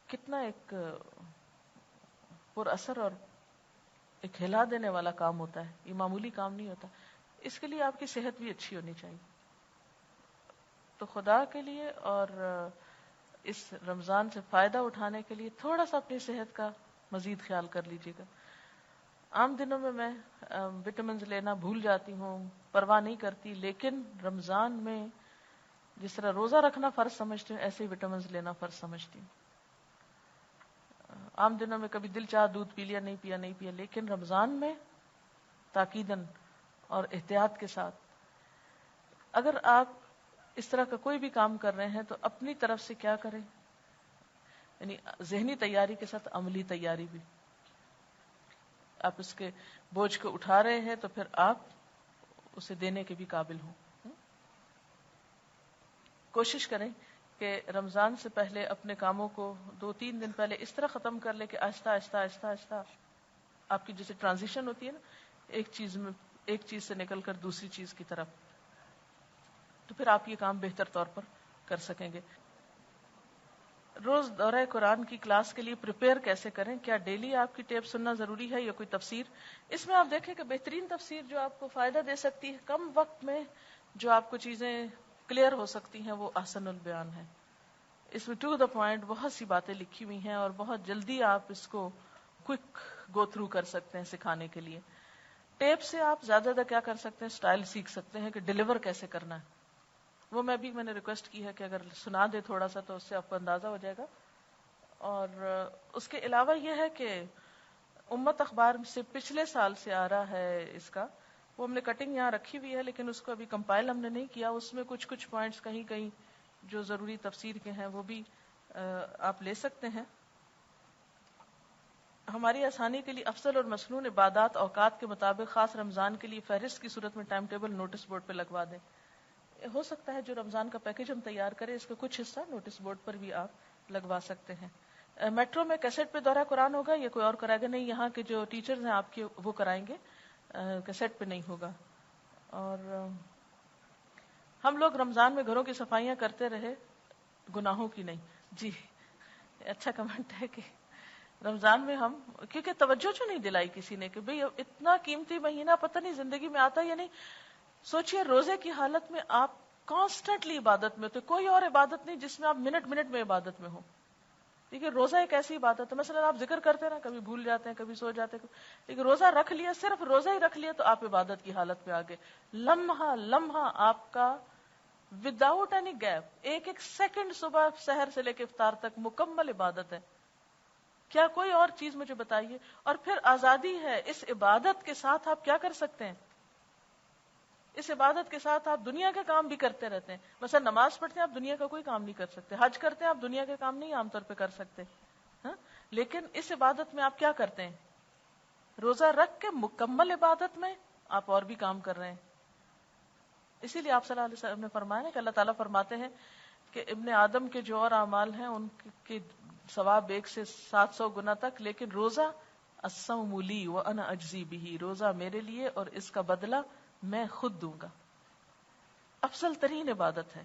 کتنا ایک پر اثر اور ایک ہلا دینے والا کام ہوتا ہے. یہ معمولی کام نہیں ہوتا. اس کے لیے آپ کی صحت بھی اچھی ہونی چاہیے. تو خدا کے لیے اور اس رمضان سے فائدہ اٹھانے کے لیے تھوڑا سا اپنی صحت کا مزید خیال کر لیجیے گا. عام دنوں میں وٹامنز لینا بھول جاتی ہوں، پرواہ نہیں کرتی، لیکن رمضان میں جس طرح روزہ رکھنا فرض سمجھتی ہوں ایسے ہی وٹامنز لینا فرض سمجھتی ہوں. عام دنوں میں کبھی دل چاہ دودھ پی لیا، نہیں پیا، لیکن رمضان میں تاکیداً اور احتیاط کے ساتھ. اگر آپ اس طرح کا کوئی بھی کام کر رہے ہیں تو اپنی طرف سے کیا کریں، یعنی ذہنی تیاری کے ساتھ عملی تیاری بھی. آپ اس کے بوجھ کو اٹھا رہے ہیں تو پھر آپ اسے دینے کے بھی قابل ہوں. کوشش کریں کہ رمضان سے پہلے اپنے کاموں کو 2-3 دن پہلے اس طرح ختم کر لے کہ آہستہ آہستہ آہستہ آہستہ آپ کی جیسے ٹرانزیشن ہوتی ہے نا، ایک چیز سے نکل کر دوسری چیز کی طرف، تو پھر آپ یہ کام بہتر طور پر کر سکیں گے. روز دورہ قرآن کی کلاس کے لیے پریپیئر کیسے کریں؟ کیا ڈیلی آپ کی ٹیپ سننا ضروری ہے یا کوئی تفسیر؟ اس میں آپ دیکھیں کہ بہترین تفسیر جو آپ کو فائدہ دے سکتی ہے، کم وقت میں جو آپ کو چیزیں کلیئر ہو سکتی ہیں، وہ احسن البیان ہے. اس میں ٹو دا پوائنٹ بہت سی باتیں لکھی ہوئی ہیں اور بہت جلدی آپ اس کو کوئک گو تھرو کر سکتے ہیں سکھانے کے لیے. ٹیپ سے آپ زیادہ کیا کر سکتے ہیں، سٹائل سیکھ سکتے ہیں کہ ڈیلیور کیسے کرنا ہے. وہ میں نے ریکویسٹ کی ہے کہ اگر سنا دے تھوڑا سا تو اس سے آپ کو اندازہ ہو جائے گا. اور اس کے علاوہ یہ ہے کہ امت اخبار سے پچھلے سال سے آ رہا ہے اس کا، وہ ہم نے کٹنگ یہاں رکھی ہوئی ہے لیکن اس کو ابھی کمپائل ہم نے نہیں کیا. اس میں کچھ پوائنٹس کہیں جو ضروری تفسیر کے ہیں وہ بھی آپ لے سکتے ہیں. ہماری آسانی کے لیے افضل اور مسنون عبادات اوقات کے مطابق خاص رمضان کے لیے فہرست کی صورت میں ٹائم ٹیبل نوٹس بورڈ پہ لگوا دیں. ہو سکتا ہے جو رمضان کا پیکج ہم تیار کریں اس کا کچھ حصہ نوٹس بورڈ پر بھی آپ لگوا سکتے ہیں. میٹرو میں کیسٹ پہ دورہ قرآن ہوگا یا کوئی اور کرائے گا؟ نہیں، یہاں کے جو ٹیچرز ہیں آپ کے وہ کرائیں گے، کیسٹ پہ نہیں ہوگا. اور ہم لوگ رمضان میں گھروں کی صفائیاں کرتے رہے، گناہوں کی نہیں. جی اچھا کمنٹ ہے کہ رمضان میں ہم، کیونکہ توجہ جو نہیں دلائی کسی نے کہ بھئی اتنا قیمتی مہینہ پتہ نہیں زندگی میں آتا یا نہیں. سوچئے روزے کی حالت میں آپ کانسٹنٹلی عبادت میں، تو کوئی اور عبادت نہیں جس میں آپ منٹ منٹ میں عبادت میں ہو. دیکھیے روزہ ایک ایسی عبادت ہے، مثلا آپ ذکر کرتے نا، کبھی بھول جاتے ہیں، کبھی سو جاتے ہیں، لیکن روزہ رکھ لیا، صرف روزہ ہی رکھ لیا تو آپ عبادت کی حالت میں آگے. لمحہ لمحہ آپ کا وداؤٹ اینی گیپ، ایک ایک سیکنڈ صبح سحر سے لے کے افطار تک مکمل عبادت ہے. کیا کوئی اور چیز مجھے بتائیے؟ اور پھر آزادی ہے، اس عبادت کے ساتھ آپ کیا کر سکتے ہیں؟ اس عبادت کے ساتھ آپ دنیا کے کام بھی کرتے رہتے ہیں. مثلا نماز پڑھتے ہیں، آپ دنیا کا کوئی کام نہیں کر سکتے. حج کرتے ہیں، آپ دنیا کے کام نہیں عام طور پہ کر سکتے. ہاں؟ لیکن اس عبادت میں آپ کیا کرتے ہیں؟ روزہ رکھ کے مکمل عبادت میں آپ اور بھی کام کر رہے ہیں. اسی لیے آپ صلی اللہ علیہ وسلم نے فرمایا نا کہ اللہ تعالیٰ فرماتے ہیں کہ ابن آدم کے جو اور اعمال ہیں ان کے ثواب 1 سے 700 گنا تک، لیکن روزہ الصوم لی وانا اجزی بہ، روزہ میرے لیے اور اس کا بدلہ میں خود دوں گا. افضل ترین عبادت ہے.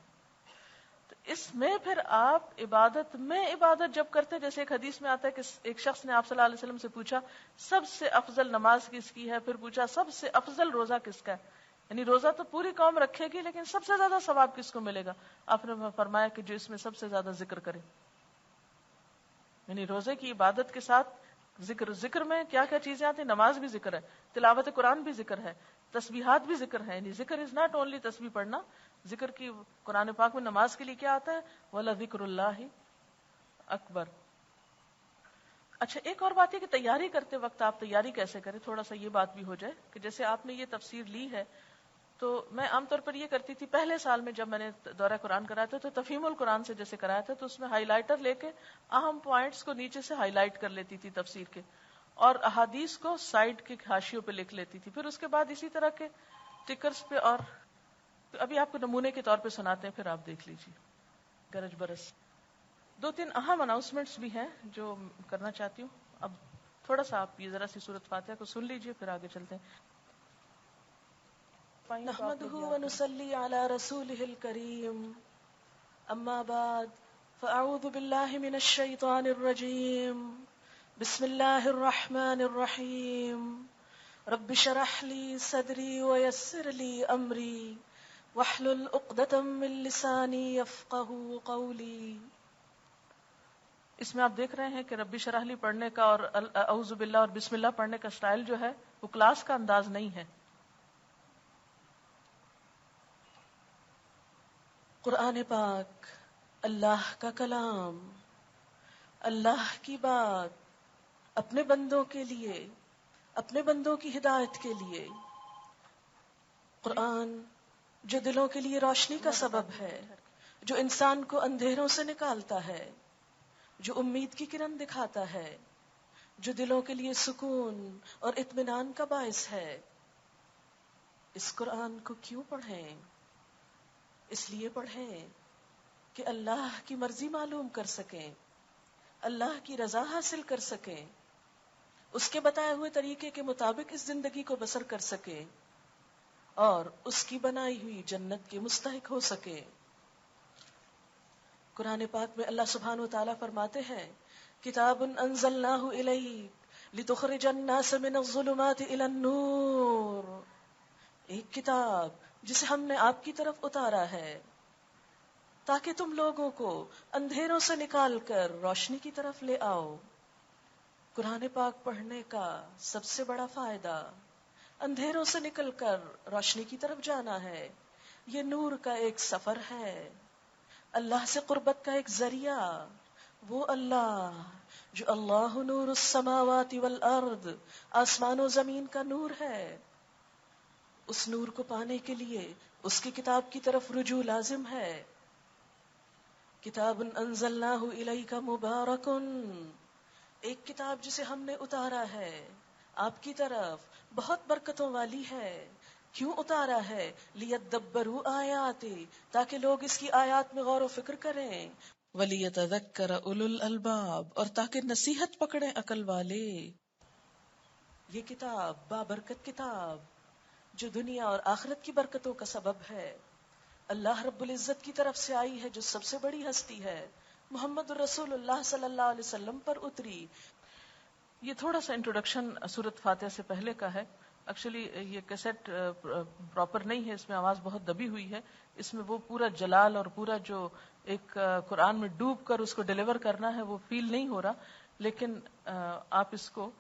تو اس میں پھر آپ عبادت میں عبادت جب کرتے، جیسے ایک حدیث میں آتا ہے کہ ایک شخص نے آپ صلی اللہ علیہ وسلم سے پوچھا سب سے افضل نماز کس کی ہے، پھر پوچھا سب سے افضل روزہ کس کا ہے. یعنی روزہ تو پوری قوم رکھے گی لیکن سب سے زیادہ ثواب کس کو ملے گا؟ آپ نے فرمایا کہ جو اس میں سب سے زیادہ ذکر کرے. یعنی روزے کی عبادت کے ساتھ ذکر میں کیا کیا چیزیں آتی ہیں؟ نماز بھی ذکر ہے، تلاوت قرآن بھی ذکر ہے، تسبیحات بھی ذکر ہے. یعنی ذکر از ناٹ اونلی تسبیح پڑھنا. ذکر کی قرآن پاک میں نماز کے لیے کیا آتا ہے؟ وَلَذِكْرُ اللَّهِ اکبر. اچھا ایک اور بات ہے کہ تیاری کرتے وقت آپ تیاری کیسے کریں، تھوڑا سا یہ بات بھی ہو جائے کہ جیسے آپ نے یہ تفسیر لی ہے تو میں عام طور پر یہ کرتی تھی پہلے سال میں جب میں نے دورہ قرآن کرایا تھا تو تفہیم القرآن سے جیسے کرایا تھا تو اس میں ہائی لائٹر لے کے اہم پوائنٹس کو نیچے سے ہائی لائٹ کر لیتی تھی تفسیر کے، اور احادیث کو سائڈ کے حاشیوں پہ لکھ لیتی تھی. پھر اس کے بعد اسی طرح کے ٹکرز پہ، اور ابھی آپ کو نمونے کے طور پہ سناتے ہیں، پھر آپ دیکھ لیجیے گرج برس. 2-3 اہم اناؤنسمنٹس بھی ہیں جو کرنا چاہتی ہوں. اب تھوڑا سا آپ یہ ذرا سی سورۃ فاتحہ کو سن لیجیے پھر آگے چلتے ہیں. نحمده ونصلي على رسوله الكريم اما بعد فاعوذ بالله من الشيطان الرجيم بسم الله الرحمن الرحيم رب اشرح لي صدري ويسر لي امري واحلل عقدة من لساني يفقهوا قولي. اس میں آپ دیکھ رہے ہیں کہ رب اشرح لی پڑھنے کا اور اعوذ باللہ اور بسم اللہ پڑھنے کا سٹائل جو ہے وہ کلاس کا انداز نہیں ہے. قرآن پاک اللہ کا کلام، اللہ کی بات، اپنے بندوں کے لیے، اپنے بندوں کی ہدایت کے لیے. قرآن جو دلوں کے لیے روشنی کا سبب ہے، جو انسان کو اندھیروں سے نکالتا ہے، جو امید کی کرن دکھاتا ہے، جو دلوں کے لیے سکون اور اطمینان کا باعث ہے. اس قرآن کو کیوں پڑھیں؟ اس لیے پڑھیں کہ اللہ کی مرضی معلوم کر سکیں، اللہ کی رضا حاصل کر سکیں، اس کے بتائے ہوئے طریقے کے مطابق اس زندگی کو بسر کر سکیں اور اس کی بنائی ہوئی جنت کے مستحق ہو سکیں. قرآن پاک میں اللہ سبحانہ و تعالیٰ فرماتے ہیں کتاب انزلناہ الیک لتخرج الناس من الظلمات الی النور. ایک کتاب جسے ہم نے آپ کی طرف اتارا ہے تاکہ تم لوگوں کو اندھیروں سے نکال کر روشنی کی طرف لے آؤ. قرآن پاک پڑھنے کا سب سے بڑا فائدہ اندھیروں سے نکل کر روشنی کی طرف جانا ہے. یہ نور کا ایک سفر ہے، اللہ سے قربت کا ایک ذریعہ. وہ اللہ جو اللہ نور السماوات والارض، آسمان و زمین کا نور ہے، اس نور کو پانے کے لیے اس کی کتاب کی طرف رجوع لازم ہے. کتاب انزلناہ الیک مبارک ایک کتاب جسے ہم نے اتارا ہے آپ کی طرف، بہت برکتوں والی ہے. کیوں اتارا ہے؟ لیدبروا آیاتے، تاکہ لوگ اس کی آیات میں غور و فکر کریں. ولیتذکر اولو الالباب، اور تاکہ نصیحت پکڑیں عقل والے. یہ کتاب بابرکت کتاب جو دنیا اور آخرت کی برکتوں کا سبب ہے، اللہ رب العزت کی طرف سے آئی ہے جو سب سے بڑی ہستی ہے، محمد رسول اللہ صلی اللہ علیہ وسلم پر اتری. یہ تھوڑا سا انٹروڈکشن سورۃ فاتحہ سے پہلے کا ہے. ایکچولی یہ کیسٹ پراپر نہیں ہے، اس میں آواز بہت دبی ہوئی ہے. اس میں وہ پورا جلال اور پورا جو ایک قرآن میں ڈوب کر اس کو ڈیلیور کرنا ہے وہ فیل نہیں ہو رہا. لیکن آپ اس کو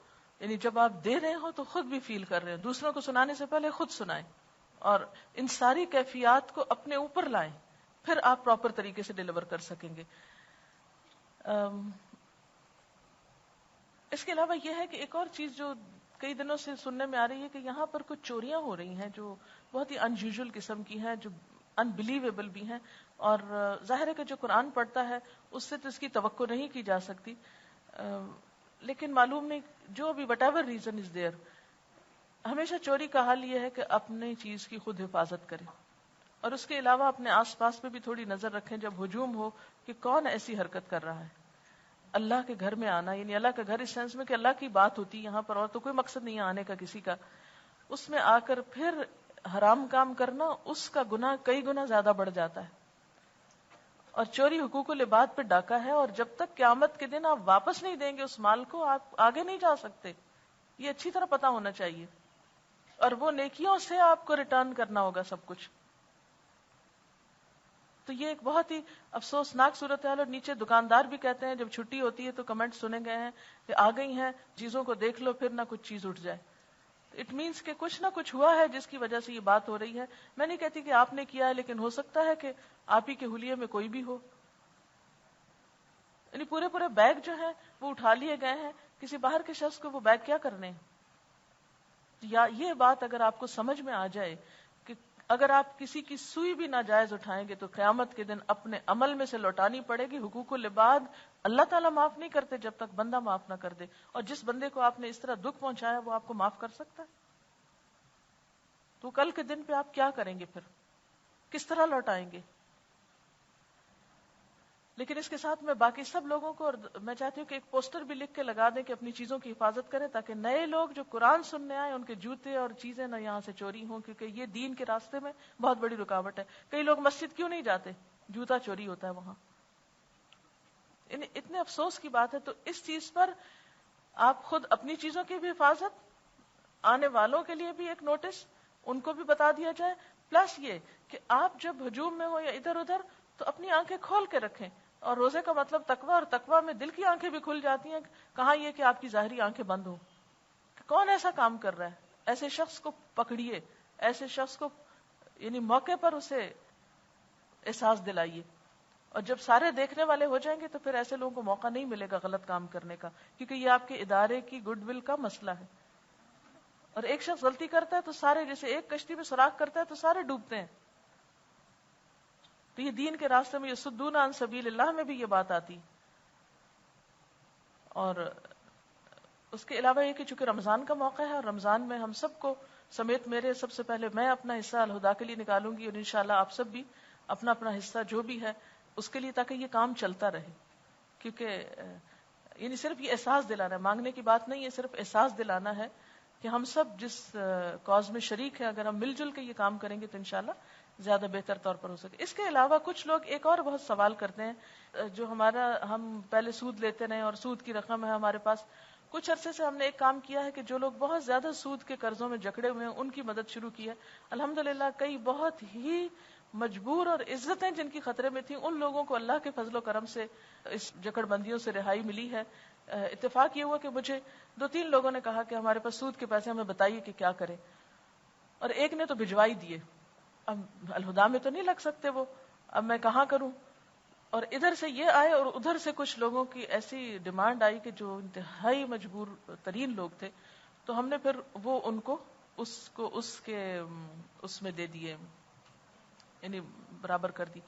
یعنی جب آپ دے رہے ہو تو خود بھی فیل کر رہے ہو. دوسروں کو سنانے سے پہلے خود سنائیں اور ان ساری کیفیات کو اپنے اوپر لائیں، پھر آپ پراپر طریقے سے ڈیلیور کر سکیں گے. اس کے علاوہ یہ ہے کہ ایک اور چیز جو کئی دنوں سے سننے میں آ رہی ہے کہ یہاں پر کچھ چوریاں ہو رہی ہیں جو بہت ہی ان یوزول قسم کی ہیں، جو انبلیویبل بھی ہیں. اور ظاہر ہے کہ جو قرآن پڑھتا ہے اس سے تو اس کی توقع نہیں کی جا سکتی. لیکن معلوم نہیں، جو بھی what ever reason is there, ہمیشہ چوری کا حال یہ ہے کہ اپنی چیز کی خود حفاظت کریں، اور اس کے علاوہ اپنے آس پاس پہ بھی تھوڑی نظر رکھیں جب ہجوم ہو کہ کون ایسی حرکت کر رہا ہے. اللہ کے گھر میں آنا، یعنی اللہ کا گھر اس سینس میں کہ اللہ کی بات ہوتی ہے یہاں پر، اور تو کوئی مقصد نہیں ہے آنے کا کسی کا. اس میں آ کر پھر حرام کام کرنا، اس کا گناہ کئی گنا زیادہ بڑھ جاتا ہے. اور چوری حقوق العباد پہ ڈاکہ ہے، اور جب تک قیامت کے دن آپ واپس نہیں دیں گے اس مال کو، آپ آگے نہیں جا سکتے. یہ اچھی طرح پتا ہونا چاہیے. اور وہ نیکیوں سے آپ کو ریٹرن کرنا ہوگا سب کچھ. تو یہ ایک بہت ہی افسوسناک صورتحال. اور نیچے دکاندار بھی کہتے ہیں جب چھٹی ہوتی ہے تو کمنٹ سنے گئے ہیں کہ آ گئی ہیں چیزوں کو دیکھ لو، پھر نہ کچھ چیز اٹھ جائے. اٹ مینس کہ کچھ نہ کچھ ہوا ہے جس کی وجہ سے یہ بات ہو رہی ہے. میں نہیں کہتی کہ آپ نے کیا ہے، لیکن ہو سکتا ہے کہ آپ ہی کے حلیے میں کوئی بھی ہو. یعنی پورے پورے بیگ جو ہیں وہ اٹھا لیے گئے ہیں. کسی باہر کے شخص کو وہ بیگ کیا کرنے ہیں؟ یا یہ بات اگر آپ کو سمجھ میں آ جائے کہ اگر آپ کسی کی سوئی بھی ناجائز اٹھائیں گے تو قیامت کے دن اپنے عمل میں سے لوٹانی پڑے گی. حقوق العباد اللہ تعالیٰ معاف نہیں کرتے جب تک بندہ معاف نہ کر دے. اور جس بندے کو آپ نے اس طرح دکھ پہنچایا وہ آپ کو معاف کر سکتا ہے؟ تو کل کے دن پہ آپ کیا کریں گے؟ پھر کس طرح لوٹائیں گے؟ لیکن اس کے ساتھ میں باقی سب لوگوں کو، اور میں چاہتی ہوں کہ ایک پوسٹر بھی لکھ کے لگا دیں کہ اپنی چیزوں کی حفاظت کریں، تاکہ نئے لوگ جو قرآن سننے آئے ان کے جوتے اور چیزیں نہ یہاں سے چوری ہوں، کیونکہ یہ دین کے راستے میں بہت بڑی رکاوٹ ہے. کئی لوگ مسجد کیوں نہیں جاتے؟ جوتا چوری ہوتا ہے وہاں. اتنے افسوس کی بات ہے. تو اس چیز پر آپ خود اپنی چیزوں کی بھی حفاظت، آنے والوں کے لیے بھی ایک نوٹس ان کو بھی بتا دیا جائے. پلس یہ کہ آپ جب ہجوم میں ہو یا ادھر ادھر تو اپنی آنکھیں کھول کے رکھیں. اور روزے کا مطلب تقویٰ، اور تقویٰ میں دل کی آنکھیں بھی کھل جاتی ہیں. کہاں یہ کہ آپ کی ظاہری آنکھیں بند ہوں. کون ایسا کام کر رہا ہے؟ ایسے شخص کو پکڑیے، ایسے شخص کو یعنی موقع پر اسے احساس دلائیے. اور جب سارے دیکھنے والے ہو جائیں گے تو پھر ایسے لوگوں کو موقع نہیں ملے گا غلط کام کرنے کا، کیونکہ یہ آپ کے ادارے کی گڈ ول کا مسئلہ ہے. اور ایک شخص غلطی کرتا ہے تو سارے، جیسے ایک کشتی میں سوراخ کرتا ہے تو سارے ڈوبتے ہیں. تو یہ دین کے راستے میں یصدون عن سبیل اللہ میں بھی یہ بات آتی. اور اس کے علاوہ یہ کہ چونکہ رمضان کا موقع ہے، اور رمضان میں ہم سب کو سمیت میرے سب سے پہلے میں اپنا حصہ الہدا کے لیے نکالوں گی، اور انشاءاللہ آپ سب بھی اپنا اپنا حصہ جو بھی ہے اس کے لیے، تاکہ یہ کام چلتا رہے. کیونکہ یعنی صرف یہ احساس دلانا ہے، مانگنے کی بات نہیں ہے، صرف احساس دلانا ہے کہ ہم سب جس کاز میں شریک ہیں اگر ہم مل جل کے یہ کام کریں گے تو انشاءاللہ زیادہ بہتر طور پر ہو سکے. اس کے علاوہ کچھ لوگ ایک اور بہت سوال کرتے ہیں، جو ہم پہلے سود لیتے رہے اور سود کی رقم ہے ہمارے پاس. کچھ عرصے سے ہم نے ایک کام کیا ہے کہ جو لوگ بہت زیادہ سود کے قرضوں میں جکڑے ہوئے ہیں ان کی مدد شروع کی ہے. الحمدللہ کئی بہت ہی مجبور اور عزتیں جن کی خطرے میں تھیں ان لوگوں کو اللہ کے فضل و کرم سے اس جکڑ بندیوں سے رہائی ملی ہے. اتفاق یہ ہوا کہ مجھے 2-3 لوگوں نے کہا کہ ہمارے پاس سود کے پیسے، ہمیں بتائیے کہ کیا کریں. اور ایک نے تو بھجوائی دیے. اب الہدا میں تو نہیں لگ سکتے وہ، اب میں کہاں کروں. اور ادھر سے یہ آئے اور ادھر سے کچھ لوگوں کی ایسی ڈیمانڈ آئی کہ جو انتہائی مجبور ترین لوگ تھے. تو ہم نے پھر وہ ان کو اس میں دے دیے، یعنی برابر کر دی.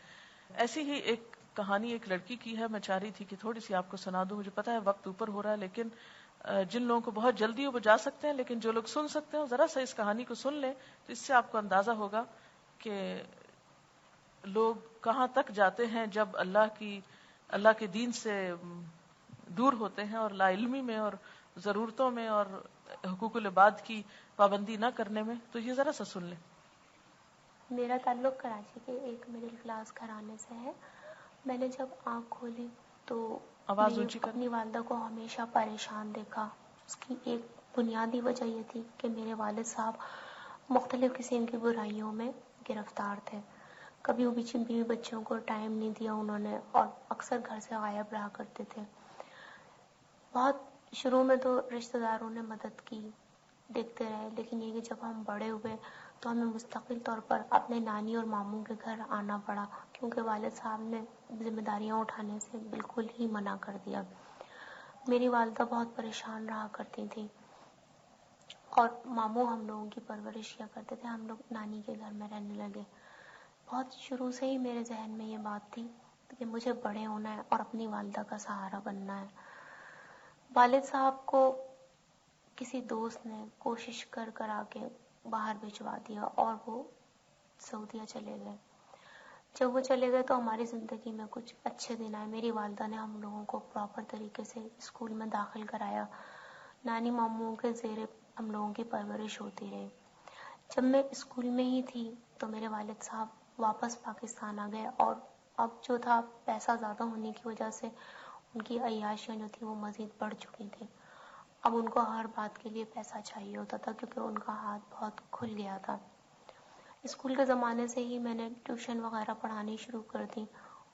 ایسی ہی ایک کہانی ایک لڑکی کی ہے، میں چاہ رہی تھی کہ تھوڑی سی آپ کو سنا دوں. مجھے پتا ہے وقت اوپر ہو رہا ہے، لیکن جن لوگوں کو بہت جلدی ہے وہ جا سکتے ہیں، لیکن جو لوگ سن سکتے ہیں ذرا سا اس کہانی کو سن لیں تو اس سے آپ کو اندازہ ہوگا کہ لوگ کہاں تک جاتے ہیں جب اللہ کے دین سے دور ہوتے ہیں اور لا علمی میں اور ضرورتوں میں اور حقوق العباد کی پابندی نہ کرنے میں. تو یہ ذرا سا سن لیں. میرا تعلق کراچی کے ایک مڈل کلاس گھرانے سے ہے. میں نے جب آنکھ کھولی تو آواز میں اونچی کریں. اپنی والدہ کو ہمیشہ پریشان دیکھا. اس کی ایک بنیادی وجہ یہ تھی کہ میرے والد صاحب مختلف قسم کی برائیوں میں گرفتار تھے. کبھی بیوی بچوں کو ٹائم نہیں دیا انہوں نے، اور اکثر گھر سے غائب رہا کرتے تھے. بہت شروع میں تو رشتہ داروں نے مدد کی، دیکھتے رہے، لیکن یہ کہ جب ہم بڑے ہوئے تو ہمیں مستقل طور پر اپنے نانی اور ماموں کے گھر آنا پڑا، کیونکہ والد صاحب نے ذمہ داریاں اٹھانے سے بالکل ہی منع کر دیا. میری والدہ بہت پریشان رہا کرتی تھی، اور ماموں ہم لوگوں کی پرورش کیا کرتے تھے. ہم لوگ نانی کے گھر میں رہنے لگے. بہت شروع سے ہی میرے ذہن میں یہ بات تھی کہ مجھے بڑے ہونا ہے اور اپنی والدہ کا سہارا بننا ہے. والد صاحب کو کسی دوست نے کوشش کر آ کے باہر بھجوا دیا اور وہ سعودیہ چلے گئے. جب وہ چلے گئے تو ہماری زندگی میں کچھ اچھے دن آئے. میری والدہ نے ہم لوگوں کو پراپر طریقے سے اسکول میں داخل کرایا. نانی ماموں کے زیر ہم لوگوں کی پرورش ہوتی رہی. جب میں اسکول میں ہی تھی تو میرے والد صاحب واپس پاکستان آ گئے، اور اب جو تھا پیسہ زیادہ ہونے کی وجہ سے ان کی عیاشیاں جو تھی وہ مزید بڑھ چکی تھی. اب ان کو ہر بات کے لیے پیسہ چاہیے ہوتا تھا، کیونکہ ان کا ہاتھ بہت کھل گیا تھا. اسکول کے زمانے سے ہی میں نے ٹیوشن وغیرہ پڑھانی شروع کر دی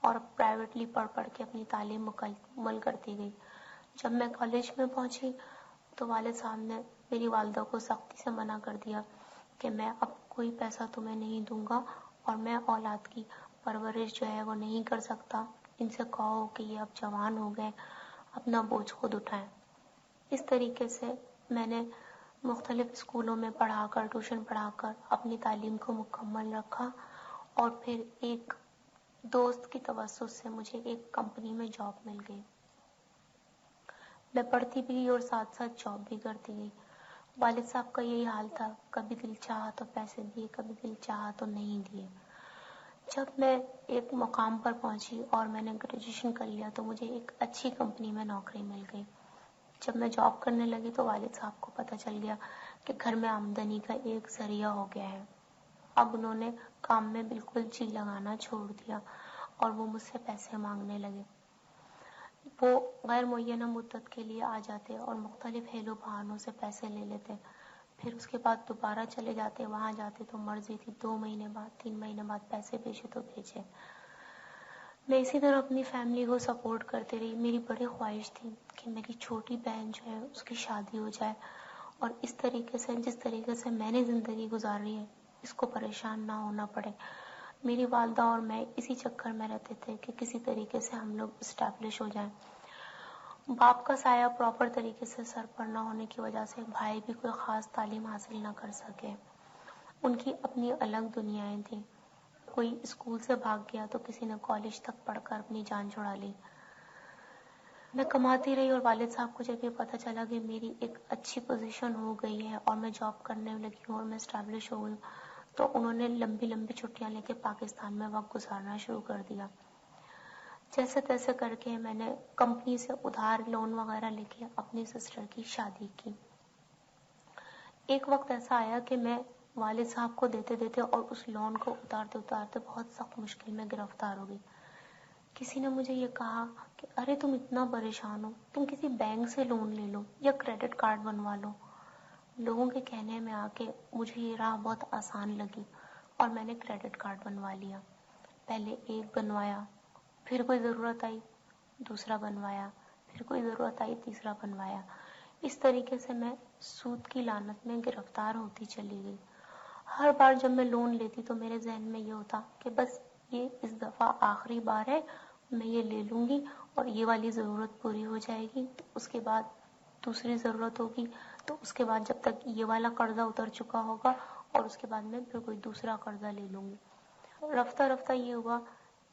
اور پرائیویٹلی پڑھ کے اپنی تعلیم مکمل کرتی گئی. جب میں کالج میں پہنچی تو والد صاحب نے میری والدہ کو سختی سے منع کر دیا کہ میں اب کوئی پیسہ تمہیں نہیں دوں گا، اور میں اولاد کی پرورش جو ہے وہ نہیں کر سکتا. ان سے کہو کہ یہ اب جوان ہو گئے، اپنا بوجھ خود اٹھائیں. اس طریقے سے میں نے مختلف اسکولوں میں پڑھا کر، ٹیوشن پڑھا کر اپنی تعلیم کو مکمل رکھا. اور پھر ایک دوست کی توسط سے مجھے ایک کمپنی میں جاب مل گئی. میں پڑھتی بھی گئی اور ساتھ ساتھ جاب بھی کرتی گئی. والد صاحب کا یہی حال تھا، کبھی دل چاہا تو پیسے دیے، کبھی دل چاہا تو نہیں دیے. جب میں ایک مقام پر پہنچی اور میں نے گریجویشن کر لیا تو مجھے ایک اچھی کمپنی میں نوکری مل گئی. جب میں جاب کرنے لگی تو والد صاحب کو پتہ چل گیا کہ گھر میں آمدنی کا ایک ذریعہ ہو گیا ہے. اب انہوں نے کام میں بالکل جی لگانا چھوڑ دیا اور وہ مجھ سے پیسے مانگنے لگے. وہ غیر معینہ مدت کے لیے آ جاتے اور مختلف حیل و بہانوں سے پیسے لے لیتے، پھر اس کے بعد دوبارہ چلے جاتے. وہاں جاتے تو مرضی تھی 2 مہینے بعد 3 مہینے بعد پیسے بھیجے تو بھیجے. میں اسی طرح اپنی فیملی کو سپورٹ کرتے رہی. میری بڑی خواہش تھی کہ میری چھوٹی بہن جو ہے اس کی شادی ہو جائے، اور اس طریقے سے جس طریقے سے میں نے زندگی گزاری ہے اس کو پریشان نہ ہونا پڑے. میری والدہ اور میں اسی چکر میں رہتے تھے کہ کسی طریقے سے ہم لوگ اسٹیبلش ہو جائیں. باپ کا سایہ پراپر طریقے سے سر پر نہ ہونے کی وجہ سے بھائی بھی کوئی خاص تعلیم حاصل نہ کر سکے. ان کی اپنی الگ دنیایں تھیں. کوئی اسکول سے بھاگ گیا تو کسی نے کالج تک پڑھ کر اپنی جان چھڑا لی. میں کماتی رہی، اور والد صاحب کو جب یہ پتہ چلا کہ میری ایک اچھی پوزیشن ہو گئی ہے اور میں جاب کرنے لگی ہوں اور میں اسٹیبلش ہو گئی ہوں، تو انہوں نے لمبی لمبی چھٹیاں لے کے پاکستان میں وقت گزارنا شروع کر دیا. جیسے تیسے کر کے میں نے کمپنی سے ادھار لون وغیرہ لے کے اپنی سسٹر کی شادی کی. ایک وقت ایسا آیا کہ میں والد صاحب کو دیتے دیتے اور اس لون کو اتارتے اتارتے بہت سخت مشکل میں گرفتار ہو گئی. کسی نے مجھے یہ کہا کہ ارے تم اتنا پریشان ہو، تم کسی بینک سے لون لے لو یا کریڈٹ کارڈ بنوا لو. لوگوں کے کہنے میں آ کے مجھے یہ راہ بہت آسان لگی اور میں نے کریڈٹ کارڈ بنوا لیا. پہلے ایک بنوایا، پھر کوئی ضرورت آئی دوسرا بنوایا، پھر کوئی ضرورت آئی تیسرا بنوایا. اس طریقے سے میں سود کی لعنت میں گرفتار ہوتی چلی گئی. ہر بار جب میں لون لیتی تو میرے ذہن میں یہ ہوتا کہ بس یہ اس دفعہ آخری بار ہے، میں یہ لے لوں گی اور یہ والی ضرورت پوری ہو جائے گی، تو اس کے بعد دوسری ضرورت ہوگی، تو اس کے بعد جب تک یہ والا قرضہ اتر چکا ہوگا اور اس کے بعد میں پھر کوئی دوسرا قرضہ لے لوں گی. رفتہ رفتہ یہ ہوا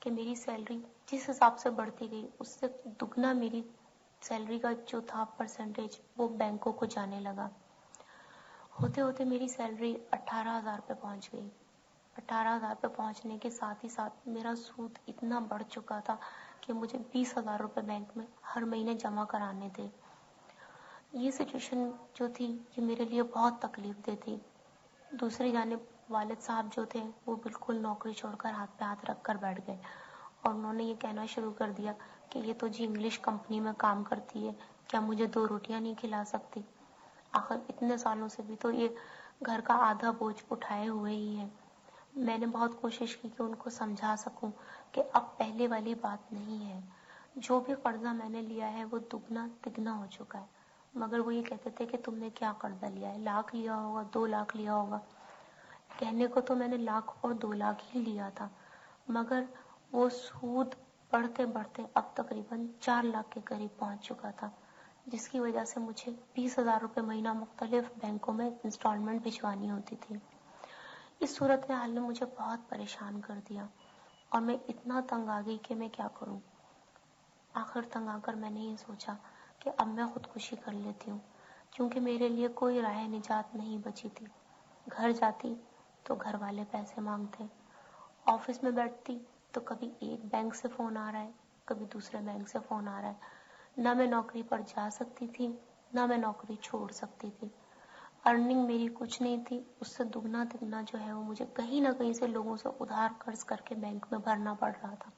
کہ میری سیلری جس حساب سے بڑھتی گئی اس سے دگنا میری سیلری کا جو تھا پرسنٹیج وہ بینکوں کو جانے لگا. ہوتے ہوتے میری سیلری 18,000 روپے پہنچ گئی. 18,000 پہ پہنچنے کے ساتھ ہی ساتھ میرا سود اتنا بڑھ چکا تھا کہ مجھے 20,000 روپے بینک میں ہر مہینے جمع کرانے تھے. یہ سچویشن جو تھی یہ میرے لیے بہت تکلیف دہ تھی. دوسری جانب والد صاحب جو تھے وہ بالکل نوکری چھوڑ کر ہاتھ پہ ہاتھ رکھ کر بیٹھ گئے اور انہوں نے یہ کہنا شروع کر دیا کہ یہ تو جی انگلش کمپنی میں کام کرتی ہے, کیا مجھے 2 روٹیاں نہیں کھلا سکتی؟ آخر اتنے سالوں سے بھی تو یہ گھر کا آدھا بوجھ اٹھائے ہوئے ہی ہیں. میں نے بہت کوشش کی کہ ان کو سمجھا سکوں کہ اب پہلے والی بات نہیں ہے, جو بھی قرضہ میں نے لیا ہے وہ دگنا تگنا ہو چکا ہے. مگر وہ یہ کہتے تھے کہ تم نے کیا قرضہ لیا ہے, 1,00,000 لیا ہوگا, 2,00,000 لیا ہوگا. کہنے کو تو میں نے 1,00,000 اور 2,00,000 ہی لیا تھا, مگر وہ سود بڑھتے بڑھتے اب تقریباً 4,00,000 کے قریب پہنچ چکا تھا, جس کی وجہ سے مجھے 20,000 روپے مہینہ مختلف بینکوں میں انسٹالمنٹ بھجوانی ہوتی تھی. اس صورت حال نے مجھے بہت پریشان کر دیا اور میں اتنا تنگ آ گئی کہ میں کیا کروں. آخر تنگ آ کر میں نے یہ سوچا کہ اب میں خودکشی کر لیتی ہوں, کیونکہ میرے لیے کوئی راہ نجات نہیں بچی تھی. گھر جاتی تو گھر والے پیسے مانگتے, آفس میں بیٹھتی تو کبھی ایک بینک سے فون آ رہا ہے, کبھی دوسرے بینک سے فون آ رہا ہے. نہ میں نوکری پر جا سکتی تھی نہ میں نوکری چھوڑ سکتی تھی. ارننگ میری کچھ نہیں تھی, اس سے دگنا تگنا جو ہے وہ مجھے کہیں نہ کہیں سے لوگوں سے ادھار قرض کر کے بینک میں بھرنا پڑ رہا تھا.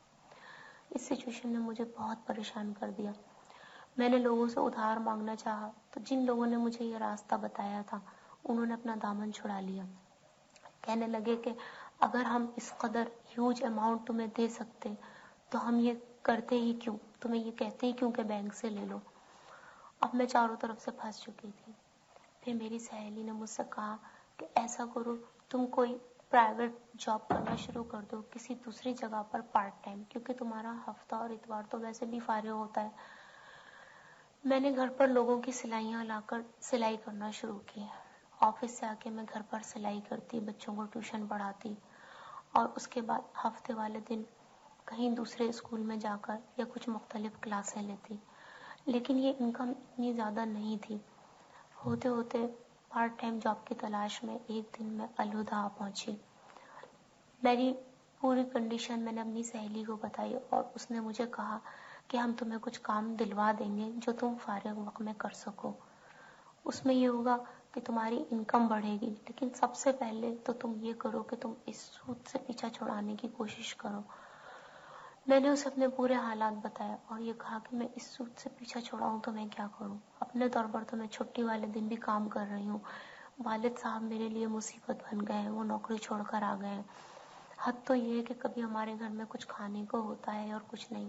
اس سچویشن نے مجھے بہت پریشان کر دیا. میں نے لوگوں سے ادھار مانگنا چاہا تو جن لوگوں نے مجھے یہ راستہ بتایا تھا انہوں نے اپنا دامن چھڑا لیا. کہنے لگے کہ اگر ہم اس قدر ہیوج اماؤنٹ تمہیں دے سکتے تو ہم یہ کرتے ہی کیوں, تمہیں یہ کہتے ہی کیوں کہ بینک سے لے لو. اب میں چاروں طرف سے پھنس چکی تھی. پھر میری سہیلی نے مجھ سے کہا کہ ایسا کرو تم کوئی پرائیویٹ جاب کرنا شروع کر دو کسی دوسری جگہ پر پارٹ ٹائم, کیونکہ تمہارا ہفتہ اور اتوار تو ویسے بھی فارغ ہوتا ہے. میں نے گھر پر لوگوں کی سلائیاں لا کر سلائی کرنا شروع کی. آفس سے آ کے میں گھر پر سلائی کرتی, بچوں کو ٹیوشن پڑھاتی اور اس کے بعد ہفتے والے دن کہیں دوسرے اسکول میں جا کر یا کچھ مختلف کلاسیں لیتی. لیکن یہ انکم اتنی زیادہ نہیں تھی. ہوتے ہوتے پارٹ ٹائم جاب کی تلاش میں ایک دن میں الہدا پہنچی. میری پوری کنڈیشن میں نے اپنی سہیلی کو بتائی اور اس نے مجھے کہا کہ ہم تمہیں کچھ کام دلوا دیں گے جو تم فارغ وقت میں کر سکو. اس میں یہ ہوگا کہ تمہاری انکم بڑھے گی, لیکن سب سے پہلے تو تم یہ کرو کہ تم اس سود سے پیچھا چھڑانے کی کوشش کرو. میں نے اسے اپنے پورے حالات بتایا اور یہ کہا کہ میں اس سود سے پیچھا چھڑاؤں تو میں کیا کروں. اپنے طور پر تو میں چھٹی والے دن بھی کام کر رہی ہوں. والد صاحب میرے لیے مصیبت بن گئے ہیں, وہ نوکری چھوڑ کر آ گئے ہیں. حد تو یہ ہے کہ کبھی ہمارے گھر میں کچھ کھانے کو ہوتا ہے اور کچھ نہیں.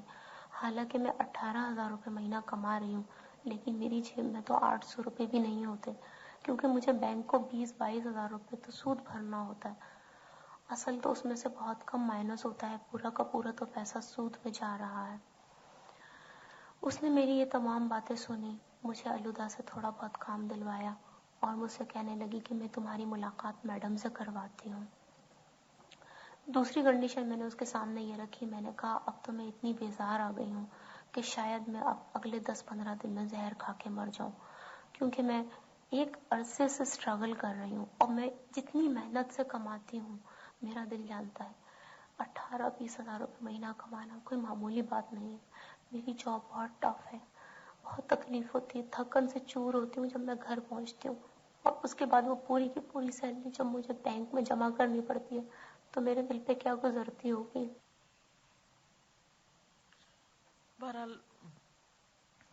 حالانکہ میں 18,000 روپے مہینہ کما رہی ہوں, لیکن میری جیب میں تو 800 روپے بھی نہیں ہوتے, کیونکہ مجھے بینک کو 20-22 ہزار روپے تو سود بھرنا ہوتا ہے. اصل تو اس میں سے بہت کم مائنس ہوتا ہے, پورا کا پورا تو پیسہ سود میں جا رہا ہے. اس نے میری یہ تمام باتیں سنی, مجھے الہدا سے تھوڑا بہت کام دلوایا اور مجھ سے کہنے لگی کہ میں تمہاری ملاقات میڈم سے کرواتی ہوں. دوسری کنڈیشن میں نے اس کے سامنے یہ رکھی. میں نے کہا اب تو میں اتنی بیزار آ گئی ہوں کہ شاید میں اب اگلے 10-15 دن میں زہر کھا کے مر جاؤں, کیونکہ میں ایک عرصے سے اسٹرگل کر رہی ہوں اور میں جتنی محنت سے کماتی ہوں میرا دل جانتا ہے 18-20 ہزار روپے مہینہ کمانا کوئی معمولی بات نہیں ہے. میری جاب بہت ٹف ہے, بہت تکلیف ہوتی ہے, تھکن سے چور ہوتی ہوں جب میں گھر پہنچتی ہوں, اور اس کے بعد وہ پوری کی پوری سیلری جب مجھے بینک میں جمع کرنی پڑتی ہے تو میرے دل پہ کیا گزرتی ہوگی. بہرحال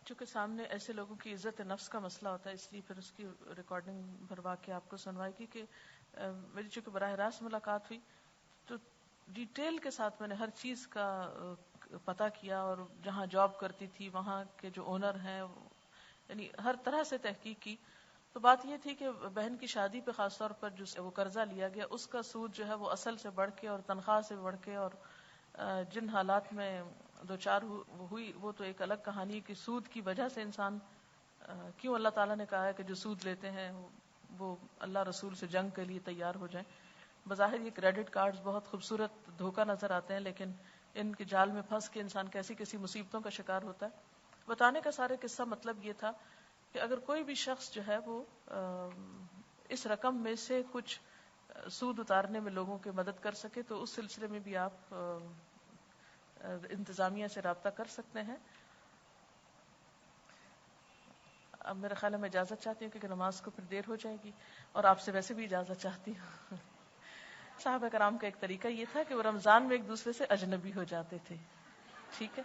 چونکہ سامنے ایسے لوگوں کی عزت نفس کا مسئلہ ہوتا ہے, اس لیے پھر اس کی ریکارڈنگ بھروا کے آپ کو سنوائی کی کہ میری چونکہ براہ راست ملاقات ہوئی تو ڈیٹیل کے ساتھ میں نے ہر چیز کا پتہ کیا, اور جہاں جاب کرتی تھی وہاں کے جو اونر ہیں یعنی ہر طرح سے تحقیق کی. تو بات یہ تھی کہ بہن کی شادی پہ خاص طور پر جو وہ قرضہ لیا گیا اس کا سود جو ہے وہ اصل سے بڑھ کے اور تنخواہ سے بڑھ کے, اور جن حالات میں دو چار ہوئی وہ تو ایک الگ کہانی کہ سود کی وجہ سے انسان کیوں اللہ تعالیٰ نے کہا ہے کہ جو سود لیتے ہیں وہ اللہ رسول سے جنگ کے لیے تیار ہو جائیں. بظاہر یہ کریڈٹ کارڈز بہت خوبصورت دھوکہ نظر آتے ہیں, لیکن ان کے جال میں پھنس کے انسان کیسی کیسی مصیبتوں کا شکار ہوتا ہے. بتانے کا سارے قصہ مطلب یہ تھا کہ اگر کوئی بھی شخص جو ہے وہ اس رقم میں سے کچھ سود اتارنے میں لوگوں کی مدد کر سکے تو اس سلسلے میں بھی آپ انتظامیہ سے رابطہ کر سکتے ہیں. اب میرا خیال ہے میں اجازت چاہتی ہوں کیونکہ نماز کو پھر دیر ہو جائے گی، اور آپ سے ویسے بھی اجازت چاہتی ہوں. صحابہ کرام کا ایک طریقہ یہ تھا کہ وہ رمضان میں ایک دوسرے سے اجنبی ہو جاتے تھے. ٹھیک ہے،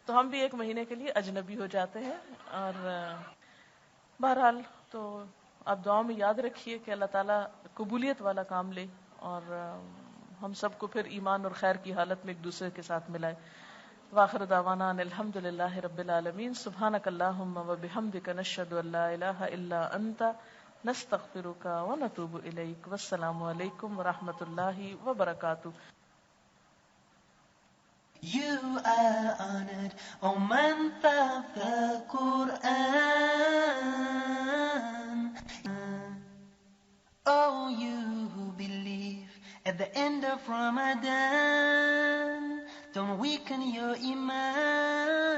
تو ہم بھی ایک مہینے کے لیے اجنبی ہو جاتے ہیں. اور بہرحال تو آپ دعاؤں میں یاد رکھیے کہ اللہ تعالیٰ قبولیت والا کام لے اور ہم سب کو پھر ایمان اور خیر کی حالت میں ایک دوسرے کے ساتھ ملائے. واخر دعوانا ان الحمد للہ رب العالمین. سبحانک اللہم و بحمدک نشہد ان لا الہ الا انت نستغفرک و نتوب الیک. والسلام علیکم ورحمۃ اللہ وبرکاتہ. You are honored, O month of the Quran. Oh, you who believe at the end of Ramadan, don't weaken your iman,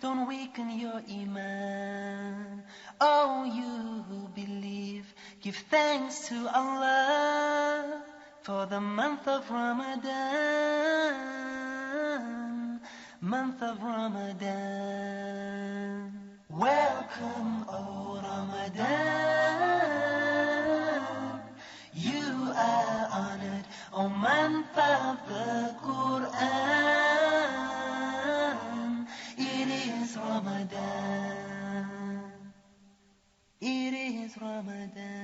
don't weaken your iman. Oh, you who believe, give thanks to Allah for the month of Ramadan, month of Ramadan. Welcome, O Ramadan, you are honored, O month of the Quran. It is Ramadan, it is Ramadan.